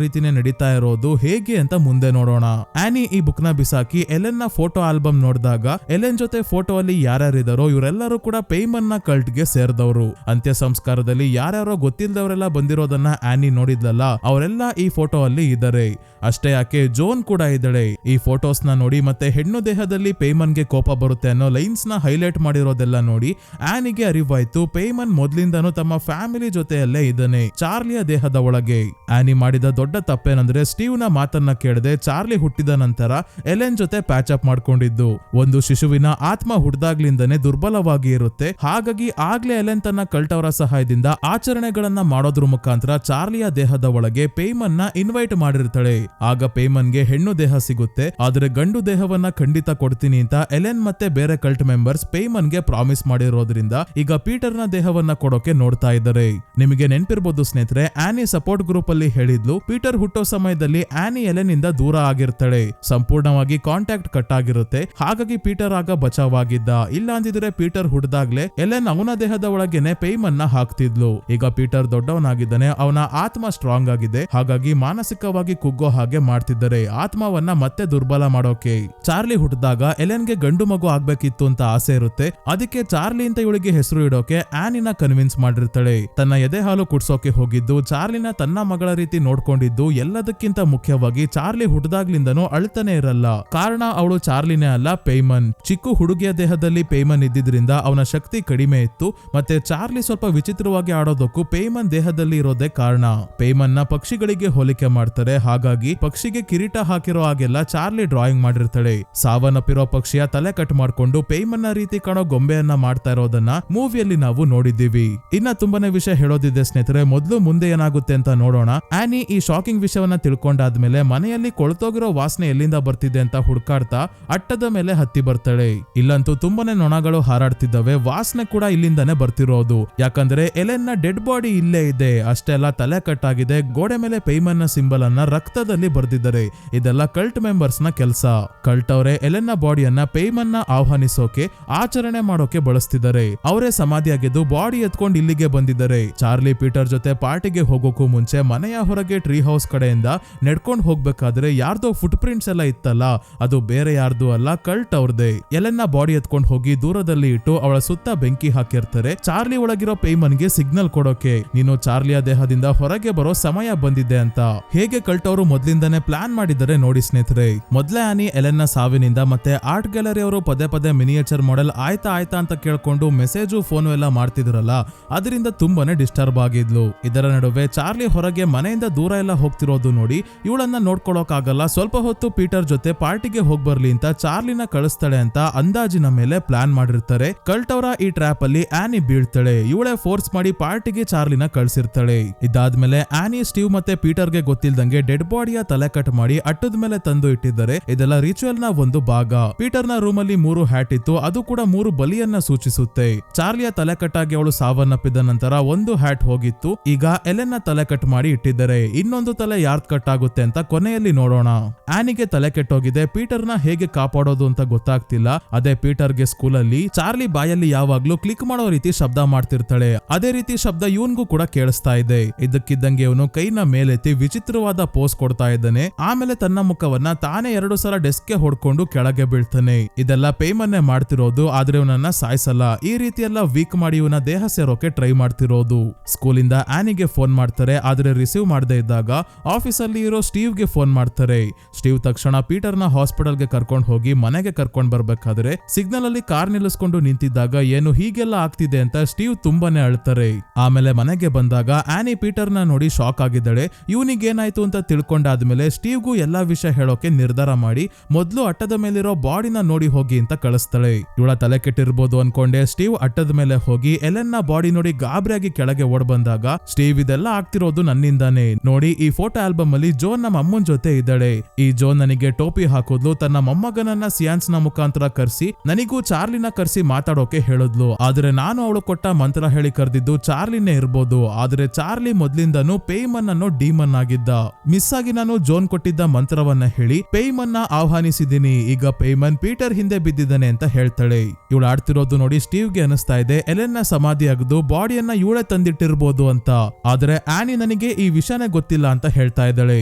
ರೀತಿನೇ ನಡೀತಾ ಇರೋದು. ಹೇಗೆ ಅಂತ ಮುಂದೆ ನೋಡೋಣ. ಆನಿ ಈ ಬುಕ್ ನ ಬಿಸಾಕಿ ಎಲೆನ್ ನ ಫೋಟೋ ಆಲ್ಬಮ್ ನೋಡಿದಾಗ ಎಲೆನ್ ಜೊತೆ ಫೋಟೋ ಅಲ್ಲಿ ಯಾರ್ಯಾರಿದಾರೋ ಇವರೆಲ್ಲರೂ ಕೂಡ ಪೇಮನ್ ನ ಕಲ್ಟ್ ಗೆ ಸೇರಿದವರು. ಅಂತ್ಯ ಸಂಸ್ಕಾರದಲ್ಲಿ ಯಾರ್ಯಾರೋ ಗೊತ್ತಿಲ್ಲದವರೆಲ್ಲ ಬಂದಿರೋದನ್ನ ಆನಿ ನೋಡಿದ್ಲಲ್ಲ, ಅವರೆಲ್ಲ ಈ ಫೋಟೋ ಅಲ್ಲಿ ಇದ್ದಾರೆ. ಅಷ್ಟೇ ಯಾಕೆ ಜೋನ್ ಕೂಡ ಇದ್ದಾಳೆ. ಈ ಫೋಟೋಸ್ ನ ನೋಡಿ ಮತ್ತೆ ಹೆಣ್ಣು ದೇಹದಲ್ಲಿ ಪೇಮನ್ ಗೆ ಕೋಪ ಬರುತ್ತೆ ಅನ್ನೋ ಲೈನ್ಸ್ ನ ಹೈಲೈಟ್ ಮಾಡಿರೋದೆಲ್ಲ ನೋಡಿ ಆನಿಗೆ ಅರಿವಾಯ್ತು ಪೇಮನ್ ಮೊದ್ಲಿಂದನೂ ತಮ್ಮ ಫ್ಯಾಮಿಲಿ ಜೊತೆಯಲ್ಲೇ ಇದ್ದಾನೆ, ಚಾರ್ಲಿಯ ದೇಹದ ಒಳಗೆ. ಆನಿ ಮಾಡಿದ ದೊಡ್ಡ ತಪ್ಪೇನಂದ್ರೆ ಸ್ಟೀವ್ ನ ಮಾತನ್ನ ಕೇಳದೆ ಚಾರ್ಲಿ ಹುಟ್ಟಿದ ನಂತರ ಎಲೆನ್ ಜೊತೆ ಪ್ಯಾಚ್ ಅಪ್ ಮಾಡ್ಕೊಂಡಿದ್ದು. ಒಂದು ಶಿಶುವಿನ ಆತ್ಮ ಹುಡ್ದಾಗ್ಲಿಂದನೇ ದುರ್ಬಲವಾಗಿ ಇರುತ್ತೆ. ಹಾಗಾಗಿ ಆಗ್ಲೇ ಎಲೆನ್ ತನ್ನ ಕಲ್ಟ್ ಅವರ ಸಹಾಯದಿಂದ ಆಚರಣೆಗಳನ್ನ ಮಾಡೋದ್ರ ಮುಖಾಂತರ ಚಾರ್ಲಿಯ ದೇಹದ ಒಳಗೆ ಪೇಯ್ಮನ್ ನ ಇನ್ವೈಟ್ ಮಾಡಿರ್ತಾಳೆ. ಆಗ ಪೇಯ್ಮನ್ಗೆ ಹೆಣ್ಣು ದೇಹ ಸಿಗುತ್ತೆ. ಆದ್ರೆ ಗಂಡು ದೇಹವನ್ನ ಖಂಡಿತ ಕೊಡ್ತೀನಿ ಅಂತ ಎಲೆನ್ ಮತ್ತೆ ಬೇರೆ ಕಲ್ಟ್ ಮೆಂಬರ್ಸ್ ಪೇಯ್ಮನ್ಗೆ ಪ್ರಾಮಿಸ್ ಮಾಡಿರೋದ್ರಿಂದ ಈಗ ಪೀಟರ್ ನ ದೇಹವನ್ನ ಕೊಡೋಕೆ ನೋಡ್ತಾ ಇದ್ದಾರೆ. ನಿಮಗೆ ನೆನ್ಪಿರ್ಬೋದು ಸ್ನೇಹಿತರೆ, ಆನಿ ಸಪೋರ್ಟ್ ಗ್ರೂಪ್ ಅಲ್ಲಿ ಹೇಳಿದ್ಲು ಪೀಟರ್ ಹುಟ್ಟೋ ಸಮಯದಲ್ಲಿ ಆನಿ ಎಲೆನ್ ಇಂದ ದೂರ ಆಗಿರ್ತಾಳೆ. ಸಂಪೂರ್ಣವಾಗಿ ಕಾಂಟ್ಯಾಕ್ಟ್ ಕಟ್ ಆಗಿರುತ್ತೆ. ಹಾಗಾಗಿ ಪೀಟರ್ ಆಗ ಬಚಾವಾಗಿದ್ದ. ಇಲ್ಲ ಅಂದಿದ್ರೆ ಪೀಟರ್ ಹುಡ್ದಾಗ್ಲೆ ಎಲೆನ್ ಅವನ ದೇಹದ ಒಳಗೇನೆ ಪೇಯ್ಮನ್ ನ ಹಾಕ್ತಿದ್ಲು. ಈಗ ಪೀಟರ್ ದೊಡ್ಡವನಾಗಿದ್ದಾನೆ, ಅವನ ಆತ್ಮ ಸ್ಟ್ರಾಂಗ್ ಆಗಿದೆ. ಹಾಗಾಗಿ ಮಾನಸಿಕವಾಗಿ ಕುಗ್ಗೋ ಹಾಗೆ ಮಾಡ್ತಿದ್ದಾರೆ, ಆತ್ಮವನ್ನ ಮತ್ತೆ ದುರ್ಬಲ ಮಾಡೋಕೆ. ಚಾರ್ಲಿ ಹುಟ್ಟಿದಾಗ ಎಲೆನ್ಗೆ ಗಂಡು ಮಗು ಆಗ್ಬೇಕಿತ್ತು ಅಂತ ಆಸೆ ಇರುತ್ತೆ. ಅದಕ್ಕೆ ಚಾರ್ಲಿ ಅಂತ ಇವಳಿಗೆ ಹೆಸರು ಇಡೋಕೆ ಆನಿನ ಕನ್ವಿನ್ಸ್ ಮಾಡಿರ್ತಾಳೆ. ತನ್ನ ಎದೆ ಹಾಲು ಕುಡ್ಸೋಕೆ ಹೋಗಿದ್ದು, ಚಾರ್ಲಿನ ತನ್ನ ಮಗಳ ರೀತಿ ನೋಡ್ಕೊಂಡಿದ್ದು, ಎಲ್ಲದಕ್ಕಿಂತ ಮುಖ್ಯವಾಗಿ ಚಾರ್ಲಿ ಹುಟ್ಟಿದಾಗ್ಲಿಂದನೂ ಅಳ್ತಾನೆ ಇರಲ್ಲ. ಕಾರಣ ಅವಳು ಚಾರ್ಲಿನೇ ಅಲ್ಲ, ಪೇಯ್ಮನ್. ಚಿಕ್ಕ ಹುಡುಗಿಯ ದೇಹದಲ್ಲಿ ಪೇಯ್ಮನ್ ಇದ್ದಿದ್ರಿಂದ ಅವನ ಶಕ್ತಿ ಕಡಿಮೆ ಇತ್ತು. ಮತ್ತೆ ಚಾರ್ಲಿ ಸ್ವಲ್ಪ ವಿಚಿತ್ರವಾಗಿ ಆಡೋದಕ್ಕೂ ಪೇಯ್ಮನ್ ದೇಹದಲ್ಲಿ ಇರೋದೇ ಕಾರಣ. ಪೇಯ್ಮನ್ ನ ಪಕ್ಷಿಗಳಿಗೆ ಹೋಲಿಕೆ ಮಾಡ್ತಾರೆ. ಹಾಗಾಗಿ ಪಕ್ಷಿಗೆ ಕಿರೀಟ ಹಾಕಿರೋ ಹಾಗೆಲ್ಲ ಚಾರ್ಲಿ ಡ್ರಾಯಿಂಗ್ ಮಾಡಿರ್ತಾಳೆ. ಸಾವನ್ನಪ್ಪಿರೋ ಪಕ್ಷಿಯ ತಲೆ ಕಟ್ ಮಾಡ್ಕೊಂಡು ಪೇಯ್ಮನ್ ನ ರೀತಿ ಕಾಣೋ ಗೊಂಬೆಯನ್ನ ಮಾಡ್ತಾ ಇರೋದನ್ನ ಮೂವಿಯಲ್ಲಿ ನಾವು ನೋಡಿದ್ದೀವಿ. ಇನ್ನ ತುಂಬಾನೇ ವಿಷಯ ಹೇಳೋದಿದೆ ಸ್ನೇಹಿತರೆ, ಮೊದಲು ಮುಂದೆ ಏನಾಗುತ್ತೆ ಅಂತ ನೋಡೋಣ. ಆನಿ ಈ ಶಾಕಿಂಗ್ ವಿಷಯವನ್ನ ತಿಳ್ಕೊಂಡಾದ್ಮೇಲೆ ಮನೆಯಲ್ಲಿ ಕೊಳ್ತೋಗಿರೋ ವಾಸನೆ ಎಲ್ಲಿಂದ ಬರ್ತಿದೆ ಅಂತ ಹುಡ್ಕಾಡ್ತಾ ಅಟ್ಟದ ಮೇಲೆ ಹತ್ತಿ ಬರ್ತಾಳೆ. ಇಲ್ಲಂತೂ ತುಂಬಾನೇ ನೊಣಗಳು ಹಾರಾಡ್ತಿದ್ದಾವೆ. ವಾಸನೆ ಕೂಡ ಇಲ್ಲಿಂದಾನೆ ಬರ್ತಿರೋದು. ಯಾಕಂದ್ರೆ ಎಲೆನ್ ನ ಡೆಡ್ ಬಾಡಿ ಇಲ್ಲೇ ಇದೆ. ಅಷ್ಟೇ ಅಲ್ಲ, ತಲೆ ಕಟ್ ಆಗಿದೆ. ಗೋಡೆ ಮೇಲೆ ಪೇಯ್ಮನ್ ನ ಸಿಂಬಲ್ ಅನ್ನ ರಕ್ತದಲ್ಲಿ ಬರ್ದಿದ್ದಾರೆ. ಇದೆಲ್ಲ ಕಲ್ಟ್ ಮೆಂಬರ್ಸ್ ನ ಕೆಲಸ. ಕಲ್ಟ್ ಅವರೇ ಎಲೆನ್ ನ ಬಾಡಿಯನ್ನ ಪೇಯ್ಮನ್ ನ ಆಹ್ವಾನಿಸೋಕೆ, ಆಚರಣೆ ಮಾಡೋಕೆ ಬಳಸ್ತಿದ್ದಾರೆ. ಅವರೇ ಸಮಾಧಿಯಾಗಿದ್ದು ಬಾಡಿ ಎತ್ಕೊಂಡು ಇಲ್ಲಿಗೆ ಬಂದಿದ್ದಾರೆ. ಚಾರ್ಲಿ ಪೀಟರ್ ಜೊತೆ ಪಾರ್ಟಿಗೆ ಹೋಗೋಕು ಮುಂಚೆ ಮನೆಯ ಹೊರಗೆ ಟ್ರೀ ಹೌಸ್ ಕಡೆಯಿಂದ ನಡ್ಕೊಂಡು ಹೋಗ್ಬೇಕಾದ್ರೆ ಯಾರ್ದೋ ಫುಟ್ ಪ್ರಿಂಟ್ಸ್ ಎಲ್ಲ ಇತ್ತಲ್ಲ, ಅದು ಬೇರೆ ಯಾರ್ದು ಅಲ್ಲ, ಕಲ್ಟ್ ಅವ್ರದೇ. ಎಲೆನ್ ನ ಬಾಡಿ ಎತ್ಕೊಂಡು ಹೋಗಿ ದೂರದಲ್ಲಿ ಇಟ್ಟು ಅವಳ ಸುತ್ತ ಬೆಂಕಿ ಹಾಕಿರ್ತಾರೆ. ಚಾರ್ಲಿ ಒಳಗಿರೋ ಪೇಯ್ಮನ್ಗೆ ಸಿಗ್ನಲ್ ಕೊಡೋಕೆ, ನೀನು ಚಾರ್ಲಿಯ ದೇಹದಿಂದ ಹೊರಗೆ ಬರೋ ಸಮಯ ಬಂದಿದೆ ಅಂತ. ಹೇಗೆ ಕಲ್ಟ್ ಅವರು ಮೊದ್ಲಿಂದಾನೆ ಪ್ಲಾನ್ ಮಾಡಿದ್ದಾರೆ ನೋಡಿ ಸ್ನೇಹಿತರೆ. ಮೊದ್ಲೇ ಆನಿ ಎಲೆನ್ ನ ಸಾವಿನಿಂದ ಮತ್ತೆ ಆರ್ಟ್ ಗ್ಯಾಲರಿ ಅವರು ಪದೇ ಪದೇ ಮಿನಿಯೇಚರ್ ಮಾಡೆಲ್ ಆಯ್ತಾ ಅಂತ ಕೇಳ್ಕೊಂಡು ಮೆಸೇಜು ಫೋನು ಎಲ್ಲ ಮಾಡ್ತಿದ್ರಲ್ಲ, ಅದರಿಂದ ತುಂಬಾನೇ ಡಿಸ್ಟರ್ಬ್ ಆಗಿದ್ಲು. ಇದರ ನಡುವೆ ಚಾರ್ಲಿ ಹೊರಗೆ ಮನೆಯಿಂದ ದೂರ ಎಲ್ಲ ಹೋಗ್ತಿರೋದು ನೋಡಿ ಇವಳನ್ನ ನೋಡ್ಕೊಳ್ಳೋಕ್ ಆಗಲ್ಲ. ಸ್ವಲ್ಪ ಹೊತ್ತು ಪೀಟರ್ ಜೊತೆ ಪಾರ್ಟಿಗೆ ಹೋಗ್ ಬರ್ಲಿ ಅಂತ ಚಾರ್ಲಿನ ಕಳಿಸ್ತಾಳೆ ಅಂತ ಅಂದಾಜಿನ ಮೇಲೆ ಪ್ಲಾನ್ ಮಾಡಿರ್ತಾರೆ. ಕಲ್ಟ್ ಅವರ ಈ ಟ್ರ್ಯಾಪ್ ಅಲ್ಲಿ ಆನಿ ಬೀಳ್ತಾಳೆ. ಇವಳೇ ಫೋರ್ಸ್ ಮಾಡಿ ಪಾರ್ಟಿಗೆ ಚಾರ್ಲಿನ ಕಳ್ಸಿರ್ತಾಳೆ. ಇದಾದ್ಮೇಲೆ ಆನಿ, ಸ್ಟೀವ್ ಮತ್ತೆ ಪೀಟರ್ಗೆ ಗೊತ್ತಿಲ್ದಂಗೆ ಡೆಡ್ ಬಾಡಿಯ ತಲೆ ಕಟ್ ಮಾಡಿ ಅಟ್ಟದ ಮೇಲೆ ತಂದು ಇಟ್ಟಿದ್ದಾರೆ. ಇದೆಲ್ಲ ರಿಚುವಲ್ ನ ಒಂದು ಭಾಗ. ಪೀಟರ್ ನ ರೂಮ್ ಅಲ್ಲಿ 3 ಹ್ಯಾಟ್ ಇತ್ತು. ಅದು ಕೂಡ 3 ಬಲಿಯನ್ನ ಸೂಚಿಸುತ್ತೆ. ಚಾರ್ಲಿಯ ತಲೆ ಕಟ್ಟಾಗಿ ಅವಳು ಸಾವನ್ನಪ್ಪಿದ ನಂತರ 1 ಹ್ಯಾಟ್ ಹೋಗಿತ್ತು. ಈಗ ಎಲೆನ್ ನ ತಲೆ ಕಟ್ ಮಾಡಿ ಇಟ್ಟಿದ್ದಾರೆ. ಇನ್ನೊಂದು ತಲೆ ಯಾರ್ದ್ ಕಟ್ ಆಗುತ್ತೆ ಅಂತ ಕೊನೆಯಲ್ಲಿ ನೋಡೋಣ. ಆನಿಗೆ ತಲೆ ಕೆಟ್ಟೋಗಿದೆ. ಪೀಟರ್ ನ ಹೇಗೆ ಕಾಪಾಡೋದು ಅಂತ ಗೊತ್ತಾಗ್ತಿಲ್ಲ. ಅದೇ ಪೀಟರ್ಗೆ ಸ್ಕೂಲಲ್ಲಿ ಚಾರ್ಲಿ ಬಾಯಲ್ಲಿ ಯಾವಾಗ್ಲೂ ಕ್ಲಿಕ್ ಮಾಡೋ ರೀತಿ ಶಬ್ದ ಮಾಡ್ತಿರ್ತಾಳೆ. ಅದೇ ರೀತಿ ಶಬ್ದ ಇವನ್ಗೂ ಕೂಡ ಕೇಳಿಸ್ತಾ ಇದೆ. ಇದಕ್ಕಿದ್ದಂಗೆ ಇವನು ಕೈನ ಮೇಲೆತ್ತಿ ವಿಚಿತ್ರವಾದ ಪೋಸ್ ಕೊಡ್ತಾ ಇದ್ದಾನೆ. ಆಮೇಲೆ ತನ್ನ ಮುಖವನ್ನ ತಾನೇ 2 ಸಲ ಡೆಸ್ಕ್ಗೆ ಹೊಡ್ಕೊಂಡು ಕೆಳಗೆ ಬೀಳ್ತಾನೆ. ಇದೆಲ್ಲ ಪೇಯ್ಮನ್ನೇ ಮಾಡ್ತಿರೋದು, ಆದ್ರೆ ಇವನನ್ನ ಸಾಯಿಸಲ್ಲ. ಈ ರೀತಿ ಎಲ್ಲ ವೀಕ್ ಮಾಡಿ ಇವನ ದೇಹ ಸೇರೋಕೆ ಟ್ರೈ ಮಾಡ್ತಿರೋದು. ಸ್ಕೂಲಿಂದ ಆನಿಗೆ ಫೋನ್ ಮಾಡ್ತಾರೆ. ಆದ್ರೆ ರಿಸೀವ್ ಮಾಡದೇ ಇದ್ದಾಗ ಆಫೀಸ್ ಅಲ್ಲಿ ಇರೋ ಸ್ಟೀವ್ ಗೆ ಫೋನ್ ಮಾಡ್ತಾರೆ. ಸ್ಟೀವ್ ತಕ್ಷಣ ಪೀಟರ್ ನ ಹಾಸ್ಪಿಟಲ್ ಗೆ ಕರ್ಕೊಂಡು ಹೋಗಿ ಮನೆಗೆ ಕರ್ಕೊಂಡ್ ಬರ್ಬೇಕಾದ್ರೆ ಸಿಗ್ನಲ್ ಅಲ್ಲಿ ಕಾರ್ ನಿಲ್ಲಿಸ್ಕೊಂಡು ನಿಂತಿದ್ದಾಗ ಏನು ಹೀಗೆಲ್ಲ ಆಗ್ತಿದೆ ಅಂತ ಸ್ಟೀವ್ ತುಂಬಾನೇ ಅಳ್ತಾರೆ. ಆಮೇಲೆ ಮನೆಗೆ ಬಂದಾಗ ಆನಿ ಪೀಟರ್ ನ ನೋಡಿ ಶಾಕ್ ಆಗಿದ್ದಾಳೆ. ಇವನಿಗೆ ಏನಾಯ್ತು ಅಂತ ತಿಳ್ಕೊಂಡಾದ್ಮೇಲೆ ಸ್ಟೀವ್ಗೂ ಎಲ್ಲಾ ವಿಷಯ ಹೇಳೋಕೆ ನಿರ್ಧಾರ ಮಾಡಿ ಮೊದ್ಲು ಅಟ್ಟದ ಮೇಲಿರೋ ಬಾಡಿನ ನೋಡಿ ಹೋಗಿ ಅಂತ ಕಳಿಸ್ತಾಳೆ. ಇವಳ ತಲೆ ಕೆಟ್ಟಿರ್ಬೋದು ಅನ್ಕೊಂಡೆ ಸ್ಟೀವ್ ಅಟ್ಟದ ಮೇಲೆ ಹೋಗಿ ಎಲೆನ್ ನ ಬಾಡಿ ನೋಡಿ ಗಾಬರಿಯಾಗಿ ಕೆಳಗೆ ಓಡ್ ಬಂದಾಗ, ಸ್ಟೀವ್ ಇದೆಲ್ಲ ಆಗ್ತಿರೋದು ನನ್ನಿಂದಾನೆ. ನೋಡಿ ಈ ಫೋಟೋ ಆಲ್ಬಮ್ ಅಲ್ಲಿ ಜೋನ್ ನಮ್ಮ ಅಮ್ಮನ್ ಜೊತೆ ಇದ್ದಾಳೆ. ಈ ಜೋನ್ ನನಗೆ ಟೋಪಿ ಹಾಕೋದ್ಲು. ತನ್ನ ಮೊಮ್ಮಗನನ್ನ ಸಿಯಾನ್ಸ್ ನ ಮುಖಾಂತರ ಕರ್ಸಿ ನನಗೂ ಚಾರ್ಲಿನ ಕರ್ಸಿ ಮಾತಾಡೋಕೆ ಹೇಳಿದ್ಲು. ಆದ್ರೆ ನಾನು ಅವಳು ಕೊಟ್ಟ ಮಂತ್ರ ಹೇಳಿ ಕರೆದಿದ್ದು ಚಾರ್ಲಿನೇ ಇರ್ಬೋದು. ಆದ್ರೆ ಚಾರ್ಲಿ ಮೊದ್ಲಿಂದನೂ ಪೇಯ್ಮನ್ ಅನ್ನೋ ಡೀಮನ್ ಆಗಿದ್ದ. ಮಿಸ್ ಆಗಿ ನಾನು ಜೋನ್ ಕೊಟ್ಟಿದ್ದ ಮಂತ್ರವನ್ನ ಹೇಳಿ ಪೇಯ್ಮನ್ ನ ಆಹ್ವಾನಿಸಿದೀನಿ. ಈಗ ಪೇಯ್ಮನ್ ಪೀಟರ್ ಹಿಂದೆ ಬಿದ್ದಿದ್ದಾನೆ ಅಂತ ಹೇಳ್ತಾಳೆ. ಇವಳು ಆಡ್ತಿರೋದು ನೋಡಿ ಸ್ಟೀವ್ಗೆ ಅನಿಸ್ತಾ ಇದೆ ಎಲೆನ್ ನ ಸಮಾಧಿ ಆಗದು ಬಾಡಿಯನ್ನ ಇವಳೆ ತಂದಿಟ್ಟಿರ್ಬೋದು ಅಂತ. ಆದ್ರೆ ಆನಿ ನನಗೆ ಈ ವಿಷಯನೇ ಗೊತ್ತಿಲ್ಲ ಅಂತ ಹೇಳ್ತಾ ಇದ್ದಾಳೆ.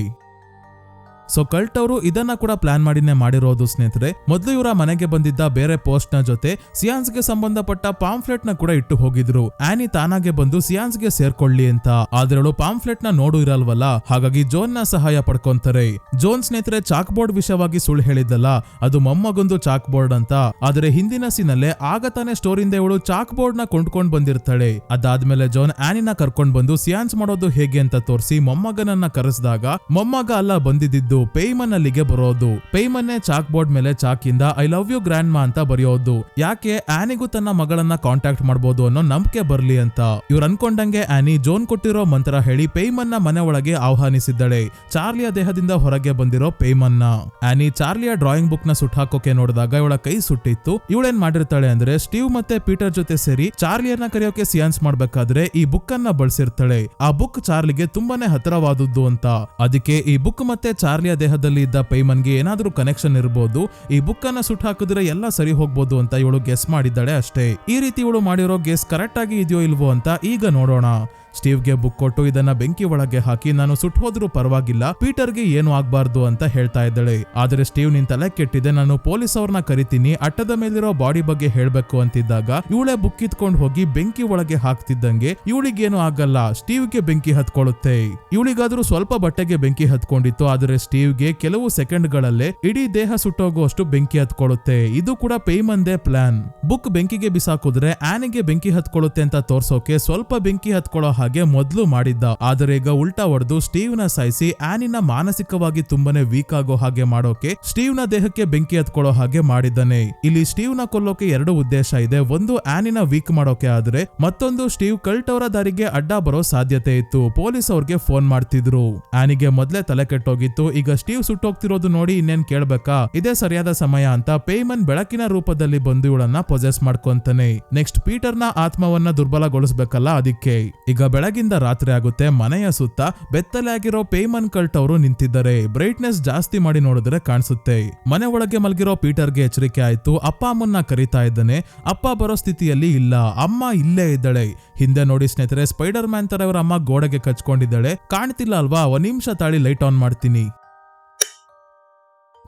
ಸೊ ಕಲ್ಟ್ ಅವರು ಇದನ್ನ ಕೂಡ ಪ್ಲಾನ್ ಮಾಡಿನೇ ಮಾಡಿರೋದು ಸ್ನೇಹಿತರೆ. ಮೊದಲು ಇವರ ಮನೆಗೆ ಬಂದಿದ್ದ ಬೇರೆ ಪೋಸ್ಟ್ ನ ಜೊತೆ ಸಿಯಾನ್ಸ್ ಗೆ ಸಂಬಂಧಪಟ್ಟ ಪಾಂಫ್ಲೆಟ್ ನ ಕೂಡ ಇಟ್ಟು ಹೋಗಿದ್ರು. ಆನಿ ತಾನಾಗೆ ಬಂದು ಸಿಯಾನ್ಸ್ ಗೆ ಸೇರ್ಕೊಳ್ಳಿ ಅಂತ. ಆದ್ರೆ ಅವಳು ಪಾಂಫ್ಲೆಟ್ ನ ನೋಡು ಇರಲ್ವಲ್ಲ, ಹಾಗಾಗಿ ಜೋನ್ ನ ಸಹಾಯ ಪಡ್ಕೊಂತಾರೆ. ಜೋನ್ ಸ್ನೇಹಿತರೆ ಚಾಕ್ ಬೋರ್ಡ್ ವಿಷಯವಾಗಿ ಸುಳ್ಳು ಹೇಳಿದ್ದಲ್ಲ, ಅದು ಮೊಮ್ಮಗೊಂದು ಚಾಕ್ ಬೋರ್ಡ್ ಅಂತ. ಆದ್ರೆ ಹಿಂದಿನ ಸೀನಲ್ಲೇ ಆಗ ತಾನೇ ಸ್ಟೋರಿಂದ ಇವಳು ಚಾಕ್ ಬೋರ್ಡ್ ನ ಕೊಂಡ್ಕೊಂಡ್ ಬಂದಿರ್ತಾಳೆ. ಅದಾದ್ಮೇಲೆ ಜೋನ್ ಆನಿನ ಕರ್ಕೊಂಡ್ ಬಂದು ಸಿಯಾನ್ಸ್ ಮಾಡೋದು ಹೇಗೆ ಅಂತ ತೋರಿಸಿ ಮೊಮ್ಮಗನನ್ನ ಕರೆಸಿದಾಗ ಮೊಮ್ಮಗ ಅಲ್ಲ ಬಂದಿದ್ದು ಪೇಯ್ಮನ್ ಅಲ್ಲಿಗೆ ಬರೋದು. ಪೇಯ್ಮನ್ನೇ ಚಾಕ್ ಬೋರ್ಡ್ ಮೇಲೆ ಚಾಕಿಂದ ಐ ಲವ್ ಯು ಗ್ರ್ಯಾಂಡ್ ಮಾ ಅಂತ ಬರೆಯೋದು. ಯಾಕೆ ಆನಿಗೂ ತನ್ನ ಮಗಳನ್ನ ಕಾಂಟ್ಯಾಕ್ಟ್ ಮಾಡಬಹುದು ಅನ್ನೋ ನಂಬಿಕೆ ಬರ್ಲಿ ಅಂತ. ಇವ್ರು ಅನ್ಕೊಂಡಂಗೆ ಆನಿ ಜೋನ್ ಕೊಟ್ಟಿರೋ ಮಂತ್ರ ಹೇಳಿ ಪೇಯ್ಮನ್ ನ ಮನೆ ಒಳಗೆ ಆಹ್ವಾನಿಸಿದ್ದಳೆ. ಚಾರ್ಲಿಯ ದೇಹದಿಂದ ಹೊರಗೆ ಬಂದಿರೋ ಪೇಯ್ಮನ್ ನ. ಆನಿ ಚಾರ್ಲಿಯ ಡ್ರಾಯಿಂಗ್ ಬುಕ್ ನ ಸುಟ್ಟಾಕೋಕೆ ನೋಡಿದಾಗ ಇವಳ ಕೈ ಸುಟ್ಟಿತ್ತು. ಇವಳೇನ್ ಮಾಡಿರ್ತಾಳೆ ಅಂದ್ರೆ ಸ್ಟೀವ್ ಮತ್ತೆ ಪೀಟರ್ ಜೊತೆ ಸೇರಿ ಚಾರ್ಲಿಯನ್ನ ಕರೆಯೋಕೆ ಸಿಯಾನ್ಸ್ ಮಾಡ್ಬೇಕಾದ್ರೆ ಈ ಬುಕ್ ಅನ್ನ ಬಳಸಿರ್ತಾಳೆ. ಆ ಬುಕ್ ಚಾರ್ಲಿಗೆ ತುಂಬಾನೇ ಹತ್ತಿರವಾದದ್ದು ಅಂತ. ಅದಕ್ಕೆ ಈ ಬುಕ್ ಮತ್ತೆ ಚಾರ್ಲಿಯ ದೇಹದಲ್ಲಿ ಇದ್ದ ಪೇಯ್ಮನ್ಗೆ ಏನಾದ್ರೂ ಕನೆಕ್ಷನ್ ಇರಬಹುದು, ಈ ಬುಕ್ ಅನ್ನ ಸುಟ್ಟು ಹಾಕಿದ್ರೆ ಎಲ್ಲ ಸರಿ ಹೋಗ್ಬೋದು ಅಂತ ಇವಳು ಗೆಸ್ ಮಾಡಿದ್ದಾಳೆ ಅಷ್ಟೇ. ಈ ರೀತಿ ಇವಳು ಮಾಡಿರೋ ಗೆಸ್ ಕರೆಕ್ಟ್ ಆಗಿ ಇದೆಯೋ ಇಲ್ವೋ ಅಂತ ಈಗ ನೋಡೋಣ. ಸ್ಟೀವ್ಗೆ ಬುಕ್ ಕೊಟ್ಟು ಇದನ್ನ ಬೆಂಕಿ ಒಳಗೆ ಹಾಕಿ ನಾನು ಸುಟ್ಟು ಹೋದ್ರೂ ಪರವಾಗಿಲ್ಲ, ಪೀಟರ್ಗೆ ಏನು ಆಗ್ಬಾರ್ದು ಅಂತ ಹೇಳ್ತಾ ಇದ್ದಾಳೆ. ಆದ್ರೆ ಸ್ಟೀವ್ ನಿನ್ ತಲೆ ಕೆಟ್ಟಿದೆ, ನಾನು ಪೊಲೀಸ್ ಅವ್ರನ್ನ ಕರಿತೀನಿ, ಅಟ್ಟದ ಮೇಲಿರೋ ಬಾಡಿ ಬಗ್ಗೆ ಹೇಳ್ಬೇಕು ಅಂತಿದ್ದಾಗ ಇವಳೆ ಬುಕ್ ಕಿತ್ಕೊಂಡು ಹೋಗಿ ಬೆಂಕಿ ಒಳಗೆ ಹಾಕ್ತಿದ್ದಂಗೆ ಇವಳಿಗೇನು ಆಗಲ್ಲ, ಸ್ಟೀವ್ಗೆ ಬೆಂಕಿ ಹತ್ಕೊಳ್ಳುತ್ತೆ. ಇವಳಿಗಾದ್ರೂ ಸ್ವಲ್ಪ ಬಟ್ಟೆಗೆ ಬೆಂಕಿ ಹತ್ಕೊಂಡಿತ್ತು, ಆದ್ರೆ ಸ್ಟೀವ್ಗೆ ಕೆಲವು ಸೆಕೆಂಡ್ಗಳಲ್ಲೇ ಇಡೀ ದೇಹ ಸುಟ್ಟೋಗುವಷ್ಟು ಬೆಂಕಿ ಹತ್ಕೊಳ್ಳುತ್ತೆ. ಇದು ಕೂಡ ಪೇಯ್ಮನ್ದೇ ಪ್ಲಾನ್. ಬುಕ್ ಬೆಂಕಿಗೆ ಬಿಸಾಕಿದ್ರೆ ಆನಿಗೆ ಬೆಂಕಿ ಹತ್ಕೊಳ್ಳುತ್ತೆ ಅಂತ ತೋರ್ಸೋಕೆ ಸ್ವಲ್ಪ ಬೆಂಕಿ ಹತ್ಕೊಳ್ಳೋ ಹಾಗೆ ಮೊದಲು ಮಾಡಿದ್ದ. ಆದರೆ ಈಗ ಉಲ್ಟಾ ಹೊಡೆದು ಸ್ಟೀವ್ ನ ಸಾಯಿಸಿ ಆನಿನ ಮಾನಸಿಕವಾಗಿ ತುಂಬಾನೇ ವೀಕ್ ಆಗೋ ಹಾಗೆ ಮಾಡೋಕೆ ಸ್ಟೀವ್ ನ ದೇಹಕ್ಕೆ ಬೆಂಕಿ ಹತ್ಕೊಳ್ಳೋ ಹಾಗೆ ಮಾಡಿದ್ದಾನೆ. ಇಲ್ಲಿ ಸ್ಟೀವ್ ನ ಕೊಲ್ಲೋಕೆ ಎರಡು ಉದ್ದೇಶ ಇದೆ. ಒಂದು ಆನಿನ ವೀಕ್ ಮಾಡೋಕೆ, ಆದ್ರೆ ಮತ್ತೊಂದು ಸ್ಟೀವ್ ಕಲ್ಟ್ ಅವರ ದಾರಿಗೆ ಅಡ್ಡ ಬರೋ ಸಾಧ್ಯತೆ ಇತ್ತು. ಪೊಲೀಸ್ ಅವ್ರಿಗೆ ಫೋನ್ ಮಾಡ್ತಿದ್ರು. ಆನಿಗೆ ಮೊದ್ಲೇ ತಲೆ ಕೆಟ್ಟೋಗಿತ್ತು. ಈಗ ಸ್ಟೀವ್ ಸುಟ್ಟೋಗ್ತಿರೋದು ನೋಡಿ ಇನ್ನೇನ್ ಕೇಳ್ಬೇಕಾ, ಇದೇ ಸರಿಯಾದ ಸಮಯ ಅಂತ ಪೇಯ್ಮನ್ ಬೆಳಕಿನ ರೂಪದಲ್ಲಿ ಬಂದು ಇವಳನ್ನ ಪೊಸೆಸ್ ಮಾಡ್ಕೊಂತಾನೆ. ನೆಕ್ಸ್ಟ್ ಪೀಟರ್ ನ ಆತ್ಮವನ್ನ ದುರ್ಬಲಗೊಳಿಸ್ಬೇಕಲ್ಲ, ಅದಕ್ಕೆ ಈಗ ಬೆಳಗಿಂದ ರಾತ್ರಿ ಆಗುತ್ತೆ. ಮನೆಯ ಸುತ್ತ ಬೆತ್ತಲೆ ಆಗಿರೋ ಪೇಯ್ಮನ್ ಕಲ್ಟ್ ಅವರು ನಿಂತಿದ್ದಾರೆ. ಬ್ರೈಟ್ನೆಸ್ ಜಾಸ್ತಿ ಮಾಡಿ ನೋಡಿದ್ರೆ ಕಾಣಿಸುತ್ತೆ. ಮನೆ ಒಳಗೆ ಮಲಗಿರೋ ಪೀಟರ್ಗೆ ಎಚ್ಚರಿಕೆ ಆಯ್ತು. ಅಪ್ಪ ಅಮ್ಮನ್ನ ಕರೀತಾ ಇದ್ದಾನೆ. ಅಪ್ಪ ಬರೋ ಸ್ಥಿತಿಯಲ್ಲಿ ಇಲ್ಲ, ಅಮ್ಮ ಇಲ್ಲೇ ಇದ್ದಾಳೆ. ಹಿಂದೆ ನೋಡಿ ಸ್ನೇಹಿತರೆ, ಸ್ಪೈಡರ್ ಮ್ಯಾನ್ ತರ ಇವರ ಅಮ್ಮ ಗೋಡೆಗೆ ಕಚ್ಕೊಂಡಿದ್ದಾಳೆ. ಕಾಣ್ತಿಲ್ಲ ಅಲ್ವಾ, ಒಂದ್ ನಿಮಿಷ ತಾಳಿ ಲೈಟ್ ಆನ್ ಮಾಡ್ತೀನಿ.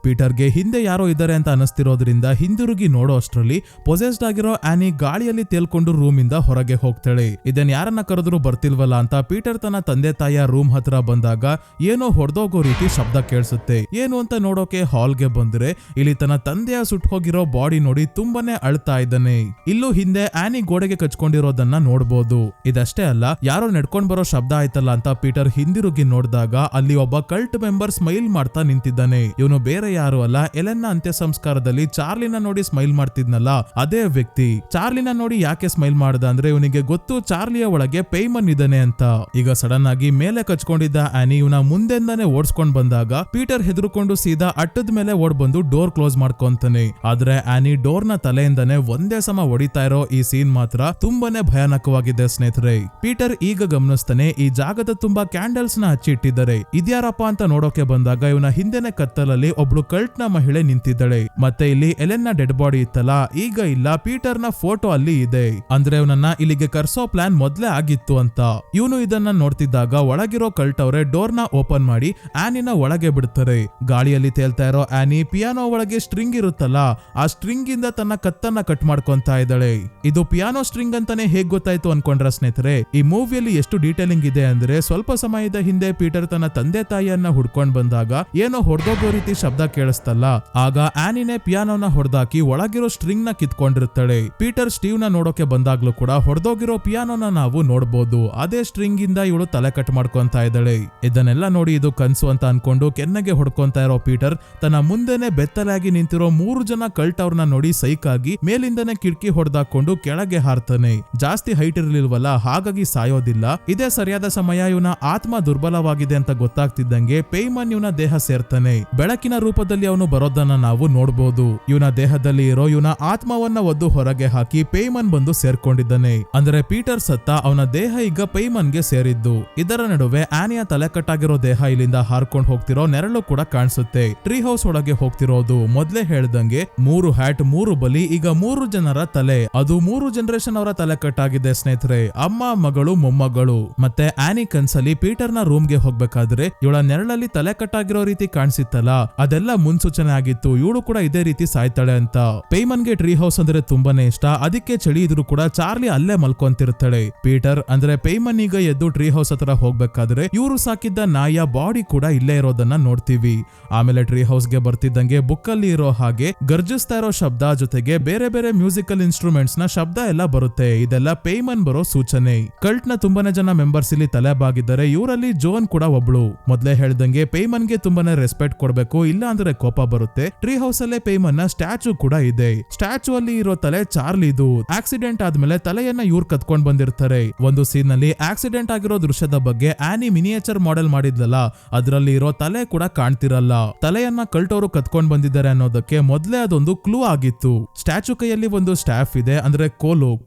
ಪೀಟರ್ಗೆ ಹಿಂದೆ ಯಾರೋ ಇದ್ದಾರೆ ಅಂತ ಅನಿಸ್ತಿರೋದ್ರಿಂದ ಹಿಂದಿರುಗಿ ನೋಡೋ ಅಷ್ಟರಲ್ಲಿ ಪೊಸೆಸ್ಡ್ ಆಗಿರೋ ಆನಿ ಗಾಳಿಯಲ್ಲಿ ತೇಲ್ಕೊಂಡು ರೂಮ್ ಇಂದ ಹೊರಗೆ ಹೋಗ್ತಾಳೆ. ಇದನ್ ಯಾರನ್ನ ಕರೆದ್ರು ಬರ್ತಿಲ್ವಲ್ಲ ಅಂತ ಪೀಟರ್ ತನ್ನ ತಂದೆ ತಾಯಿಯ ರೂಮ್ ಹತ್ರ ಬಂದಾಗ ಏನೋ ಹೊಡೆದೋಗೋ ರೀತಿ ಶಬ್ದ ಕೇಳಿಸುತ್ತೆ. ಏನು ಅಂತ ನೋಡೋಕೆ ಹಾಲ್ಗೆ ಬಂದ್ರೆ ಇಲ್ಲಿ ತನ್ನ ತಂದೆಯ ಸುಟ್ಟು ಹೋಗಿರೋ ಬಾಡಿ ನೋಡಿ ತುಂಬಾನೇ ಅಳ್ತಾ ಇದ್ದಾನೆ. ಇಲ್ಲೂ ಹಿಂದೆ ಆನಿ ಗೋಡೆಗೆ ಕಚ್ಕೊಂಡಿರೋದನ್ನ ನೋಡ್ಬೋದು. ಇದಷ್ಟೇ ಅಲ್ಲ, ಯಾರೋ ನಡ್ಕೊಂಡ್ ಬರೋ ಶಬ್ದ ಆಯ್ತಲ್ಲ ಅಂತ ಪೀಟರ್ ಹಿಂದಿರುಗಿ ನೋಡಿದಾಗ ಅಲ್ಲಿ ಒಬ್ಬ ಕಲ್ಟ್ ಮೆಂಬರ್ ಸ್ಮೈಲ್ ಮಾಡ್ತಾ ನಿಂತಿದ್ದಾನೆ. ಇವನು ಬೇರೆ ಯಾರು ಅಲ್ಲ, ಎಲೆನ್ನ ಅಂತ್ಯ ಸಂಸ್ಕಾರದಲ್ಲಿ ಚಾರ್ಲಿನ ನೋಡಿ ಸ್ಮೈಲ್ ಮಾಡ್ತಿದ್ನಲ್ಲ ಅದೇ ವ್ಯಕ್ತಿ. ಚಾರ್ಲಿನ ನೋಡಿ ಯಾಕೆ ಸ್ಮೈಲ್ ಮಾಡ್ದ ಅಂದ್ರೆ ಇವನಿಗೆ ಗೊತ್ತು ಚಾರ್ಲಿಯ ಒಳಗೆ ಪೇಯ್ಮನ್ ಇದ್ದಾನೆ ಅಂತ. ಈಗ ಸಡನ್ ಆಗಿ ಮೇಲೆ ಕಚ್ಕೊಂಡಿದ್ದ ಆನಿ ಇವನ ಮುಂದೆಂದಾನೆ ಓಡಿಸ್ಕೊಂಡ್ ಬಂದಾಗ ಪೀಟರ್ ಹೆದರ್ಕೊಂಡು ಸೀದಾ ಅಟ್ಟದ ಮೇಲೆ ಓಡ್ ಬಂದು ಡೋರ್ ಕ್ಲೋಸ್ ಮಾಡ್ಕೊಂತಾನೆ. ಆದ್ರೆ ಆನಿ ಡೋರ್ ನ ತಲೆಯಿಂದಾನೆ ಒಂದೇ ಸಮ ಹೊಡಿತಾ ಇರೋ ಈ ಸೀನ್ ಮಾತ್ರ ತುಂಬಾನೇ ಭಯಾನಕವಾಗಿದೆ ಸ್ನೇಹಿತರೆ. ಪೀಟರ್ ಈಗ ಗಮನಿಸ್ತಾನೆ, ಈ ಜಾಗದ ತುಂಬಾ ಕ್ಯಾಂಡಲ್ಸ್ ನ ಹಚ್ಚಿ ಇಟ್ಟಿದ್ದಾರೆ. ಇದ್ಯಾರಪ್ಪ ಅಂತ ನೋಡೋಕೆ ಬಂದಾಗ ಇವನ ಹಿಂದೆನೆ ಕತ್ತಲಲ್ಲಿ ಒಬ್ಳು ಕಲ್ಟ್ ನ ಮಹಿಳೆ ನಿಂತಿದ್ದಾಳೆ. ಮತ್ತೆ ಇಲ್ಲಿ ಎಲೆನ್ ನ ಡೆಡ್ ಬಾಡಿ ಇತ್ತಲ್ಲ, ಈಗ ಇಲ್ಲ, ಪೀಟರ್ ನ ಫೋಟೋ ಅಲ್ಲಿ ಇದೆ. ಅಂದ್ರೆ ಇವನನ್ನ ಇಲ್ಲಿಗೆ ಕರ್ಸೋ ಪ್ಲಾನ್ ಮೊದ್ಲೇ ಆಗಿತ್ತು ಅಂತ. ಇವನು ಇದನ್ನ ನೋಡ್ತಿದ್ದಾಗ ಒಳಗಿರೋ ಕಲ್ಟ್ ಅವರೇ ಡೋರ್ ನ ಓಪನ್ ಮಾಡಿ ಆನಿನ ಒಳಗೆ ಬಿಡ್ತಾರೆ. ಗಾಳಿಯಲ್ಲಿ ತೇಲ್ತಾ ಇರೋ ಆನಿ ಪಿಯಾನೋ ಒಳಗೆ ಸ್ಟ್ರಿಂಗ್ ಇರುತ್ತಲ್ಲ, ಆ ಸ್ಟ್ರಿಂಗ್ ಇಂದ ತನ್ನ ಕತ್ತನ್ನ ಕಟ್ ಮಾಡ್ಕೊಂತಾ ಇದ್ದಾಳೆ. ಇದು ಪಿಯಾನೋ ಸ್ಟ್ರಿಂಗ್ ಅಂತಾನೆ ಹೇಗ್ ಗೊತ್ತಾಯ್ತು ಅನ್ಕೊಂಡ್ರ ಸ್ನೇಹಿತರೆ? ಈ ಮೂವಿಯಲ್ಲಿ ಎಷ್ಟು ಡೀಟೇಲಿಂಗ್ ಇದೆ ಅಂದ್ರೆ ಸ್ವಲ್ಪ ಸಮಯದ ಹಿಂದೆ ಪೀಟರ್ ತನ್ನ ತಂದೆ ತಾಯಿಯನ್ನ ಹುಡ್ಕೊಂಡ್ ಬಂದಾಗ ಏನೋ ಹೊಡೆದೋಗೋ ರೀತಿ ಶಬ್ದ ಕೇಳಿಸ್ತಲ್ಲ, ಆಗ ಆನಿನೇ ಪಿಯಾನೋನ ಹೊಡೆದಾಕಿ ಒಳಗಿರೋ ಸ್ಟ್ರಿಂಗ್ ನ ಕಿತ್ಕೊಂಡಿರ್ತಾಳೆ. ಪೀಟರ್ ಸ್ಟೀವ್ ನ ನೋಡೋಕೆ ಬಂದಾಗ್ಲೂ ಕೂಡ ಹೊಡೆದೋಗಿರೋ ಪಿಯಾನೋನ ನಾವು ನೋಡಬಹುದು. ಅದೇ ಸ್ಟ್ರಿಂಗ್ ಇಂದ ಇವಳು ತಲೆ ಕಟ್ ಮಾಡ್ಕೊಂತಾ ಇದ್ದಾಳೆ. ಇದನ್ನೆಲ್ಲ ನೋಡಿ ಇದು ಕನ್ಸು ಅಂತ ಅನ್ಕೊಂಡು ಕೆನ್ನೆಗೆ ಹೊಡ್ಕೊಂತಾ ಇರೋ ಪೀಟರ್ ತನ್ನ ಮುಂದೆನೆ ಬೆತ್ತಲಾಗಿ ನಿಂತಿರೋ 3 ಜನ ಕಲ್ಟ್ ಅವ್ರನ್ನ ನೋಡಿ ಸೈಕ್ ಆಗಿ ಮೇಲಿಂದನೇ ಕಿಟಕಿ ಹೊಡೆದಾಕೊಂಡು ಕೆಳಗೆ ಹಾರ್ತಾನೆ. ಜಾಸ್ತಿ ಹೈಟ್ ಇರ್ಲಿಲ್ವಲ್ಲ, ಹಾಗಾಗಿ ಸಾಯೋದಿಲ್ಲ. ಇದೇ ಸರಿಯಾದ ಸಮಯ. ಇವನ ಆತ್ಮ ದುರ್ಬಲವಾಗಿದೆ ಅಂತ ಗೊತ್ತಾಗ್ತಿದ್ದಂಗೆ ಪೇಯ್ಮನ್ ಇವನ ದೇಹ ಸೇರ್ತಾನೆ. ಬೆಳಕಿನ ರೂಪದಲ್ಲಿ ಅವನು ಬರೋದನ್ನ ನಾವು ನೋಡಬಹುದು. ಇವನ ದೇಹದಲ್ಲಿ ಇರೋ ಇವನ ಆತ್ಮವನ್ನ ಒದ್ದು ಹೊರಗೆ ಹಾಕಿ ಪೇಯ್ಮನ್ ಬಂದು ಸೇರ್ಕೊಂಡಿದ್ದಾನೆ. ಅಂದ್ರೆ ಪೀಟರ್ ಸತ್ತ, ಅವನ ದೇಹ ಈಗ ಪೇಯ್ಮನ್ಗೆ ಸೇರಿದ್ದು. ಇದರ ನಡುವೆ ಆನಿಯ ತಲೆ ಕಟ್ಟಾಗಿರೋ ದೇಹ ಇಲ್ಲಿಂದ ಹಾರ್ಕೊಂಡು ಹೋಗ್ತಿರೋ ನೆರಳು ಕೂಡ ಕಾಣಿಸುತ್ತೆ. ಟ್ರೀ ಹೌಸ್ ಒಳಗೆ ಹೋಗ್ತಿರೋದು. ಮೊದ್ಲೇ ಹೇಳ್ದಂಗೆ 3 ಹ್ಯಾಟ್ 3 ಬಲಿ, ಈಗ 3 ಜನರ ತಲೆ. ಅದು 3 ಜನರೇಷನ್ ಅವರ ತಲೆ ಕಟ್ಟಾಗಿದೆ ಸ್ನೇಹಿತರೆ. ಅಮ್ಮ, ಮಗಳು, ಮೊಮ್ಮಗಳು. ಮತ್ತೆ ಆನಿ ಕನ್ಸಲ್ಲಿ ಪೀಟರ್ ನ ರೂಮ್ ಗೆ ಹೋಗ್ಬೇಕಾದ್ರೆ ಇವಳ ನೆರಳಲ್ಲಿ ತಲೆ ಕಟ್ಟಾಗಿರೋ ರೀತಿ ಕಾಣಿಸಿತ್ತಲ್ಲ, ಅದೆಲ್ಲ ಇದೆಲ್ಲ ಮುನ್ಸೂಚನೆ ಆಗಿತ್ತು, ಇವಳು ಕೂಡ ಇದೇ ರೀತಿ ಸಾಯ್ತಾಳೆ ಅಂತ. ಪೇಮನ್ಗೆ ಟ್ರೀ ಹೌಸ್ ಅಂದ್ರೆ ತುಂಬಾನೇ ಇಷ್ಟ, ಅದಕ್ಕೆ ಚಳಿ ಇದ್ರು ಕೂಡ ಚಾರ್ಲಿ ಅಲ್ಲೇ ಮಲ್ಕೊಂತಿರ್ತಾಳೆ. ಪೀಟರ್ ಅಂದ್ರೆ ಪೇಮನ್ ಈಗ ಎದ್ದು ಟ್ರೀ ಹೌಸ್ ಹತ್ರ ಹೋಗ್ಬೇಕಾದ್ರೆ ಇವರು ಸಾಕಿದ್ದ ನಾಯಿಯ ಬಾಡಿ ಕೂಡ ಇಲ್ಲೇ ಇರೋದನ್ನ ನೋಡ್ತೀವಿ. ಆಮೇಲೆ ಟ್ರೀ ಹೌಸ್ಗೆ ಬರ್ತಿದ್ದಂಗೆ ಬುಕ್ ಅಲ್ಲಿ ಇರೋ ಹಾಗೆ ಗರ್ಜಿಸ್ತಾ ಇರೋ ಶಬ್ದ ಜೊತೆಗೆ ಬೇರೆ ಬೇರೆ ಮ್ಯೂಸಿಕಲ್ ಇನ್ಸ್ಟ್ರೂಮೆಂಟ್ಸ್ ನ ಶಬ್ದ ಎಲ್ಲ ಬರುತ್ತೆ. ಇದೆಲ್ಲ ಪೇಮನ್ ಬರೋ ಸೂಚನೆ. ಕಲ್ಟ್ ನ ತುಂಬಾನೇ ಜನ ಮೆಂಬರ್ಸ್ ಇಲ್ಲಿ ತಲೆಬಾಗಿದ್ದಾರೆ. ಇವರಲ್ಲಿ ಜೋನ್ ಕೂಡ ಒಬ್ಳು. ಮೊದ್ಲೇ ಹೇಳ್ದಂಗೆ ಪೇಮನ್ ಗೆ ತುಂಬಾನೇ ರೆಸ್ಪೆಕ್ಟ್ ಕೊಡ್ಬೇಕು, ಇಲ್ಲ ಅಂದ್ರೆ ಕೋಪ ಬರುತ್ತೆ. ಟ್ರೀ ಹೌಸ್ ಅಲ್ಲೇ ಪೇಮನ್ ನ ಸ್ಟ್ಯಾಚು ಕೂಡ ಇದೆ. ಸ್ಟ್ಯಾಚು ಅಲ್ಲಿ ಇರೋ ತಲೆ ಚಾರ್ಲಿದು. ಆಕ್ಸಿಡೆಂಟ್ ಆದ್ಮೇಲೆ ತಲೆಯನ್ನ ಇವ್ರು ಕತ್ಕೊಂಡ್ ಬಂದಿರ್ತಾರೆ. ಒಂದು ಸೀನ್ ನಲ್ಲಿ ಆಕ್ಸಿಡೆಂಟ್ ಆಗಿರೋ ದೃಶ್ಯದ ಬಗ್ಗೆ ಆನಿ ಮಿನಿಯೇಚರ್ ಮಾಡೆಲ್ ಮಾಡಿದ್ಲಲ್ಲ, ಅದ್ರಲ್ಲಿ ಇರೋ ತಲೆ ಕೂಡ ಕಾಣ್ತಿರಲ್ಲ. ತಲೆಯನ್ನ ಕಲ್ಟ್ ಅವರು ಕತ್ಕೊಂಡ್ ಬಂದಿದ್ದಾರೆ ಅನ್ನೋದಕ್ಕೆ ಮೊದ್ಲೇ ಅದೊಂದು ಕ್ಲೂ ಆಗಿತ್ತು. ಸ್ಟ್ಯಾಚು ಕೈಯಲ್ಲಿ ಒಂದು ಸ್ಟಾಫ್ ಇದೆ, ಅಂದ್ರೆ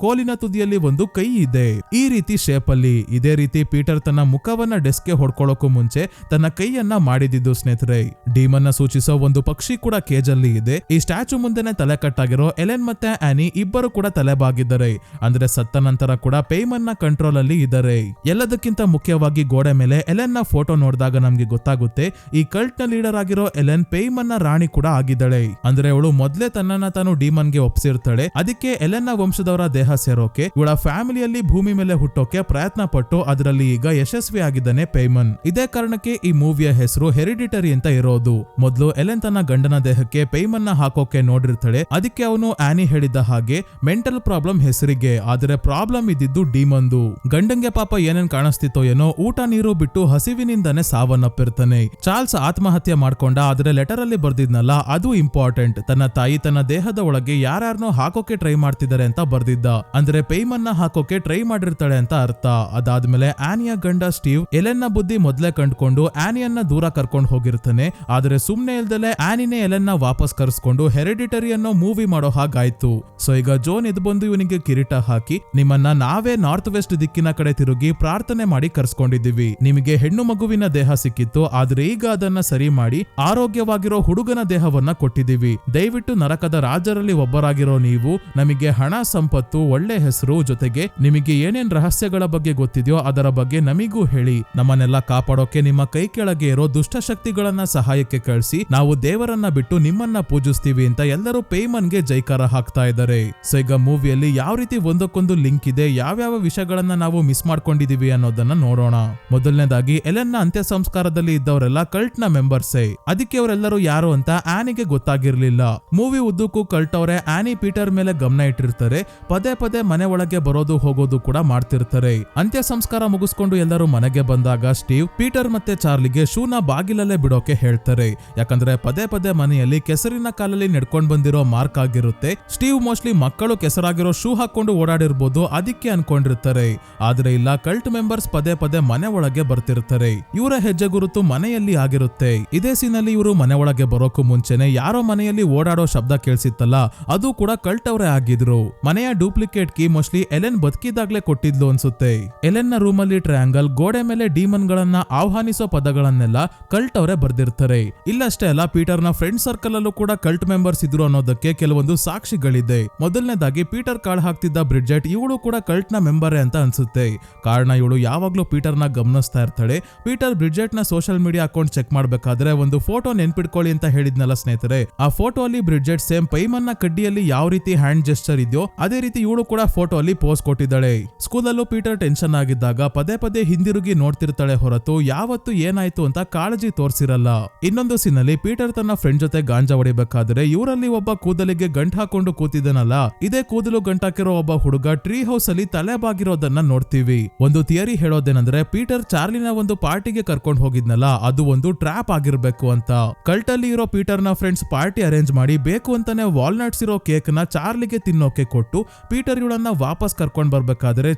ಕೋಲಿನ ತುದಿಯಲ್ಲಿ ಒಂದು ಕೈ ಇದೆ. ಈ ರೀತಿ ಶೇಪ್ ಅಲ್ಲಿ. ಇದೇ ರೀತಿ ಪೀಟರ್ ತನ್ನ ಮುಖವನ್ನ ಡೆಸ್ಕ್ಗೆ ಹೊಡ್ಕೊಳ್ಳೋಕು ಮುಂಚೆ ತನ್ನ ಕೈಯನ್ನ ಮಾಡಿದ್ದು ಸ್ನೇಹಿತರೆ. ಡೀಮನ್ ನ ಸೂಚಿಸೋ ಒಂದು ಪಕ್ಷಿ ಕೂಡ ಕೇಜ್ ಅಲ್ಲಿ ಇದೆ. ಈ ಸ್ಟ್ಯಾಚು ಮುಂದೆನೆ ತಲೆ ಕಟ್ಟಾಗಿರೋ ಎಲೆನ್ ಮತ್ತೆ ಆನಿ ಇಬ್ಬರು ಕೂಡ ತಲೆಬಾಗಿದ್ದಾರೆ. ಅಂದ್ರೆ ಸತ್ತ ನಂತರ ಕೂಡ ಪೇಮನ್ ನ ಕಂಟ್ರೋಲ್ ಅಲ್ಲಿ ಇದ್ದಾರೆ. ಎಲ್ಲದಕ್ಕಿಂತ ಮುಖ್ಯವಾಗಿ ಗೋಡೆ ಮೇಲೆ ಎಲೆನ್ ನ ಫೋಟೋ ನೋಡಿದಾಗ ನಮ್ಗೆ ಗೊತ್ತಾಗುತ್ತೆ ಈ ಕಲ್ಟ್ ನ ಲೀಡರ್ ಆಗಿರೋ ಎಲೆನ್ ಪೇಮನ್ ನ ರಾಣಿ ಕೂಡ ಆಗಿದ್ದಾಳೆ. ಅಂದ್ರೆ ಅವಳು ಮೊದ್ಲೇ ತನ್ನನ್ನ ತಾನು ಡೀಮನ್ ಗೆ ಒಪ್ಸಿರ್ತಾಳೆ. ಅದಕ್ಕೆ ಎಲೆನ್ ನ ವಂಶದವರ ದೇಹ ಸೇರೋಕೆ ಇವಳ ಫ್ಯಾಮಿಲಿಯಲ್ಲಿ ಭೂಮಿ ಮೇಲೆ ಹುಟ್ಟೋಕೆ ಪ್ರಯತ್ನ ಪಟ್ಟು ಅದರಲ್ಲಿ ಈಗ ಯಶಸ್ವಿ ಆಗಿದ್ದಾನೆ ಪೇಮನ್. ಇದೇ ಕಾರಣಕ್ಕೆ ಈ ಮೂವಿಯ ಹೆಸರು ಹೆರಿಡಿಟರಿ ಅಂತ ಇರೋದು. ಮೊದ್ಲು ಎಲೆನ್ ತನ್ನ ಗಂಡನ ದೇಹಕ್ಕೆ ಪೇಮನ್ ನ ಹಾಕೋಕೆ ನೋಡಿರ್ತಾಳೆ. ಅದಕ್ಕೆ ಅವನು ಆನಿ ಹೇಳಿದ ಹಾಗೆ ಮೆಂಟಲ್ ಪ್ರಾಬ್ಲಮ್ ಹೆಸರಿಗೆ, ಆದ್ರೆ ಪ್ರಾಬ್ಲಮ್ ಇದ್ದಿದ್ದು ಡೀಮನ್ದು. ಗಂಡಂಗೆ ಪಾಪ ಏನೇನ್ ಕಾಣಿಸ್ತಿತ್ತೋ ಏನೋ, ಊಟ ನೀರು ಬಿಟ್ಟು ಹಸಿವಿನಿಂದಾನೆ ಸಾವನ್ನಪ್ಪಿರ್ತಾನೆ. ಚಾರ್ಲ್ಸ್ ಆತ್ಮಹತ್ಯೆ ಮಾಡ್ಕೊಂಡ, ಆದ್ರೆ ಲೆಟರ್ ಅಲ್ಲಿ ಬರ್ದಿದ್ನಲ್ಲ ಅದು ಇಂಪಾರ್ಟೆಂಟ್. ತನ್ನ ತಾಯಿ ತನ್ನ ದೇಹದ ಒಳಗೆ ಯಾರ್ಯಾರನೋ ಹಾಕೋಕೆ ಟ್ರೈ ಮಾಡ್ತಿದ್ದಾರೆ ಅಂತ ಬರ್ದಿದ್ದ. ಅಂದ್ರೆ ಪೇಮನ್ ನ ಹಾಕೋಕೆ ಟ್ರೈ ಮಾಡಿರ್ತಾಳೆ ಅಂತ ಅರ್ಥ. ಅದಾದ್ಮೇಲೆ ಆನಿಯ ಗಂಡ ಸ್ಟೀವ್ ಎಲೆನ್ ನ ಬುದ್ಧಿ ಮೊದ್ಲೇ ಕಂಡ್ಕೊಂಡು ಆನಿಯನ್ನ ದೂರ ಕರ್ಕೊಂಡು ಹೋಗಿರ್ತಾನೆ. ಆದ್ರೆ ಸುಮ್ನೆ ಇಲ್ದಲೆ ಆನಿನೇ ಎಲೆನ್ ನ ವಾಪಸ್ ಕರ್ಸ್ಕೊಂಡು ಹೆರಿಡಿಟರಿ ಅನ್ನೋ ಮೂವಿ ಮಾಡೋ ಹಾಗಾಯ್ತು. ಸೊ ಈಗ ಜೋನ್ ಎದ್ದು ಬಂದು ಇವನಿಗೆ ಕಿರೀಟ ಹಾಕಿ, ನಿಮ್ಮನ್ನ ನಾವೇ ನಾರ್ತ್ ವೆಸ್ಟ್ ದಿಕ್ಕಿನ ಕಡೆ ತಿರುಗಿ ಪ್ರಾರ್ಥನೆ ಮಾಡಿ ಕರ್ಸ್ಕೊಂಡಿದೀವಿ. ನಿಮಗೆ ಹೆಣ್ಣು ಮಗುವಿನ ದೇಹ ಸಿಕ್ಕಿತ್ತು, ಆದ್ರೆ ಈಗ ಅದನ್ನ ಸರಿ ಮಾಡಿ ಆರೋಗ್ಯವಾಗಿರೋ ಹುಡುಗನ ದೇಹವನ್ನ ಕೊಟ್ಟಿದೀವಿ. ದಯವಿಟ್ಟು ನರಕದ ರಾಜರಲ್ಲಿ ಒಬ್ಬರಾಗಿರೋ ನೀವು ನಮಗೆ ಹಣ, ಸಂಪತ್ತು, ಒಳ್ಳೆ ಹೆಸರು ಜೊತೆಗೆ ನಿಮಗೆ ಏನೇನ್ ರಹಸ್ಯಗಳ ಬಗ್ಗೆ ಗೊತ್ತಿದೆಯೋ ಅದರ ಬಗ್ಗೆ ನಮಿಗೂ ಹೇಳಿ. ನಮ್ಮನ್ನೆಲ್ಲ ಕಾಪಾಡೋಕೆ ನಿಮ್ಮ ಕೈ ಕೆಳಗೆ ಇರೋ ದುಷ್ಟಶಕ್ತಿಗಳನ್ನ ಸಹಾಯಕ್ಕೆ ಕಳಿಸಿ. ನಾವು ದೇವರನ್ನ ಬಿಟ್ಟು ನಿಮ್ಮನ್ನ ಪೂಜಿಸ್ತೀವಿ ಅಂತ ಎಲ್ಲರೂ ಪೇಮನ್ಗೆ ಜೈಕಾರ ಹಾಕ್ತಾ ಇದ್ದಾರೆ. ಸೊ ಈಗ ಮೂವಿಯಲ್ಲಿ ಯಾವ ರೀತಿ ಒಂದಕ್ಕೊಂದು ಲಿಂಕ್ ಇದೆ, ಯಾವ್ಯಾವ ವಿಷಯಗಳನ್ನ ನಾವು ಮಿಸ್ ಮಾಡ್ಕೊಂಡಿದೀವಿ ಅನ್ನೋದನ್ನ ನೋಡೋಣ. ಮೊದಲನೇದಾಗಿ ಎಲೆನ್ ನ ಅಂತ್ಯ ಸಂಸ್ಕಾರದಲ್ಲಿ ಇದ್ದವರೆಲ್ಲ ಕಲ್ಟ್ ನ ಮೆಂಬರ್ಸೇ. ಅದಕ್ಕೆ ಅವರೆಲ್ಲರೂ ಯಾರು ಅಂತ ಆನಿಗೆ ಗೊತ್ತಾಗಿರ್ಲಿಲ್ಲ. ಮೂವಿ ಉದ್ದಕ್ಕೂ ಕಲ್ಟ್ ಅವರೇ ಆನಿ ಪೀಟರ್ ಮೇಲೆ ಗಮನ ಇಟ್ಟಿರ್ತಾರೆ. ಪದೇ ಪದೇ ಮನೆ ಒಳಗೆ ಬರೋದು ಹೋಗೋದು ಕೂಡ ಮಾಡ್ತಿರ್ತಾರೆ. ಅಂತ್ಯ ಸಂಸ್ಕಾರ ಮುಗಿಸ್ಕೊಂಡು ಎಲ್ಲರೂ ಮನೆಗೆ ಬಂದಾಗ ಸ್ಟೀವ್ ಪೀಟರ್ ಮತ್ತೆ ಚಾರ್ಲಿಗೆ ಶೂನ ಬಾಗಿಲಲ್ಲೇ ಬಿಡೋಕೆ ಹೇಳ್ತಾರೆ. ಯಾಕಂದ್ರೆ ಪದೇ ಪದೇ ಮನೆಯಲ್ಲಿ ಕೆಸರಿನ ಕಾಲಲ್ಲಿ ನಡ್ಕೊಂಡ್ ಬಂದಿರೋ ಮಾರ್ಕ್ ಆಗಿರುತ್ತೆ. ಸ್ಟೀವ್ ಮೋಸ್ಟ್ಲಿ ಮಕ್ಕಳು ಕೆಸರಾಗಿರೋ ಶೂ ಹಾಕೊಂಡು ಓಡಾಡಿರ್ಬೋದು, ಅದಕ್ಕೆ ಅನ್ಕೊಂಡಿರ್ತಾರೆ. ಆದ್ರೆ ಇಲ್ಲ, ಕಲ್ಟ್ ಮೆಂಬರ್ಸ್ ಪದೇ ಪದೇ ಮನೆ ಒಳಗೆ ಬರ್ತಿರ್ತಾರೆ. ಇವರ ಹೆಜ್ಜೆ ಗುರುತು ಮನೆಯಲ್ಲಿ ಆಗಿರುತ್ತೆ. ಇದೇ ಸೀನಲ್ಲಿ ಇವರು ಮನೆ ಒಳಗೆ ಬರೋಕು ಮುಂಚೆನೆ ಯಾರೋ ಮನೆಯಲ್ಲಿ ಓಡಾಡೋ ಶಬ್ದ ಕೇಳಿಸಿತ್ತಲ್ಲ, ಅದು ಕೂಡ ಕಲ್ಟ್ ಅವರೇ ಆಗಿದ್ರು. ಮನೆಯ ಡೂಪ್ಲಿಕೇಟ್ ಕೀ ಮೋಸ್ಟ್ಲಿ ಎಲೆನ್ ಬದುಕಿದಾಗ್ಲೇ ಕೊಟ್ಟಿದ್ಲು ಅನ್ಸುತ್ತೆ. ಎಲೆನ್ ನ ರೂಮ್ ಅಲ್ಲಿ ಟ್ರಯಾಂಗಲ್, ಗೋಡೆ ಮೇಲೆ ಡೀಮನ್ ಗಳನ್ನ ಆಹ್ವಾನಿಸೋ ಪದಗಳನ್ನೆಲ್ಲ ಕಲ್ಟ್ ಅವರೇ ಬರ್ದಿರ್ತಾರೆ. ಇಲ್ಲಷ್ಟೇ ಅಲ್ಲ, ಪೀಟರ್ ನ ಫ್ರೆಂಡ್ ಸರ್ಕಲ್ ಅಲ್ಲೂ ಕೂಡ ಕಲ್ಟ್ ಮೆಂಬರ್ಸ್ ಇದ್ರು ಅನ್ನೋದಕ್ಕೆ ಕೆಲವೊಂದು ಸಾಕ್ಷಿಗಳಿದೆ. ಮೊದಲನೇದಾಗಿ ಪೀಟರ್ ಕಾಳ್ ಹಾಕ್ತಿದ್ದ ಬ್ರಿಡ್ಜೆಟ್, ಇವಳು ಕೂಡ ಕಲ್ಟ್ ನ ಮೆಂಬರೇ ಅಂತ ಅನ್ಸುತ್ತೆ. ಕಾರಣ ಇವಳು ಯಾವಾಗ್ಲೂ ಪೀಟರ್ ನ ಗಮನಿಸ್ತಾ ಇರ್ತಾಳೆ. ಪೀಟರ್ ಬ್ರಿಡ್ಜೆಟ್ ನ ಸೋಷಿಯಲ್ ಮೀಡಿಯಾ ಅಕೌಂಟ್ ಚೆಕ್ ಮಾಡ್ಬೇಕಾದ್ರೆ ಒಂದು ಫೋಟೋ ನೆನ್ಪಿಟ್ಕೊಳ್ಳಿ ಅಂತ ಹೇಳಿದ್ನಲ್ಲ ಸ್ನೇಹಿತರೆ, ಆ ಫೋಟೋ ಅಲ್ಲಿ ಬ್ರಿಡ್ಜೆಟ್ ಸೇಮ್ ಪೈಮನ್ ನ ಕಡ್ಡಿಯಲ್ಲಿ ಯಾವ ರೀತಿ ಹ್ಯಾಂಡ್ ಜೆಸ್ಚರ್ ಇದೆಯೋ ಅದೇ ರೀತಿ ಇವಳು ಕೂಡ ಫೋಟೋ ಅಲ್ಲಿ ಪೋಸ್ ಕೊಟ್ಟಿದ್ದಾಳೆ. ಸ್ಕೂಲಲ್ಲೂ ಪೀಟರ್ ಟೆನ್ಷನ್ ಆಗಿದ್ದಾಗ ಪದೇ ಪದೇ ಹಿಂದಿರುಗಿ ನೋಡ್ತಿರ್ತಾಳೆ ಹೊರತು ಯಾವತ್ತು ಏನಾಯ್ತು ಅಂತ ಕಾಳಜಿ ತೋರ್ಸಿರಲ್ಲ. ಇನ್ನೊಂದು ಸೀನಲ್ಲಿ ಪೀಟರ್ ತನ್ನ ಫ್ರೆಂಡ್ ಜೊತೆ ಗಾಂಜಾ ಹೊಡಿಬೇಕಾದ್ರೆ ಇವರಲ್ಲಿ ಒಬ್ಬ ಕೂದಲಿಗೆ ಗಂಟ್ ಹಾಕೊಂಡು ಕೂತಿದ್ದಾನಲ್ಲ, ಇದೇ ಕೂದಲು ಗಂಟಾಕಿರೋ ಒಬ್ಬ ಹುಡುಗ ಟ್ರೀ ಹೌಸ್ ಅಲ್ಲಿ ತಲೆಬಾಗಿರೋದನ್ನ ನೋಡ್ತೀವಿ. ಒಂದು ಥಿಯರಿ ಹೇಳೋದೇನಂದ್ರೆ ಪೀಟರ್ ಚಾರ್ಲಿನ ಒಂದು ಪಾರ್ಟಿಗೆ ಕರ್ಕೊಂಡು ಹೋಗಿದ್ನಲ್ಲ, ಅದು ಒಂದು ಟ್ರ್ಯಾಪ್ ಆಗಿರ್ಬೇಕು ಅಂತ. ಕಲ್ಟ್ ಅಲ್ಲಿ ಇರೋ ಪೀಟರ್ ನ ಫ್ರೆಂಡ್ಸ್ ಪಾರ್ಟಿ ಅರೇಂಜ್ ಮಾಡಿ ಬೇಕು ಅಂತಾನೆ ವಾಲ್ನಟ್ಸ್ ಇರೋ ಕೇಕ್ ನ ಚಾರ್ಲಿಗೆ ತಿನ್ನೋಕೆ ಕೊಟ್ಟು ಪೀಟರ್ ಇವಳನ್ನ ವಾಪಸ್ ಕರ್ಕೊಂಡ್ ಬರ್ಬೇಕಾದ್ರೆ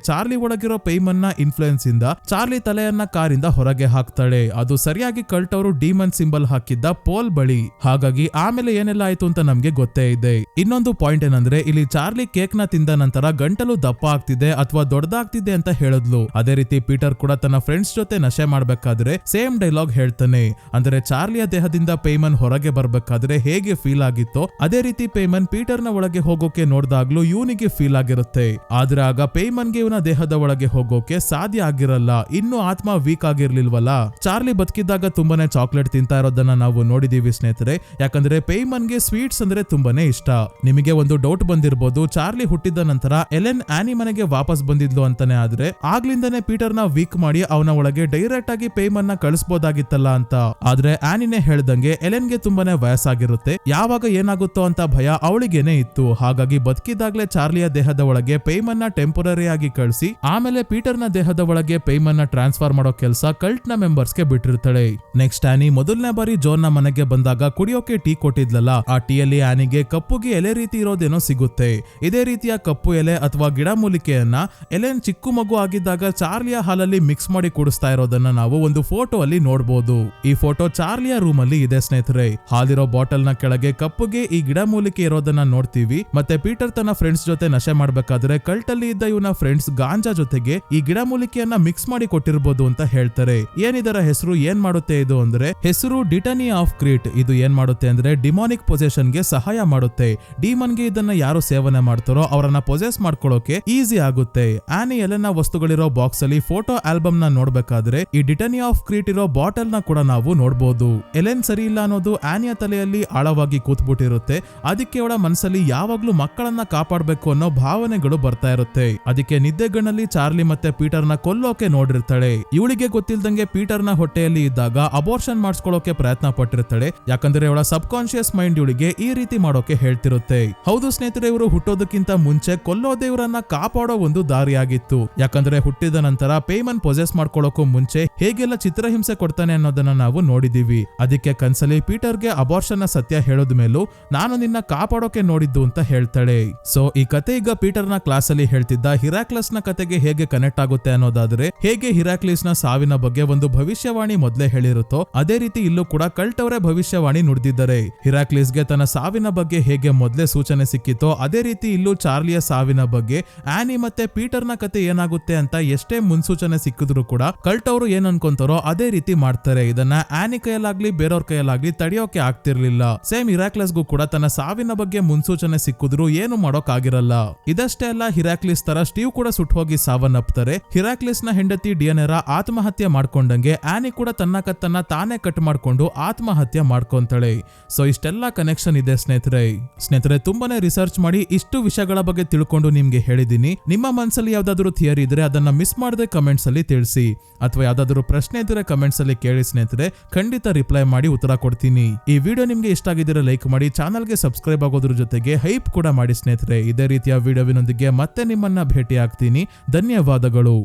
ಚಾರ್ಲಿ ಒಳಗಿರೋ ಪೇಮನ್ ನ ಇನ್ಫ್ಲೂಯೆನ್ಸ್ ಇಂದ ಚಾರ್ಲಿ ತಲೆಯನ್ನ ಕಾರಿಂದ ಹೊರಗೆ ಹಾಕ್ತಾಳೆ. ಅದು ಸರಿಯಾಗಿ ಕಲ್ಟ್ ಅವರು ಡೀಮನ್ ಸಿಂಬಲ್ ಹಾಕಿದ್ದ ಪೋಲ್ ಬಳಿ. ಹಾಗಾಗಿ ಆಮೇಲೆ ಏನೆಲ್ಲ ಆಯ್ತು ಅಂತ ನಮ್ಗೆ ಗೊತ್ತೇ ಇದೆ. ಇನ್ನೊಂದು ಪಾಯಿಂಟ್ ಏನಂದ್ರೆ ಇಲ್ಲಿ ಚಾರ್ಲಿ ಕೇಕ್ ನ ತಿಂದ ನಂತರ ಗಂಟಲು ದಪ್ಪ ಆಗ್ತಿದೆ ಅಥವಾ ದೊಡ್ಡದಾಗ್ತಿದೆ ಅಂತ ಹೇಳಿದ್ಲು. ಅದೇ ರೀತಿ ಪೀಟರ್ ಕೂಡ ತನ್ನ ಫ್ರೆಂಡ್ಸ್ ಜೊತೆ ನಶೆ ಮಾಡ್ಬೇಕಾದ್ರೆ ಸೇಮ್ ಡೈಲಾಗ್ ಹೇಳ್ತಾನೆ. ಅಂದ್ರೆ ಚಾರ್ಲಿಯ ದೇಹದಿಂದ ಪೇಮನ್ ಹೊರಗೆ ಬರ್ಬೇಕಾದ್ರೆ ಹೇಗೆ ಫೀಲ್ ಆಗಿತ್ತೋ ಅದೇ ರೀತಿ ಪೇಮನ್ ಪೀಟರ್ ನ ಒಳಗೆ ಹೋಗೋಕೆ ನೋಡ್ದಾಗ್ಲೂ ಇವನಿಗೆ ಫೀಲ್ ಆಗಿರುತ್ತೆ. ಆದ್ರೆ ಆಗ ಪೇಮನ್ಗೆ ಇವನ ದೇಹದ ಒಳಗೆ ಹೋಗೋಕೆ ಸಾಧ್ಯ ಆಗಿರಲ್ಲ, ಇನ್ನು ಆತ್ಮ ವೀಕ್ ಆಗಿರ್ಲಿಲ್ವಲ್ಲ. ಚಾರ್ಲಿ ಬದುಕಿದ್ದಾಗ ತುಂಬಾನೇ ಚಾಕ್ಲೇಟ್ ತಿಂತಾ ಇರೋದನ್ನ ನಾವು ನೋಡಿದೀವಿ ಸ್ನೇಹಿತರೆ. ಯಾಕಂದ್ರೆ ಪೇಯ್ಮನ್ಗೆ ಸ್ವೀಟ್ಸ್ ಅಂದ್ರೆ ತುಂಬಾನೇ ಇಷ್ಟ. ನಿಮಗೆ ಒಂದು ಡೌಟ್ ಬಂದಿರಬಹುದು, ಚಾರ್ಲಿ ಹುಟ್ಟಿದ ನಂತರ ಎಲೆನ್ ಆನಿ ಮನೆಗೆ ವಾಪಸ್ ಬಂದಿದ್ಲು ಅಂತಾನೆ. ಆದ್ರೆ ಆಗ್ಲಿಂದನೇ ಪೀಟರ್ ನ ವೀಕ್ ಮಾಡಿ ಅವನ ಒಳಗೆ ಡೈರೆಕ್ಟ್ ಆಗಿ ಪೇಯ್ಮನ್ ನ ಕಳಿಸಬಹುದಾಗಿತ್ತಲ್ಲ ಅಂತ. ಆದ್ರೆ ಆನಿನೇ ಹೇಳ್ದಂಗೆ ಎಲೆನ್ಗೆ ತುಂಬಾನೇ ವಯಸ್ಸಾಗಿರುತ್ತೆ, ಯಾವಾಗ ಏನಾಗುತ್ತೋ ಅಂತ ಭಯ ಅವಳಿಗೇನೆ ಇತ್ತು. ಹಾಗಾಗಿ ಬದುಕಿದಾಗ್ಲೇ ಚಾರ್ಲಿಯ ದೇಹದ ಒಳಗೆ ಪೇಯ್ಮನ್ ನ ಟೆಂಪರರಿ ಆಗಿ ಕಳಿಸಿ ಆಮೇಲೆ ಪೀಟರ್ ನ ದೇಹದ ಒಳಗೆ ಪೇಯ್ಮನ್ ನ ಟ್ರಾನ್ಸ್ಫರ್ ಮಾಡೋ ಕೆಲಸ ಕಲ್ಟ್ ನ ಮೆಂಬರ್ಸ್ ಗೆ ಬಿಟ್ಟಿರ್ತಾಳೆ. ನೆಕ್ಸ್ಟ್ ಆನಿ ಮೊದಲನೇ ಬಾರಿ ಜೋನ್ ನ ಮನೆಗೆ ಬಂದಾಗ ಕುಡಿಯೋಕೆ ಟೀ ಕೊಟ್ಟಿದ್ಲಲ್ಲ, ಆ ಟೀಯಲ್ಲಿ ಆನಿಗೆ ಕಪ್ಪುಗೆ ಎಲೆ ರೀತಿ ಇರೋದೇನೋ ಸಿಗುತ್ತೆ. ಇದೇ ರೀತಿಯ ಕಪ್ಪು ಎಲೆ ಅಥವಾ ಗಿಡಮೂಲಿಕೆಯನ್ನ ಎಲೆನ್ ಚಿಕ್ಕ ಮಗು ಆಗಿದ್ದಾಗ ಚಾರ್ಲಿಯ ಹಾಲಲ್ಲಿ ಮಿಕ್ಸ್ ಮಾಡಿ ಕುಡಿಸ್ತಾ ಇರೋದನ್ನ ನಾವು ಒಂದು ಫೋಟೋ ಅಲ್ಲಿ ನೋಡಬಹುದು. ಈ ಫೋಟೋ ಚಾರ್ಲಿಯ ರೂಮ್ ಅಲ್ಲಿ ಇದೆ ಸ್ನೇಹಿತರೆ. ಹಾಲಿರೋ ಬಾಟಲ್ ನ ಕೆಳಗೆ ಕಪ್ಪುಗೆ ಈ ಗಿಡಮೂಲಿಕೆ ಇರೋದನ್ನ ನೋಡ್ತೀವಿ. ಮತ್ತೆ ಪೀಟರ್ ತನ್ನ ಫ್ರೆಂಡ್ಸ್ ಜೊತೆ ನಶೆ ಮಾಡ್ಬೇಕಾದ್ರೆ ಕಲ್ಟ್ ಅಲ್ಲಿ ಇದ್ದ ಇವನ ಫ್ರೆಂಡ್ಸ್ ಗಾಂಜಾ ಜೊತೆಗೆ ಈ ಗಿಡಮೂಲಿಕೆಯನ್ನ ಮಿಕ್ಸ್ ಮಾಡಿ ಕೊಟ್ಟಿರ್ಬೋದು ಅಂತ ಹೇಳ್ತಾರೆ. ಏನಿದರ ಹೆಸರು ಏನ್ ಮಾಡುತ್ತೆ ಇದು ಅಂದ್ರೆ ಹೆಸರು ಡಿಟನಿ ಆಫ್ ಕ್ರೀಟ್. ಇದು ಏನ್ ಮಾಡುತ್ತೆ ಅಂದ್ರೆ ಡಿಮಾನಿಕ್ ಪೊಸೆಷನ್ ಗೆ ಸಹಾಯ ಮಾಡುತ್ತೆ. ಡಿಮನ್ ಗೆ ಇದನ್ನ ಯಾರು ಸೇವನೆ ಮಾಡ್ತಾರೋ ಅವರನ್ನ ಪೊಸೆಸ್ ಮಾಡ್ಕೊಳ್ಳೋಕೆ ಈಸಿ ಆಗುತ್ತೆ. ಆನಿ ಎಲೆನ ವಸ್ತುಗಳಿರೋ ಬಾಕ್ಸ್ ಅಲ್ಲಿ ಫೋಟೋ ಆಲ್ಬಮ್ ನ ನೋಡ್ಬೇಕಾದ್ರೆ ಈ ಡಿಟನಿ ಆಫ್ ಕ್ರೀಟ್ ಇರೋ ಬಾಟಲ್ ನ ಕೂಡ ನಾವು ನೋಡಬಹುದು. ಎಲೆನ್ ಸರಿ ಇಲ್ಲ ಅನ್ನೋದು ಆನಿಯ ತಲೆಯಲ್ಲಿ ಆಳವಾಗಿ ಕೂತ್ಬಿಟ್ಟಿರುತ್ತೆ. ಅದಕ್ಕೆ ಅವಳ ಮನಸ್ಸಲ್ಲಿ ಯಾವಾಗ್ಲೂ ಮಕ್ಕಳನ್ನ ಕಾಪಾಡಬೇಕು ಅನ್ನೋ ಭಾವನೆಗಳು ಬರ್ತಾ ಇರುತ್ತೆ. ಅದಕ್ಕೆ ನಿದ್ದೆಗಣ್ಣಲ್ಲಿ ಚಾರ್ಲಿ ಮತ್ತೆ ಪೀಟರ್ ನ ಕೊಲ್ಲೋಕೆ ನೋಡಿರ್ತಾಳೆ. ಇವಳಿಗೆ ಗೊತ್ತಿಲ್ದಂಗೆ ಪೀಟರ್ ನ ಹೊಟ್ಟೆಯಲ್ಲಿ ಇದ್ದಾಗ ಅಬೋರ್ಷನ್ ಮಾಡಿಸ್ಕೊಳ್ಳೋಕೆ ಪ್ರಯತ್ನ ಪಟ್ಟಿರ್ತಾಳೆ. ಯಾಕಂದ್ರೆ ಅವಳ ಸಬ್ ಕಾನ್ಶಿಯಸ್ ಮೈಂಡ್ ಇವಳಿಗೆ ಈ ರೀತಿ ಮಾಡೋಕೆ ಹೇಳ್ತಿರುತ್ತೆ. ಹೌದು ಸ್ನೇಹಿತರೆ, ಇವರು ಹುಟ್ಟೋದಕ್ಕಿಂತ ಮುಂಚೆ ಕೊಲ್ಲೋದೇ ಇವರನ್ನ ಕಾಪಾಡೋ ಒಂದು ದಾರಿಯಾಗಿತ್ತು. ಯಾಕಂದ್ರೆ ಹುಟ್ಟಿದ ನಂತರ ಪೇಯ್ಮನ್ ಪೊಸೆಸ್ ಮಾಡ್ಕೊಳ್ಳೋಕು ಮುಂಚೆ ಹೇಗೆಲ್ಲ ಚಿತ್ರಹಿಂಸೆ ಕೊಡ್ತಾನೆ ಅನ್ನೋದನ್ನ ನಾವು ನೋಡಿದೀವಿ. ಅದಕ್ಕೆ ಕನ್ಸಲಿ ಪೀಟರ್ಗೆ ಅಬೋರ್ಷನ್ ನ ಸತ್ಯ ಹೇಳೋದ್ ಮೇಲೂ ನಾನು ನಿನ್ನ ಕಾಪಾಡೋಕೆ ನೋಡಿದ್ದು ಅಂತ ಹೇಳ್ತಾಳೆ. ಸೊ ಈ ಕತೆ ಈಗ ಪೀಟರ್ ನ ಕ್ಲಾಸ್ ಅಲ್ಲಿ ಹೇಳ್ತಿದ್ದ ಹಿರಾಕ್ಲಸ್ ನ ಕತೆಗೆ ಹೇಗೆ ಕನೆಕ್ಟ್ ಆಗುತ್ತೆ ಅನ್ನೋದಾದ್ರೆ, ಹೇಗೆ ಹಿರಾಕ್ಲಿಸ್ ನ ಸಾವಿನ ಬಗ್ಗೆ ಒಂದು ಭವಿಷ್ಯವಾಣಿ ಮೊದಲೇ ಹೇಳಿರುತ್ತೋ ಅದೇ ರೀತಿ ಇಲ್ಲೂ ಕೂಡ ಕಲ್ಟ್ ಅವರೇ ಭವಿಷ್ಯವಾಣಿ ನುಡಿದಿದ್ದಾರೆ. ಹಿರಾಕ್ಲಿಸ್ ಗೆ ತನ್ನ ಸಾವಿನ ಬಗ್ಗೆ ಹೇಗೆ ಮೊದಲೇ ಸೂಚನೆ ಸಿಕ್ಕಿತೋ ಅದೇ ರೀತಿ ಇಲ್ಲೂ ಚಾರ್ಲಿಯ ಸಾವಿನ ಬಗ್ಗೆ ಆನಿ ಮತ್ತೆ ಪೀಟರ್ ನ ಕತೆ ಏನಾಗುತ್ತೆ ಅಂತ ಎಷ್ಟೇ ಮುನ್ಸೂಚನೆ ಸಿಕ್ಕಿದ್ರು ಕೂಡ ಕಲ್ಟ್ ಅವರು ಏನ್ ಅನ್ಕೊಂತಾರೋ ಅದೇ ರೀತಿ ಮಾಡ್ತಾರೆ. ಇದನ್ನ ಆನಿ ಕೈಯಲ್ಲಾಗ್ಲಿ ಬೇರೆಯವ್ರ ಕೈಯಲ್ಲಾಗ್ಲಿ ತಡೆಯೋಕೆ ಆಗ್ತಿರ್ಲಿಲ್ಲ. ಸೇಮ್ ಹಿರಾಕ್ಲಿಸ್ಗೂ ಕೂಡ ತನ್ನ ಸಾವಿನ ಬಗ್ಗೆ ಮುನ್ಸೂಚನೆ ಸಿಕ್ಕಿದ್ರು ಏನು ಮಾಡೋಕ್ ಆಗಿರಲ್ಲ. ಇದಷ್ಟೇ ಅಲ್ಲ, ಹಿರಾಕ್ಲಿಸ್ ತರ ಸ್ಟೀವ್ ಕೂಡ ಸುಟ್ಟೋಗಿ ಸಾವನ್ನಪ್ತಾರೆ. ಹಿರಾಕ್ಲಿಸ್ ನ ಹೆಂಡತಿ ಡಿಯನೆರಾ ಆತ್ಮಹತ್ಯೆ ಮಾಡ್ಕೊಂಡಂಗೆ ಆನಿ ಕೂಡ ತನ್ನ ಕತ್ತನ್ನ ತಾನೇ ಕಟ್ ಮಾಡ್ಕೊಂಡು ಆತ್ಮಹತ್ಯೆ ಮಾಡ್ಕೊಂತಾಳೆ. ಸೊ ಇಷ್ಟೆಲ್ಲ ಕನೆಕ್ಷನ್ ಇದೆ ಸ್ನೇಹಿತರೆ ತುಂಬಾನೇ ರಿಸರ್ಚ್ ಮಾಡಿ ಇಷ್ಟು ವಿಷಯಗಳ ಬಗ್ಗೆ ತಿಳ್ಕೊಂಡು ನಿಮ್ಗೆ ಹೇಳಿದೀನಿ. ನಿಮ್ಮ ಮನಸ್ಸಲ್ಲಿ ಯಾವ್ದಾದ್ರು ಥಿಯರಿ ಇದ್ರೆ ಅದನ್ನ ಮಿಸ್ ಮಾಡದೆ ಕಮೆಂಟ್ಸ್ ಅಲ್ಲಿ ತಿಳಿಸಿ, ಅಥವಾ ಯಾವ್ದಾದ್ರು ಪ್ರಶ್ನೆ ಇದ್ರೆ ಕಮೆಂಟ್ಸ್ ಅಲ್ಲಿ ಕೇಳಿ ಸ್ನೇಹಿತರೆ, ಖಂಡಿತ ರಿಪ್ಲೈ ಮಾಡಿ ಉತ್ತರ ಕೊಡ್ತೀನಿ. ಈ ವಿಡಿಯೋ ನಿಮ್ಗೆ ಇಷ್ಟ ಆಗಿದ್ರೆ ಲೈಕ್ ಮಾಡಿ, ಚಾನಲ್ಗೆ ಸಬ್ಸ್ಕ್ರೈಬ್ ಆಗೋದ್ರ ಜೊತೆಗೆ ಹೈಪ್ ಕೂಡ ಮಾಡಿ ಸ್ನೇಹಿತರೆ. ಇದೇ ರೀತಿಯ ವಿಡಿಯೋವಿನೊಂದಿಗೆ ಮತ್ತೆ ನಿಮ್ಮನ್ನ ಭೇಟಿ ಆಗ್ತೀನಿ. ಧನ್ಯವಾದಗಳು.